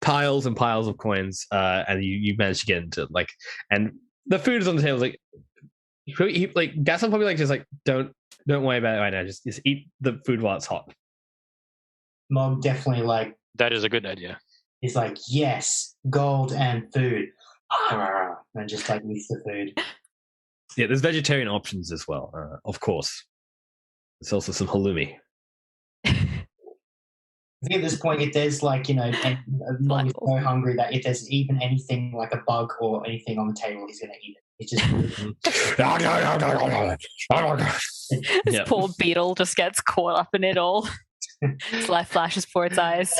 piles and piles of coins, and you manage to get into like, and the food is on the table. Like, Gaston probably like just like don't worry about it right now. Just eat the food while it's hot. Mom definitely like. That is a good idea. He's like, yes, gold and food, and just like eats the food. Yeah, there's vegetarian options as well, of course. There's also some halloumi. I think at this point, if there's like, Mom is so hungry that if there's even anything like a bug or anything on the table, he's going to eat it. It's just this poor beetle just gets caught up in it all. Its life flashes before its eyes.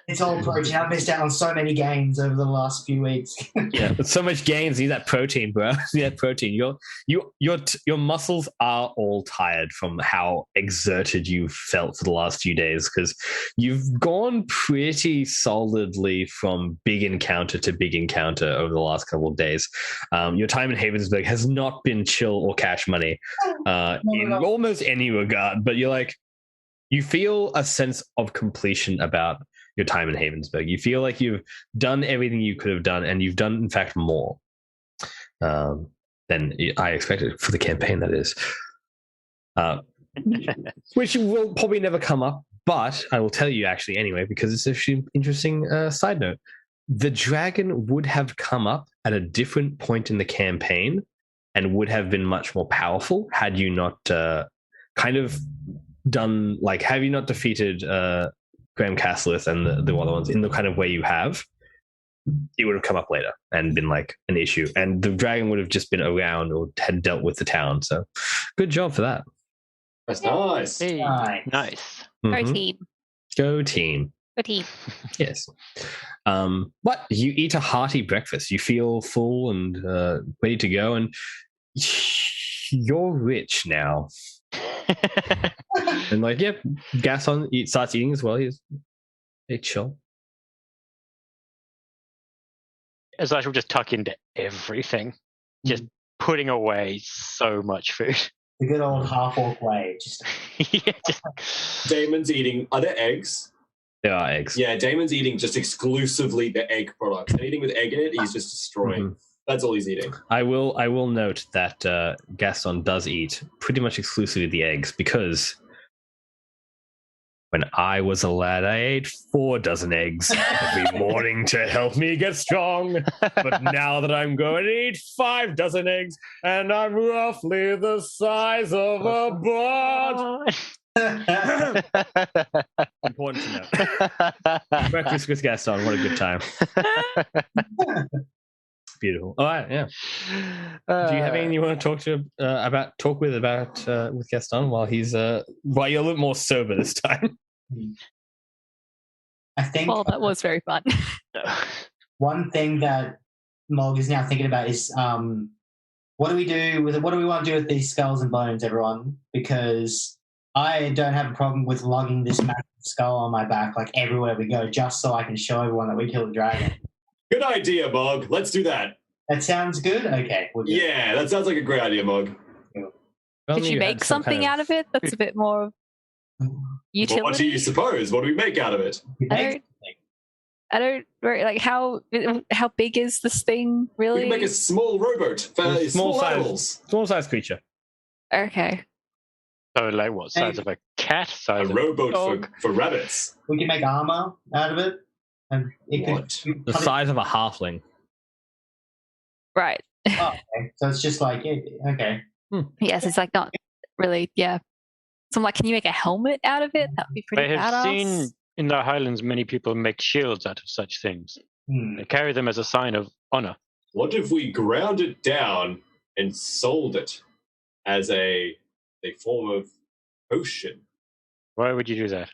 It's all protein. I've missed out on so many games over the last few weeks. Yeah, but so much gains. You need that protein, bro. You need that protein. Your muscles are all tired from how exerted you felt for the last few days, because you've gone pretty solidly from big encounter to big encounter over the last couple of days. Your time in Havensburg has not been chill or cash money in almost any regard, but you're like, you feel a sense of completion about your time in Havensburg. You feel like you've done everything you could have done, and you've done, in fact, more than I expected for the campaign, that is. Which will probably never come up, but I will tell you actually anyway, because it's an interesting side note. The dragon would have come up at a different point in the campaign and would have been much more powerful had you not kind of done, like, have you not defeated Graham Castleth and the other ones in the kind of way you have, it would have come up later and been like an issue, and the dragon would have just been around or had dealt with the town. So good job for that. That's nice. Hey, nice. Go team. Go team. Go team. Yes. What? You eat a hearty breakfast. You feel full and ready to go, and you're rich now. And like, yep, Gaston starts eating as well. He's chill. As I shall just tuck into everything, just putting away so much food. The good old half-orc way. Damon's eating. Are there eggs? There are eggs. Yeah, Damon's eating just exclusively the egg products. Anything with egg in it, he's just destroying. Mm-hmm. That's all he's eating. I will note that Gaston does eat pretty much exclusively the eggs, because when I was a lad, I ate 4 dozen eggs every morning to help me get strong. But now that I'm going to eat 5 dozen eggs, and I'm roughly the size of a bot. Important to note. Breakfast with Gaston. What a good time. Beautiful. All right, yeah. Do you have anything you want to talk with Gaston while he's while you're a little more sober this time? I think. Well, that was very fun. One thing that Mulg is now thinking about is what do we want to do with these skulls and bones, everyone? Because I don't have a problem with lugging this massive skull on my back like everywhere we go, just so I can show everyone that we killed a dragon. Good idea, Mog. Let's do that. That sounds good? Okay. We'll yeah, that sounds like a great idea, Mog. Could you make something out of it that's a bit more utility? What do you suppose? What do we make out of it? I don't like how big is this thing really? We can make a small rowboat for small animals. Small size creature. Okay. So like what size of a cat? Size a of rowboat for rabbits. We can make armor out of it. And it could the size of a halfling. Right. Oh, okay. So it's just like okay. Yes, it's like not really. Yeah. So I'm like, can you make a helmet out of it? That would be pretty I have badass. seen in the Highlands many people make shields out of such things. They carry them as a sign of honor. What if we ground it down and sold it as a form of potion? Why would you do that?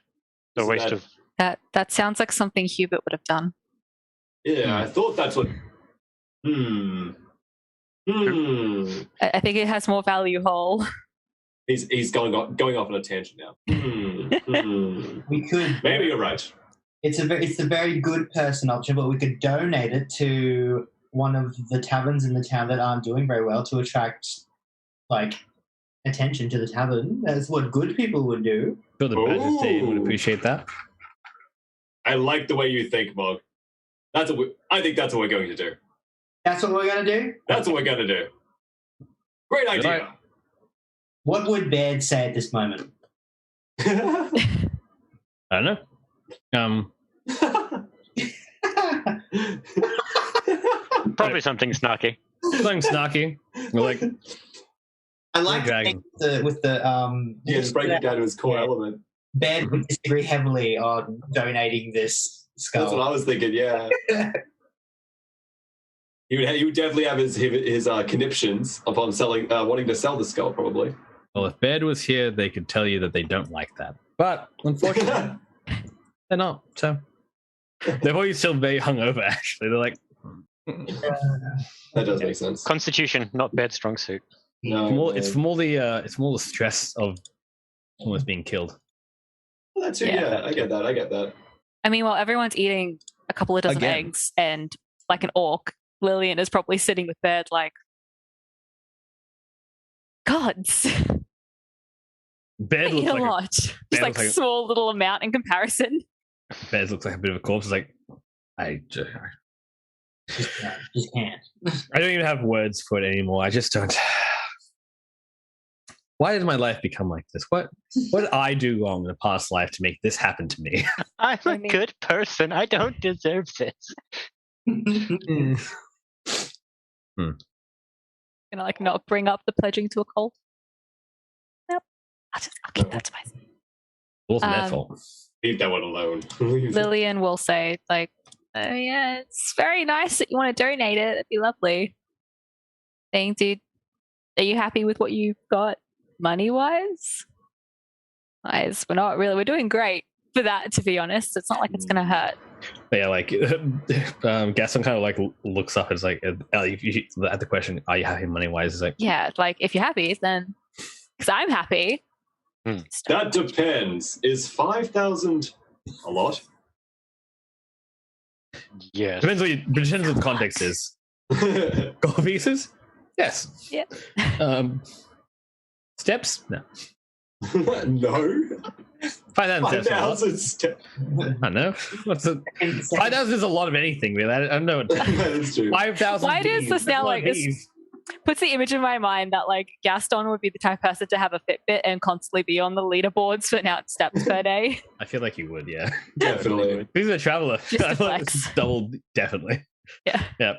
The waste of... That sounds like something Hubert would have done. Yeah, I thought that's what... I think it has more value whole. He's going off on a tangent now. We could. Maybe you're right. It's a very good person option, but we could donate it to one of the taverns in the town that aren't doing very well to attract, like, attention to the tavern. That's what good people would do. Sure, the Badgers team would appreciate that. I like the way you think, Mog. I think that's what we're going to do. That's what we're going to do? That's what we're going to do. Great idea. Right. What would Baird say at this moment? I don't know. Probably something snarky. Something snarky. We're like, I like dragon. with the yeah, just break it down to its core element. Baird would disagree heavily on donating this skull. That's what I was thinking. Yeah. He would definitely have his conniptions upon selling, wanting to sell the skull, probably. Well, if Baird was here, they could tell you that they don't like that. But unfortunately, they're not. So they're probably still very hungover. Actually, they're like, that does make sense. Constitution, not Baird's strong suit. No, it's more the stress of almost being killed. Well, that's yeah. I get that. I mean, while everyone's eating a couple of dozen eggs and like an orc, Lillian is probably sitting with Baird like, gods. Baird looks like a lot. Just like small little amount in comparison. Baird looks like a bit of a corpse. It's like, I just can't. I don't even have words for it anymore. I just don't. Why did my life become like this? What did I do wrong in a past life to make this happen to me? I'm a good person. I don't deserve this. Gonna like not bring up the pledging to a cult. Nope. I'll keep that to myself. Wasn't their fault. Leave that one alone. Lillian will say, like, oh yeah, it's very nice that you want to donate it. That'd be lovely. Saying, dude, are you happy with what you've got money-wise? We're not really. We're doing great for that, to be honest. It's not like it's going to hurt. But yeah, like Gaston kind of like looks up and is like, at the question, "Are you happy money-wise?" Is like, yeah, like if you're happy, then because I'm happy. That depends. Is 5,000 a lot? Yes. Depends what the context is. Gold pieces? Yes. Yeah. Steps? No. No. 5,000 steps. I don't know. 5,000 is a lot of anything, really. I don't know. That's true. 5,000. Why does this now like this puts the image in my mind that like Gaston would be the type of person to have a Fitbit and constantly be on the leaderboards for steps per day? I feel like you would, yeah. Definitely. He's a traveler. Just a flex. Double, definitely. Yeah. Yeah.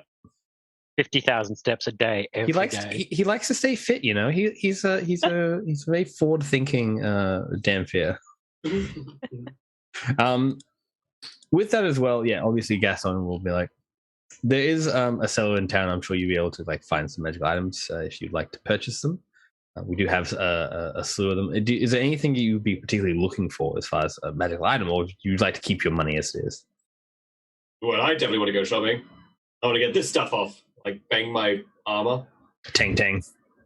50,000 steps a day. Every day. He likes to stay fit, you know. He's a very forward thinking Damphir. With that as well, yeah, obviously Gaston will be like, there is a seller in town. I'm sure you'll be able to like find some magical items if you'd like to purchase them. We do have a slew of them. Is there anything you would be particularly looking for as far as a magical item, or you'd like to keep your money as it is? Well, I definitely want to go shopping. I want to get this stuff off. Like bang my armor. Tang tang.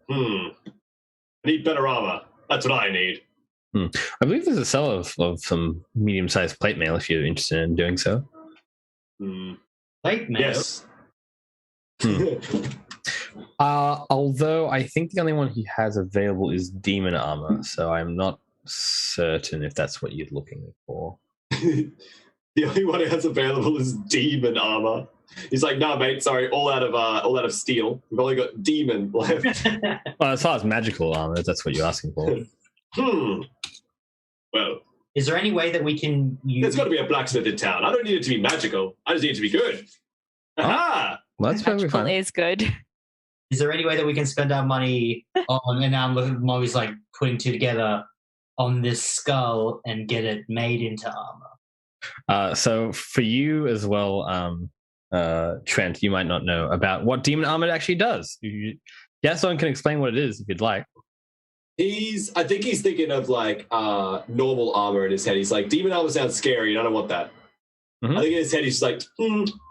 I need better armor. That's what I need. I believe there's a sell of some medium-sized plate mail if you're interested in doing so. Plate mail? Yes. Although I think the only one he has available is demon armor, so I'm not certain if that's what you're looking for. The only one he has available is demon armor. He's like, nah, mate, sorry, all out of steel. We've only got demon left. Well, as far as magical armor, that's what you're asking for. Well, is there any way that we can use... There's got to be a blacksmith in town. I don't need it to be magical. I just need it to be good. Aha! Well, that's magical fine. Is good. Is there any way that we can spend our money on, and now I'm looking, Molly's like putting two together, on this skull and get it made into armor? So for you as well, Trent, you might not know about what demon armor actually does. Gaston can explain what it is if you'd like. I think he's thinking of like normal armor in his head. He's like, demon armor sounds scary and I don't want that. I think in his head he's just like,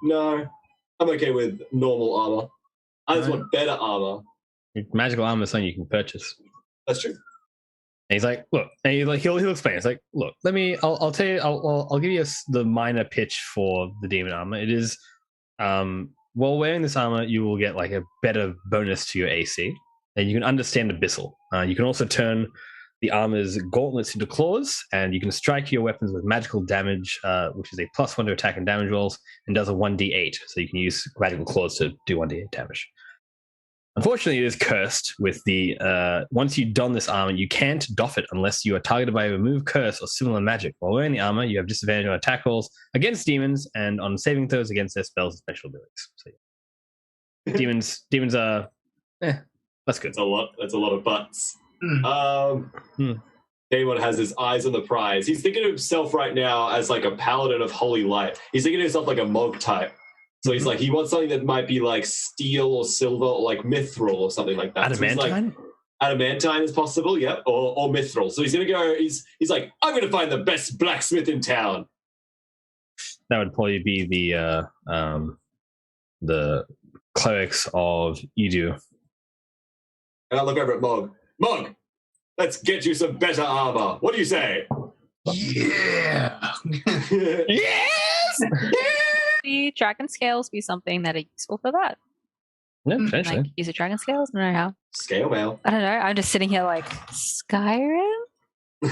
no, I'm okay with normal armor. I just want better armor. Magical armor is something you can purchase. That's true. And he's like, look, and he'll explain. It's like, look, I'll tell you, I'll give you the minor pitch for the demon armor. It is, while wearing this armor, you will get like a better bonus to your AC, and you can understand abyssal. You can also turn the armor's gauntlets into claws, and you can strike your weapons with magical damage, which is a +1 to attack and damage rolls, and does a 1d8. So you can use magical claws to do 1d8 damage. Unfortunately, it is cursed with the once you don this armor, you can't doff it unless you are targeted by a remove curse or similar magic. While wearing the armor, you have disadvantage on attack rolls against demons and on saving throws against their spells and special abilities. So, yeah. demons are, that's good. That's a lot of butts. Damon has his eyes on the prize. He's thinking of himself right now as like a paladin of holy light. He's thinking of himself like a Mog type. So he's like, he wants something that might be like steel or silver or like mithril or something like that. Adamantine? So adamantine is possible, yep, or mithril. So he's going to go, he's like, I'm going to find the best blacksmith in town. That would probably be the clerics of Edu. And I look over at Mog. Mog, let's get you some better armor. What do you say? Yeah. Yes! The dragon scales be something that are useful for that? Yeah, potentially. Like, use a dragon scales? I don't know how. Scale mail. I don't know. I'm just sitting here like, Skyrim? No.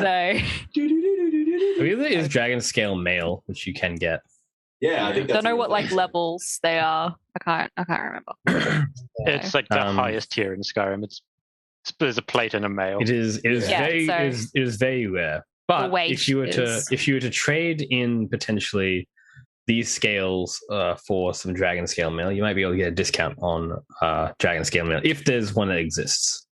I mean, there is dragon scale mail, which you can get. Yeah, I think that's don't know what like levels they are. I can't remember. It's like the highest tier in Skyrim. There's a plate and a mail. It is very rare. But if you were to trade in potentially these scales for some dragon scale mail, you might be able to get a discount on dragon scale mail if there's one that exists.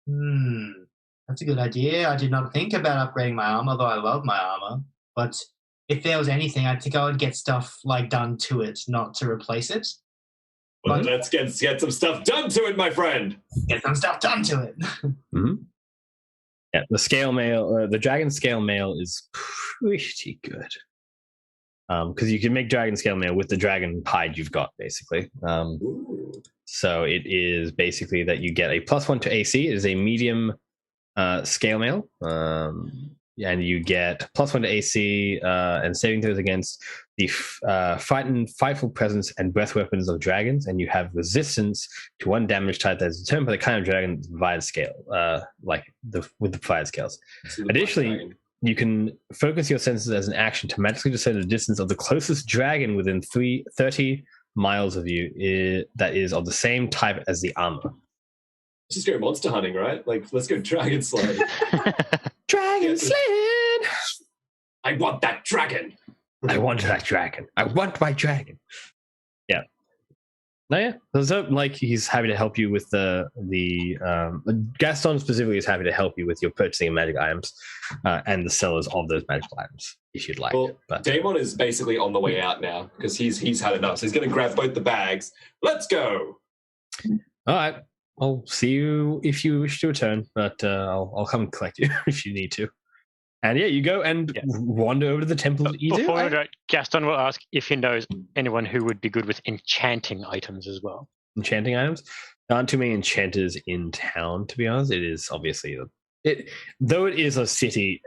That's a good idea. I did not think about upgrading my armor, though I love my armor. But if there was anything, I think I would get stuff like done to it, not to replace it. Well, let's get some stuff done to it, my friend. Get some stuff done to it. Yeah, the scale mail, the dragon scale mail is pretty good. Because you can make dragon scale mail with the dragon hide you've got, basically. So it is basically that you get a +1 to AC. It is a medium scale mail. And you get +1 to AC and saving throws against the frightful presence and breath weapons of dragons. And you have resistance to 1 damage type that is determined by the kind of dragon provided scale, with the provided scales. Additionally, you can focus your senses as an action to magically discern the distance of the closest dragon within 30 miles of you that is of the same type as the armor. Let's just go monster hunting, right? Like, let's go dragon slaying. Dragon slaying! I want that dragon! I want that dragon. I want my dragon. Yeah. No, yeah. So, like, he's happy to help you with the Gaston specifically is happy to help you with your purchasing of magic items and the sellers of those magical items, if you'd like. Well, Damon is basically on the way out now because he's had enough. So he's going to grab both the bags. Let's go! All right. I'll see you if you wish to return, but I'll come and collect you if you need to. And yeah, you go and wander over to the temple of Edu. Before we go, Gaston will ask if he knows anyone who would be good with enchanting items as well. Enchanting items? There aren't too many enchanters in town, to be honest. It is obviously though it is a city,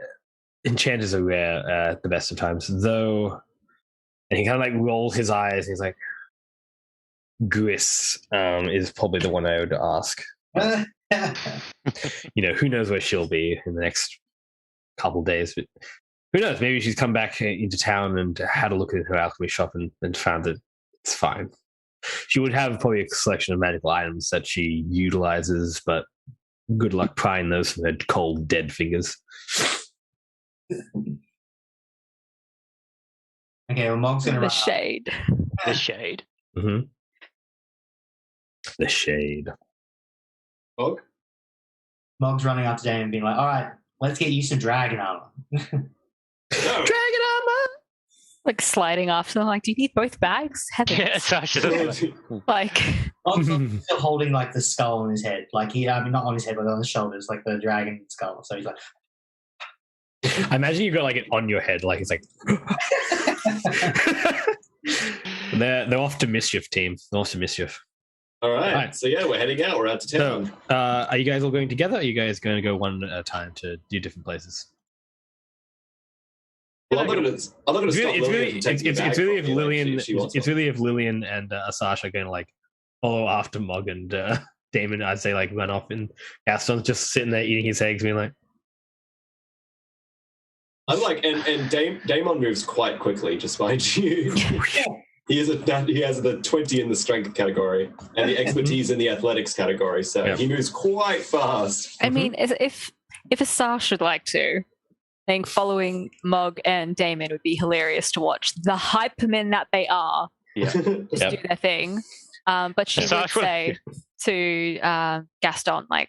enchanters are rare at the best of times. Though, and he kind of like rolls his eyes. And he's like, Gris is probably the one I would ask. Who knows where she'll be in the next couple days, but who knows? Maybe she's come back into town and had a look at her alchemy shop and found that it's fine. She would have probably a selection of magical items that she utilizes, but good luck prying those from her cold, dead fingers. Okay, well, Mog's going to The shade. The shade. Mm-hmm. The shade. Mog's running up to Damon and being like, all right, let's get you some dragon armor. Dragon armor! Like sliding off. So I'm like, do you need both bags? Heavens. Like... Also, still holding like the skull on his head. Like not on his head, but on his shoulders, like the dragon skull. So he's like... I imagine you've got like it on your head, like it's like... They're off to mischief, team. They're off to mischief. All right. So yeah, we're heading out. We're out to town. So, are you guys all going together? Or are you guys going to go one at a time to do different places? Well, I'm not going to stop Lillian. It's really if Lillian and Asash are going to like follow after Mog and Damon. I'd say like run off, and Gaston's just sitting there eating his eggs, being like. I'm like, and Damon moves quite quickly, just mind you. He has the 20 in the strength category and the expertise in the athletics category, so he moves quite fast. I mean, if Asash would like to, I think following Mog and Damon would be hilarious to watch. The hypermen that they are, just do their thing. But she would say to Gaston, like,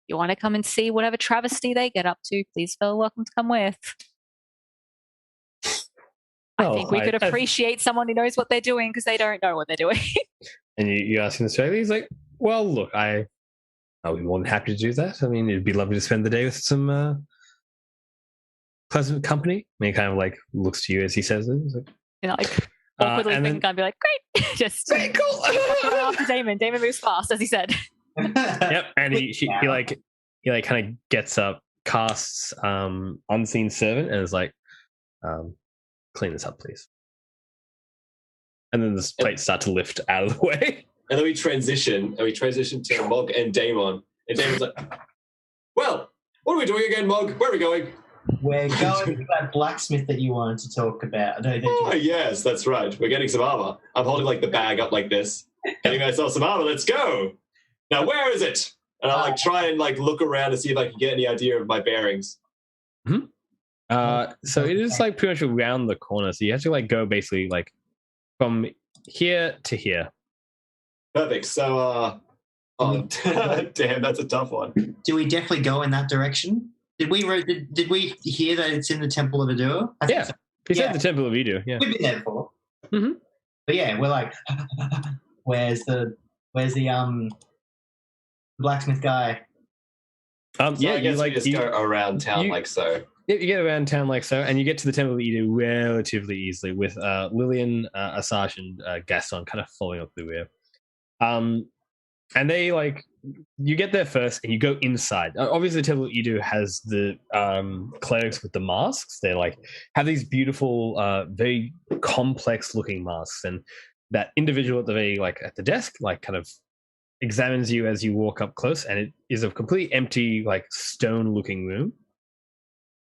you want to come and see whatever travesty they get up to, please feel welcome to come with. I think we could appreciate someone who knows what they're doing because they don't know what they're doing. And you ask him this way, he's like, well, look, I'll be more than happy to do that. I mean, it'd be lovely to spend the day with some pleasant company. And he kind of like looks to you as he says it. He's like, awkwardly thinking, I'd be like, great. Just very cool. After Damon. Damon moves fast, as he said. Yep. And he kind of gets up, casts unseen servant, and is like, clean this up, please. And then the plates start to lift out of the way. And then we transition to Mog and Damon. And Damon's like, well, what are we doing again, Mog? Where are we going? We're going to that blacksmith that you wanted to talk about. Yes, that's right. We're getting some armor. I'm holding like the bag up like this. Getting myself some armor. Let's go. Now, where is it? And I like try and like look around to see if I can get any idea of my bearings. Mm-hmm. So it is like pretty much around the corner. So you have to like go basically like from here to here. Perfect. So, damn, that's a tough one. Do we definitely go in that direction? Did we hear that it's in the Temple of Adur? Yeah, so. He said the Temple of Adur. Yeah, we've been there before. Mm-hmm. But yeah, we're like, where's the blacksmith guy? You just go around town like so. Yeah, you get around town like so, and you get to the Temple of Adur relatively easily with Lillian, Asash, and Gaston kind of following up the rear. And they like you get there first, and you go inside. Obviously, the Temple of Adur has the clerics with the masks. They like have these beautiful, very complex-looking masks, and that individual at the desk, like kind of examines you as you walk up close, and it is a completely empty, like stone-looking room.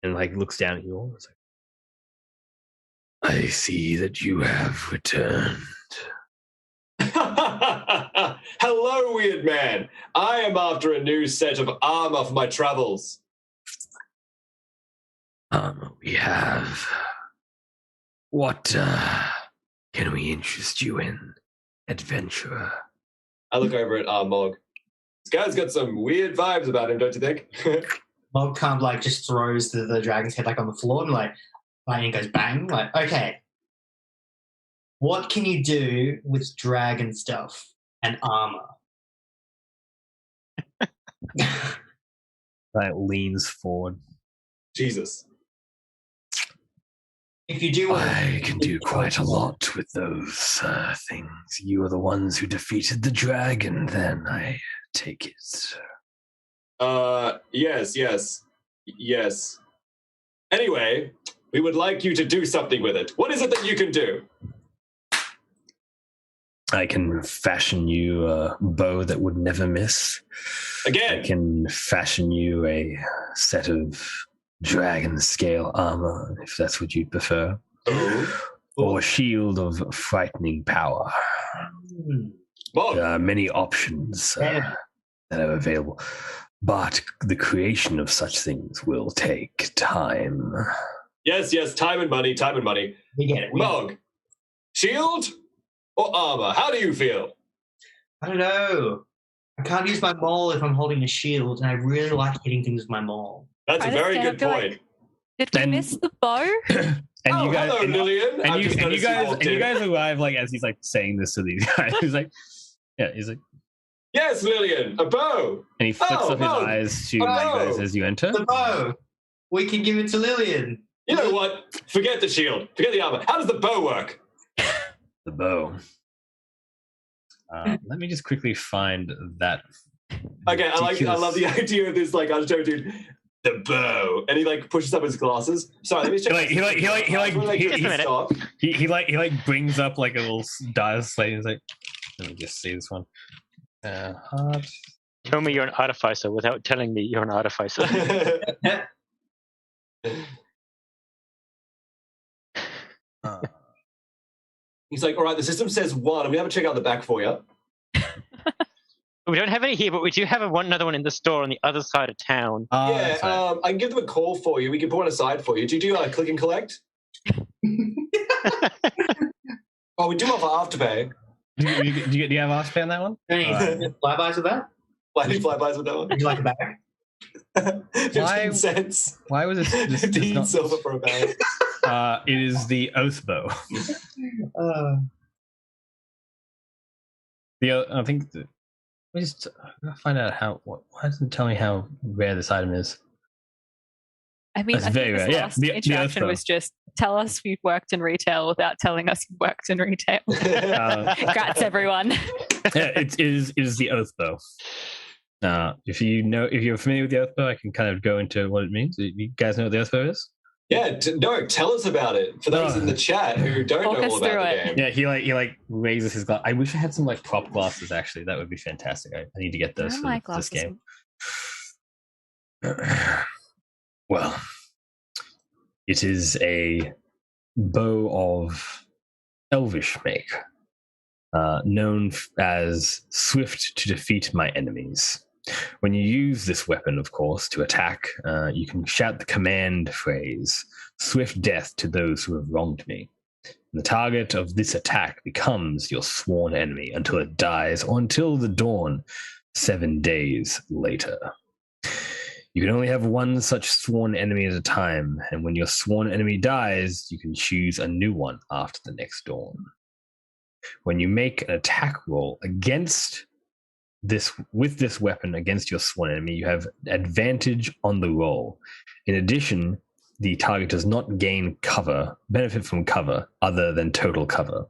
And like looks down at you all. It's like, I see that you have returned. Hello, weird man. I am after a new set of armor for my travels. We have. What can we interest you in, adventurer? I look over at Mog. This guy's got some weird vibes about him, don't you think? Mog kind of like just throws the dragon's head like on the floor and like lightning goes bang. Like, okay, what can you do with dragon stuff and armor? That leans forward. Jesus. If you do, I can do quite a lot with those things. You are the ones who defeated the dragon. Then I take it. Yes. Anyway, we would like you to do something with it. What is it that you can do? I can fashion you a bow that would never miss. Again. I can fashion you a set of dragon scale armor, if that's what you'd prefer. Or a shield of frightening power. There are many options that are available. But the creation of such things will take time. Yes, time and money. We get it. Mog, shield or armor? How do you feel? I don't know. I can't use my maul if I'm holding a shield, and I really like hitting things with my maul. That's a very good point. Did we miss the bow? And you guys, hello, Lillian. and you guys arrive like as he's like saying this to these guys. He's like, yes, Lillian, a bow. And he flicks up his eyes to you guys as you enter. The bow. We can give it to Lillian. You know what? Forget the shield. Forget the armor. How does the bow work? The bow. Let me just quickly find that. Okay, I love the idea of this. Like, I'll show dude the bow, and he like pushes up his glasses. Sorry, let me check. He brings up like a little dial slate. He's like, let me just see this one. Heart. Tell me you're an artificer without telling me you're an artificer. He's like, all right, the system says 1. I'm going to check out the back for you. We don't have any here, but we do have another one in the store on the other side of town. I can give them a call for you. We can put one aside for you. Do you do click and collect? Oh, we do have Afterpay. Do you have Afterpay on that one? Any flybys with that? Any flybys with that one? Would you like a bag? 15 cents. Why was this 15 not silver for a bag? It is the oath bow. I think. Let me just find out how. Why doesn't it tell me how rare this item is? I mean, That's I very think this rare. last interaction was just tell us we've worked in retail without telling us you've worked in retail. Congrats, everyone. It is the oath bow. If you're familiar with the oath bow, I can kind of go into what it means. You guys know what the oath bow is? Yeah, tell us about it for those in the chat who don't know all about the game. Yeah, he raises his glass. I wish I had some prop glasses. Actually, that would be fantastic. I need to get those for this game. Well, it is a bow of elvish make, known as swift to defeat my enemies. When you use this weapon, of course, to attack, you can shout the command phrase, "Swift death to those who have wronged me." And the target of this attack becomes your sworn enemy until it dies or until the dawn, 7 days later. You can only have one such sworn enemy at a time, and when your sworn enemy dies, you can choose a new one after the next dawn. When you make an attack roll with this weapon against your sworn enemy, you have advantage on the roll. In addition, the target does not benefit from cover other than total cover.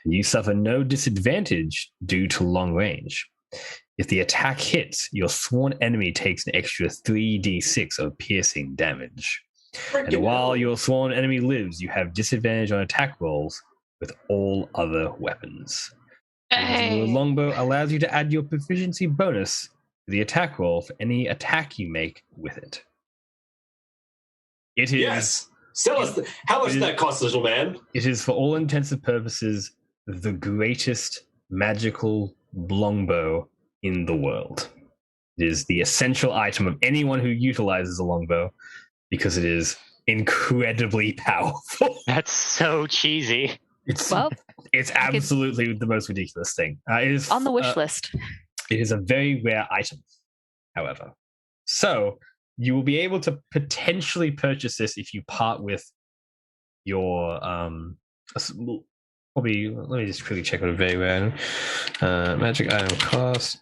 And you suffer no disadvantage due to long range. If the attack hits, your sworn enemy takes an extra 3d6 of piercing damage. And while your sworn enemy lives, you have disadvantage on attack rolls with all other weapons. Your longbow allows you to add your proficiency bonus to the attack roll for any attack you make with it. It is. Yes. Tell us how much does that cost, little man? It is, for all intents and purposes, the greatest magical longbow in the world. It is the essential item of anyone who utilizes a longbow because it is incredibly powerful. That's so cheesy. It's absolutely the most ridiculous thing. It is on the wish list. It is a very rare item, however. So you will be able to potentially purchase this if you part with your probably. Let me just quickly check what a very rare magic item cost.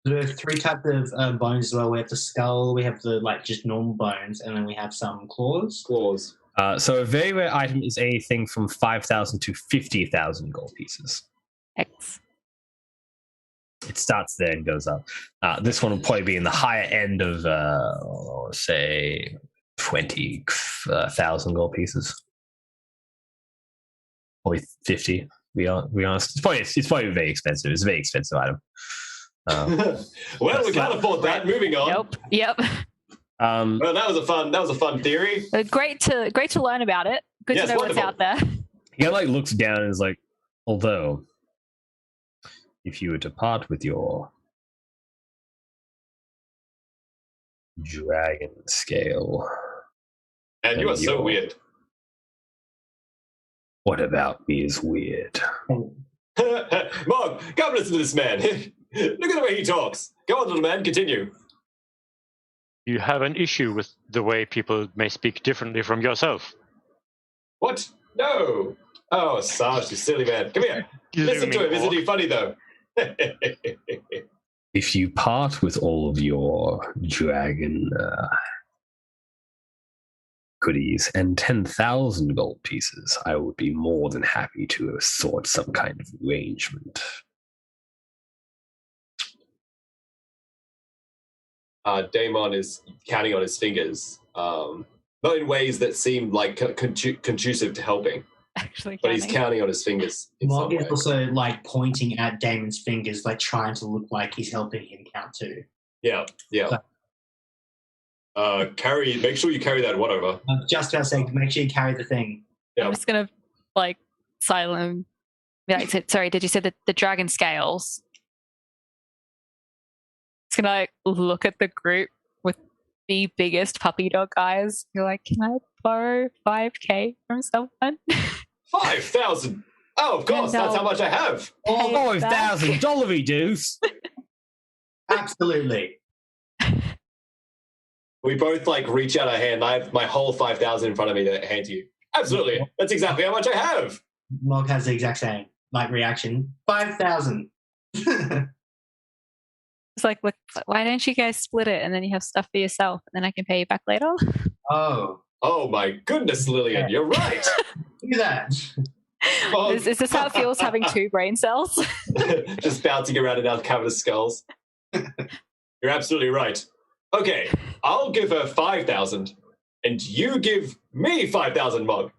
There are 3 types of bones as well. We have the skull, we have the just normal bones, and then we have some claws. So a very rare item is anything from 5,000 to 50,000 gold pieces. X. It starts there and goes up. This one will probably be in the higher end of, say, 20,000 gold pieces. Probably 50. Be honest. It's probably very expensive. It's a very expensive item. Well, we can't afford that. Moving on. Yep. Well, that was a fun theory. Great to learn about it. Good to know what's out there. He looks down and is like, although, if you were to part with your dragon scale, and you are so weird. What about me is weird? Mog, come listen to this man. Look at the way he talks. Go on, little man, continue. You have an issue with the way people may speak differently from yourself. What? No. Oh, Sarge, you silly man. Come here. Listen to him. Isn't he funny, though? If you part with all of your dragon goodies and 10,000 gold pieces, I would be more than happy to sort some kind of arrangement. Daemon is counting on his fingers, not in ways that seem like conducive to helping. Actually, but he's counting on his fingers. Mog is also like pointing at Damon's fingers, like trying to look like he's helping him count too. Yeah. Make sure you carry that one over. Just about saying, make sure you carry the thing. Yeah. I'm just gonna silent. Sorry, did you say the dragon scales? Just gonna look at the group with the biggest puppy dog eyes. You're like, can I borrow 5K from someone? 5,000. Oh, of course, that's how much I have. Oh, $5,000 dues. Absolutely. We both reach out our hand. I have my whole 5,000 in front of me to hand to you. Absolutely, that's exactly how much I have. Mog has the exact same reaction. 5,000. It's like, look, why don't you guys split it and then you have stuff for yourself and then I can pay you back later? Oh my goodness, Lillian, you're right. Look at that. Is this how it feels having two brain cells? Just bouncing around in our cavern of skulls. You're absolutely right. Okay, I'll give her 5,000 and you give me 5,000, Mog.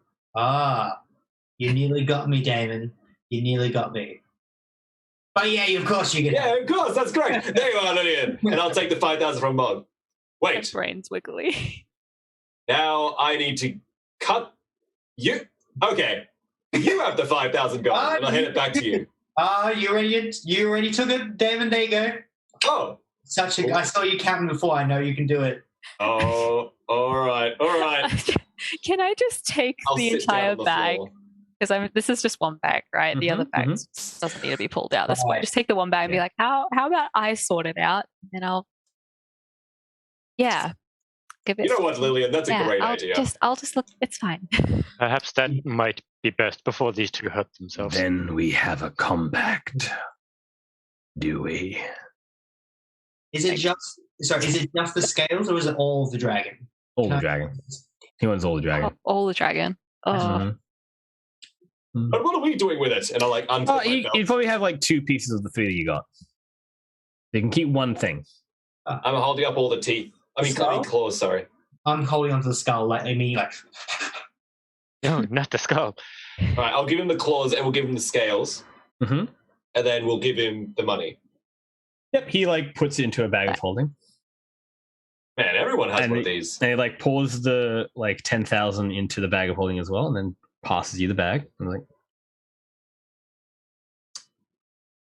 You nearly got me, Damon. You nearly got me. But yeah, of course you get. Yeah, of course, that's great. There you are, Lillian. And I'll take the 5,000 from Mog. Wait. My brain's wiggly. Now I need to cut you. Okay, you have the 5,000 gold, and I'll hand it back to you. You already took it, Damon. There you go. Oh, I saw you counting before. I know you can do it. Oh, all right. Can I just take the entire bag? Because this is just one bag, right? The other bag doesn't need to be pulled out this way. Just take the one bag and be like, how about I sort it out? And I'll, give it. You know what, Lillian? That's a great idea. I'll just look. It's fine. Perhaps that might be best before these two hurt themselves. Then we have a compact, do we? Is it just the scales or is it all of the dragon? All the dragon. He wants all the dragon. All the dragon. Oh. But what are we doing with it? And I'll unclip my belt. You probably have 2 pieces of the food you got. You can keep one thing. I'm holding up all the teeth. Claws, sorry. I'm holding onto the skull, No, not the skull. All right, I'll give him the claws and we'll give him the scales. Mm-hmm. And then we'll give him the money. Yep, he puts it into a bag of holding. Man, everyone has one of these. And he pours the 10,000 into the bag of holding as well, and then passes you the bag. And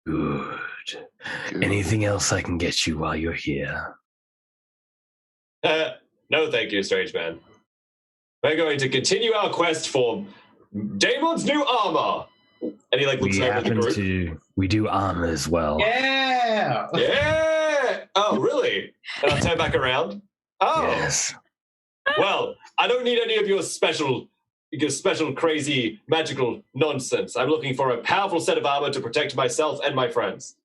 Good. Anything else I can get you while you're here? No, thank you, strange man. We're going to continue our quest for Damon's new armor. And he looks over the group. We do armor as well. Yeah. Oh, really? And I'll turn back around. Oh. Yes. Well, I don't need any of your special, crazy, magical nonsense. I'm looking for a powerful set of armor to protect myself and my friends.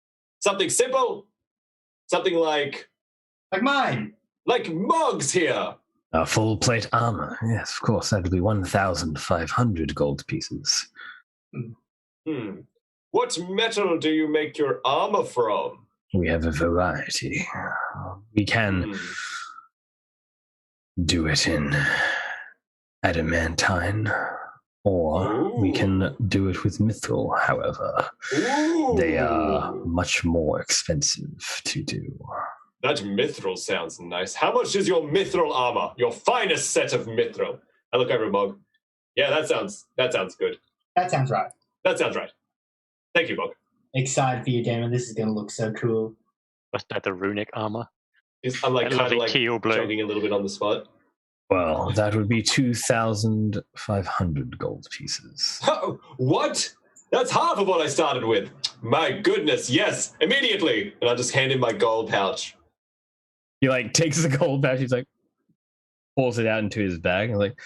Something simple. Something like mine. Like Mog's here. A full plate armor. Yes, of course. That'll be 1,500 gold pieces. What metal do you make your armor from? We have a variety. We can do it in adamantine, or we can do it with mithril, however. They are much more expensive to do. That mithril sounds nice. How much is your mithril armor? Your finest set of mithril. I look over at Mog. Yeah, that sounds good. That sounds right. That sounds right. Thank you, Mog. Excited for you, Damon. This is going to look so cool. Was that the runic armor? I'm like kind of like teal blue. jogging a little bit on the spot. Well, that would be 2,500 gold pieces. Oh, what? That's half of what I started with. My goodness, yes, immediately. And I'll just hand him my gold pouch. He like takes the gold pouch, he's like pulls it out into his bag and like,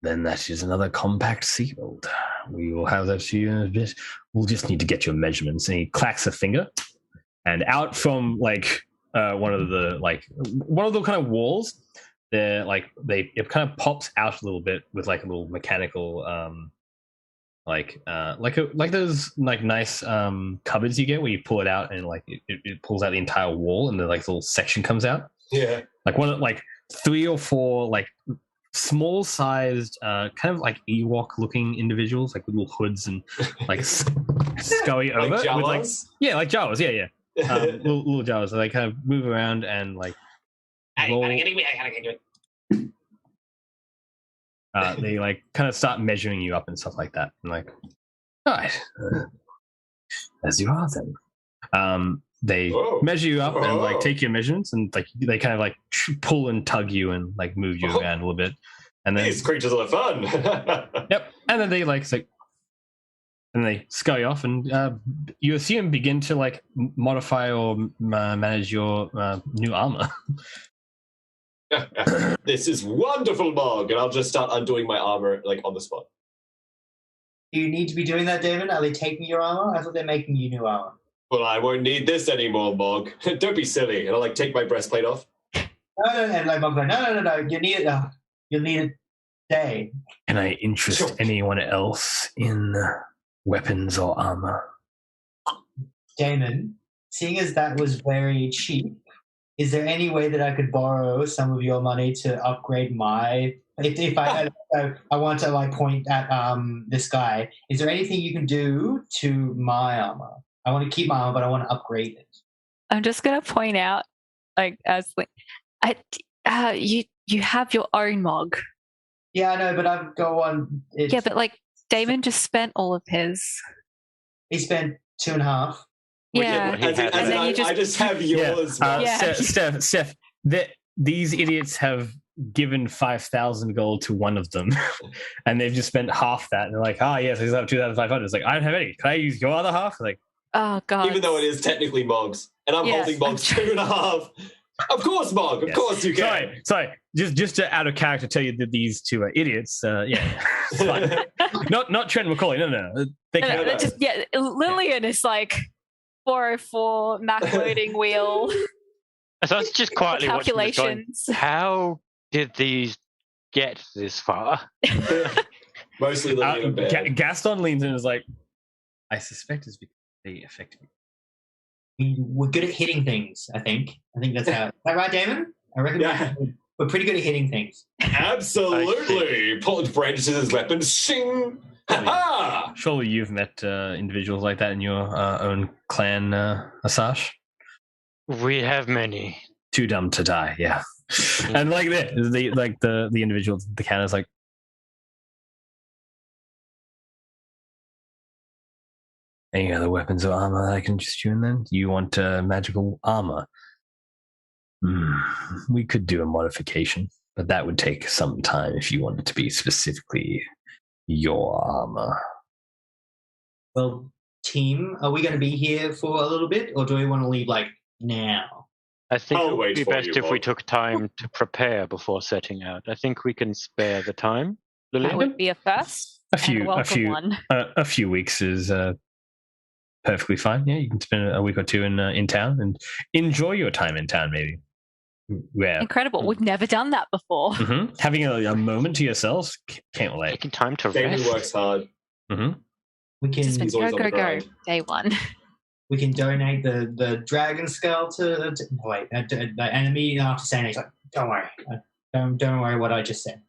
then that is another compact sealed. We will have that to you in a bit. We'll just need to get your measurements. and he clacks a finger, and out from like one of the kind of walls, it kind of pops out a little bit with like a little mechanical like those like nice cupboards you get where you pull it out and like it pulls out the entire wall and the like little section comes out. Yeah. Like one of like 3 or 4 like small sized kind of like Ewok looking individuals, like with little hoods and like scurry over like Jawas? with like like Jawas, yeah. Little Jawas. So they kind of move around and like roll. They like kind of start measuring you up and stuff like that. And like, all right, as you are then. They measure you up and like take your measurements and like they kind of like pull and tug you and like move you around a little bit. And then these creatures are fun. Yep. And then they and they scurry off and you assume begin to like modify or manage your new armor. This is wonderful, Mog, and I'll just start undoing my armor like on the spot. Do you need to be doing that, Damon? Are they taking your armor? I thought they're making you new armor. Well, I won't need this anymore, Mog. Don't be silly. And I'll like take my breastplate off. No. And like Mog's like, no. You need it. You'll need it today. Can I interest anyone else in weapons or armor? Damon, seeing as that was very cheap, is there any way that I could borrow some of your money to upgrade my? If I want to like point at this guy, is there anything you can do to my armor? I want to keep my armor, but I want to upgrade it. I'm just gonna point out, like, as you have your own Mog. Yeah, I know, but I've go on. Yeah, but like Damon just spent all of his. He spent 2.5. Yeah, I just have yours. Yeah. Steph, these idiots have given 5,000 gold to one of them, and they've just spent half that. And they're like, yes, I have 2,500. It's like, I don't have any. Can I use your other half? Like, oh god. Even though it is technically Mog's, and I'm holding Mog's 2.5. Of course, Mog. Of course you can. Sorry. Just to out of character tell you that these two are idiots. It's fine. not Trent McCauley. No. They can't. Lillian is like 404 Mac loading wheel. So I was just quietly calculations. Watching how did these get this far? Mostly Lillian and Gaston leans in and is like, I suspect it's because they affect me. We're good at hitting things, I think. That's how. Is that right, Damon? I reckon we're pretty good at hitting things. Absolutely. Paul brandishes his weapon. Shing! Ha-ha! Surely you've met individuals like that in your own clan, Asash? We have many. Too dumb to die, yeah. And like the individual, the can is like, any other weapons or armor that I can just tune then? You want magical armor? We could do a modification, but that would take some time if you wanted to be specifically your armor. Well, team, are we going to be here for a little bit, or do we want to leave like now? I think it would be best if we took time to prepare before setting out. I think we can spare the time. Lillian? That would be a first. A few weeks is perfectly fine. Yeah, you can spend a week or two in town and enjoy your time in town. Maybe. Yeah. Incredible. We've never done that before. Mm-hmm. Having a moment to yourselves, can't relate. Taking time to Damon rest. works hard. Mm-hmm. We can go. Day one. We can donate the dragon skull to the enemy. After saying it, he's like, "Don't worry, don't worry what I just said."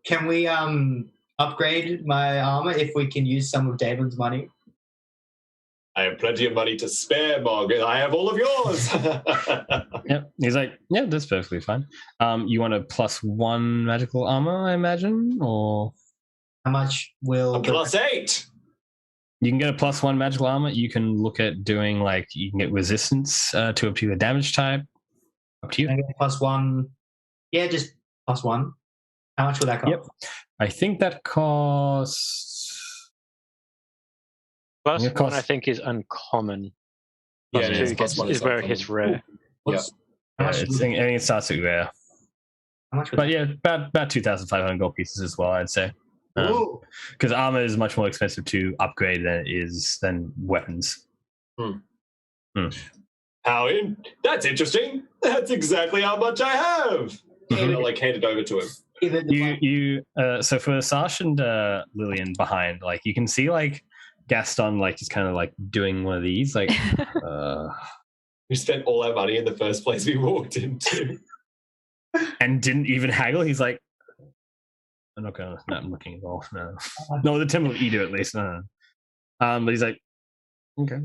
Can we upgrade my armor if we can use some of David's money? I have plenty of money to spare, Margaret. I have all of yours. Yep. He's like, yeah, that's perfectly fine. You want a +1 magical armor, I imagine, or how much will a +8? You can get a +1 magical armor. You can look at doing you can get resistance to a particular damage type. Up to you. I get +1. Yeah, just +1. How much will that cost? Yep. I think that costs. +1, I think, is uncommon. +2 is where it hits rare. Yeah. I think it starts at rare. How much? But yeah, about 2,500 gold pieces as well, I'd say. Because armor is much more expensive to upgrade than weapons. That's interesting. That's exactly how much I have. I'll hand it over to him. So for Sash and Lillian behind, you can see Gaston just kind of doing one of these We spent all our money in the first place we walked into, and didn't even haggle. He's like, I'm not gonna. No, I'm looking at all. No, the Temple of Edo at least. No. But he's like, okay.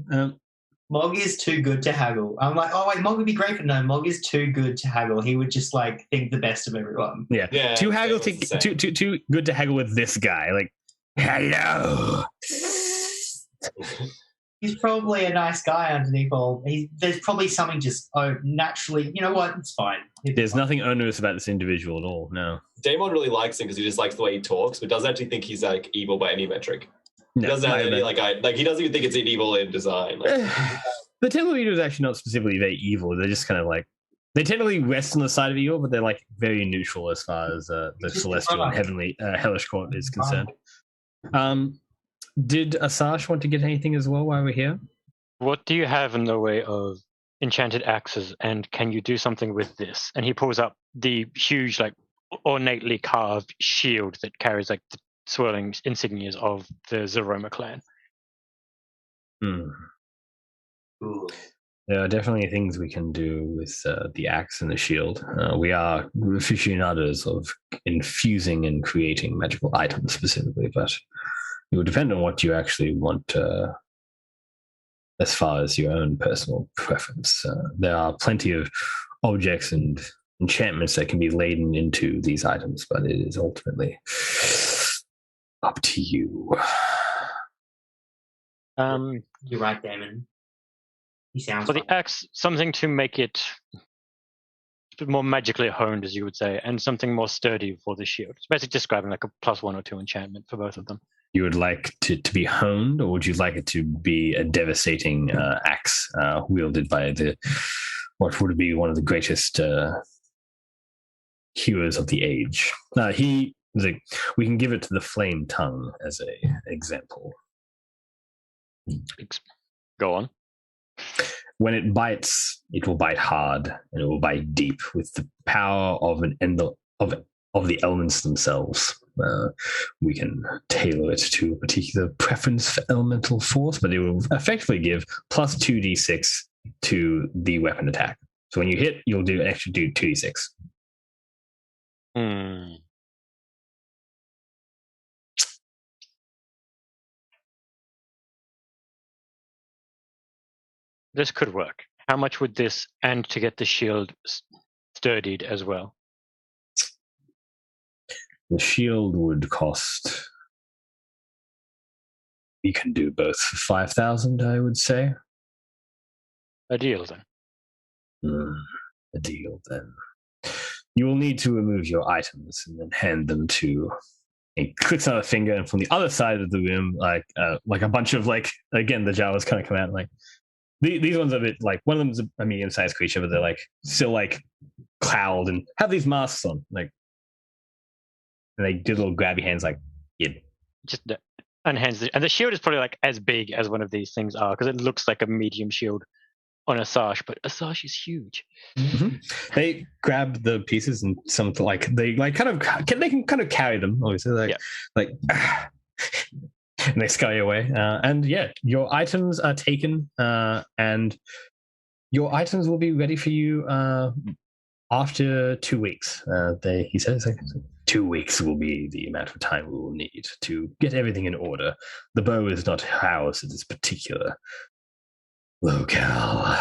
Mog is too good to haggle. I'm like, oh wait, Mog would be great, but no, Mog is too good to haggle. He would just think the best of everyone. Yeah. Too good to haggle with this guy. Hello. He's probably a nice guy underneath all. There's probably something just naturally. You know what? It's fine. There's nothing onerous about this individual at all. No. Damon really likes him because he just likes the way he talks, but doesn't actually think he's evil by any metric. He doesn't have any he doesn't even think it's evil in design. The Temple of Edo is actually not specifically very evil. They're just kind of they technically rest on the side of evil, but they're very neutral as far as the celestial and heavenly hellish court is concerned. Did Asash want to get anything as well while we're here? What do you have in the way of enchanted axes, and can you do something with this? And he pulls up the huge, ornately carved shield that carries the swirling insignias of the Zaroma clan. There are definitely things we can do with the axe and the shield. We are aficionados of infusing and creating magical items specifically, but it would depend on what you actually want as far as your own personal preference. There are plenty of objects and enchantments that can be laden into these items, but it is ultimately up to you. You're right, Damon. He sounds. For the axe, something to make it a bit more magically honed, as you would say, and something more sturdy for the shield. It's basically describing a +1 or 2 enchantment for both of them. You would like to be honed, or would you like it to be a devastating axe wielded by what would be one of the greatest heroes of the age? We can give it to the flame tongue as an example. Go on. When it bites, it will bite hard and it will bite deep with the power of the elements themselves. We can tailor it to a particular preference for elemental force, but it will effectively give plus 2d6 to the weapon attack. So when you hit, you'll do an extra 2d6. This could work. How much would this, and to get the shield sturdied as well? The shield would cost. We can do both for 5,000, I would say. A deal then. A deal then. You will need to remove your items and then hand them to. He clicks on a finger, and from the other side of the room, like a bunch of again, the Jawas kind of come out and these ones are a bit one of them's a medium-sized creature, but they're still cloud and have these masks on, and they do little grabby hands just unhands and the shield is probably as big as one of these things are, because it looks like a medium shield on Asash, but Asash is huge. Mm-hmm. They grab the pieces and they can kind of carry them, obviously. And they scurry away. And yeah, your items are taken, and your items will be ready for you after 2 weeks. He says 2 weeks will be the amount of time we will need to get everything in order. The bow is not housed at this particular locale,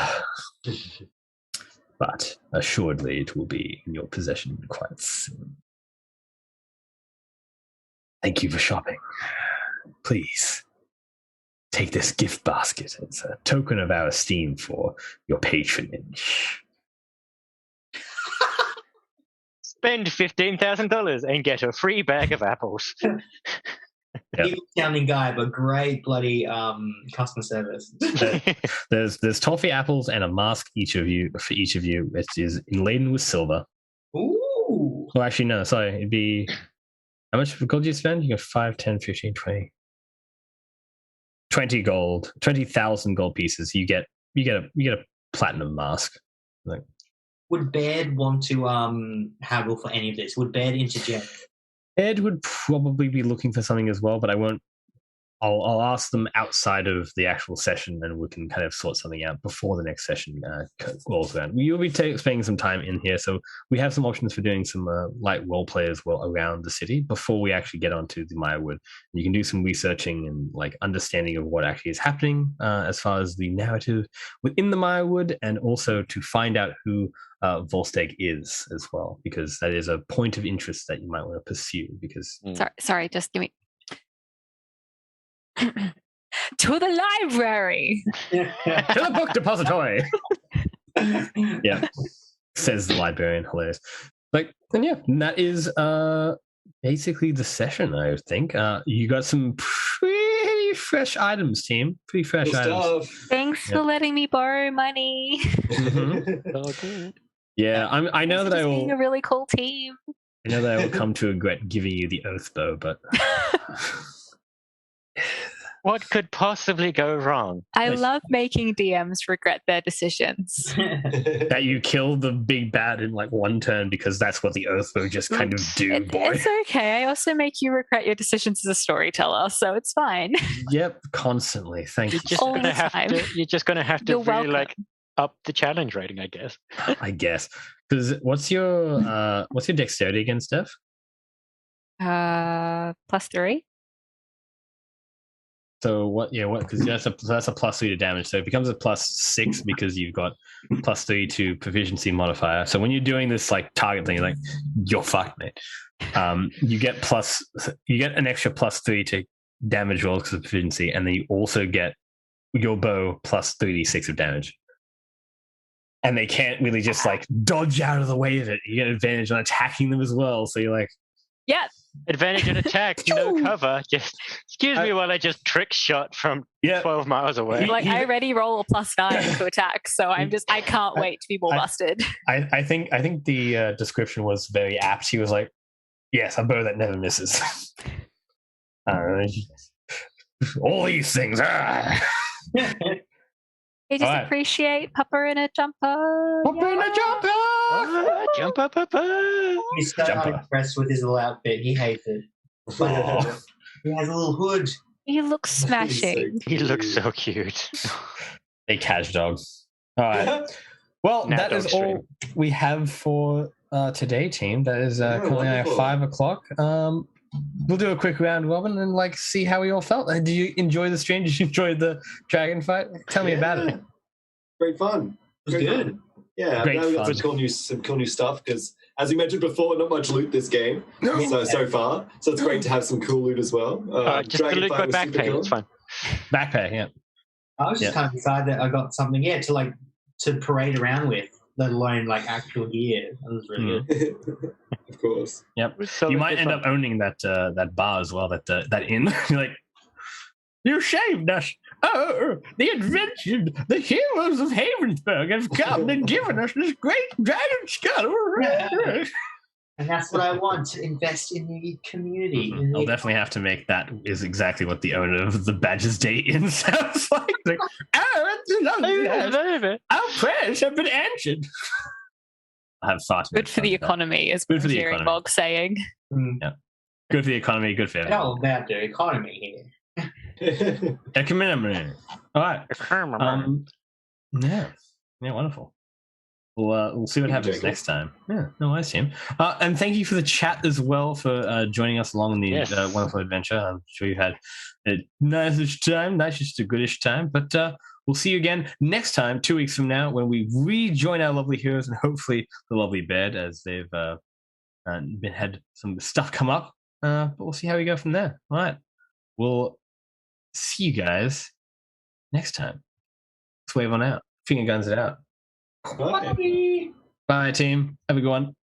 but assuredly it will be in your possession quite soon. Thank you for shopping. Please take this gift basket. It's a token of our esteem for your patronage. Spend $15,000 and get a free bag of apples. Evil sounding guy, but great bloody customer service. There's toffee apples and a mask for each of you. It is inladen with silver. Ooh. Well, actually, no. Sorry, it'd be how much gold do you spend? You get 5, 10, 15, 20. 20 gold, 20,000 gold pieces. You get a platinum mask. Like, would Baird want to haggle for any of this? Would Baird interject? Ed would probably be looking for something as well, but I won't. I'll ask them outside of the actual session, and we can kind of sort something out before the next session rolls around. You'll be spending some time in here, so we have some options for doing some light role play as well around the city before we actually get onto the Mirewood. You can do some researching and like understanding of what actually is happening as far as the narrative within the Mirewood, and also to find out who Volstagg is as well, because that is a point of interest that you might want to pursue. Because sorry, just give me. To the library. To the book depository. Yeah, says the librarian. Hilarious. And that is basically the session. I think you got some pretty fresh items, team. Pretty fresh items. Thanks for letting me borrow money. Mm-hmm. Yeah, I know that I will. Being a really cool team. I know that I will come to regret giving you the oath bow, but. What could possibly go wrong? I love making DMs regret their decisions. That you kill the big bad in like one turn because that's what the oath bow just kind of do, boy. It's okay. I also make you regret your decisions as a storyteller, so it's fine. Yep, constantly. Thank you. You're just going to have to You're really welcome. up the challenge rating, I guess. I guess. Because what's your dexterity again, Steph? +3. So what? Because that's a +3 to damage. So it becomes a +6 because you've got +3 to proficiency modifier. So when you're doing this like target thing, you're like, you're fucked, mate. You get an extra +3 to damage rolls because of proficiency, and then you also get your bow +3d6 of damage. And they can't really just like dodge out of the way of it. You get advantage on attacking them as well. So you're like, yeah. Advantage on attack, no cover. Just excuse me while I just trick shot from 12 miles away. Like I already roll a +9 to attack, so I can't wait to be more busted. I think the description was very apt. He was like, "Yes, a bow that never misses." All these things. I just appreciate Papa in a jumper. Papa in a jumper. Jumper, Papa. He's so impressed with his little outfit. He hates it. Oh. He has a little hood. He looks smashing. He looks so cute. A cash dog. All right. Well, that is all we have for today, team. That is currently at 5 o'clock. We'll do a quick round robin and like see how we all felt. Did you enjoy the stream? Did you enjoy the dragon fight? Tell me about it. Great fun. It was good. Yeah, Great now we got fun. some cool new stuff because, as you mentioned before, not much loot this game so far. So it's great to have some cool loot as well. Just the loot by backpack. It's fine. Backpack, yeah. I was just kind of excited that I got something, to parade around with, let alone like actual gear. That was really good. Of course. Yep. You might end up owning that bar as well. That inn. You're like, you shaved us. Oh, the heroes of Havensburg have come and given us this great dragon skull. And that's what I want, to invest in the community. Mm-hmm. I'll definitely have to make that is exactly what the owner of the Badger's Day Inn sounds like. Like, our prayers have been answered. I have far too good for the economy, as good for the hearing Bog saying. Yeah. Good for the economy. Good for everyone. All about the economy here. Economy. All right. Yeah, wonderful. We'll see what happens next time. Yeah, no worries, Tim. And thank you for the chat as well for joining us along in the wonderful adventure. I'm sure you had a nice-ish time, just a goodish time. But we'll see you again next time, 2 weeks from now, when we rejoin our lovely heroes and hopefully the lovely bed, as they've had some stuff come up. But we'll see how we go from there. All right. We'll see you guys next time. Let's wave on out. Finger guns it out. Bye. Bye, team. Have a good one.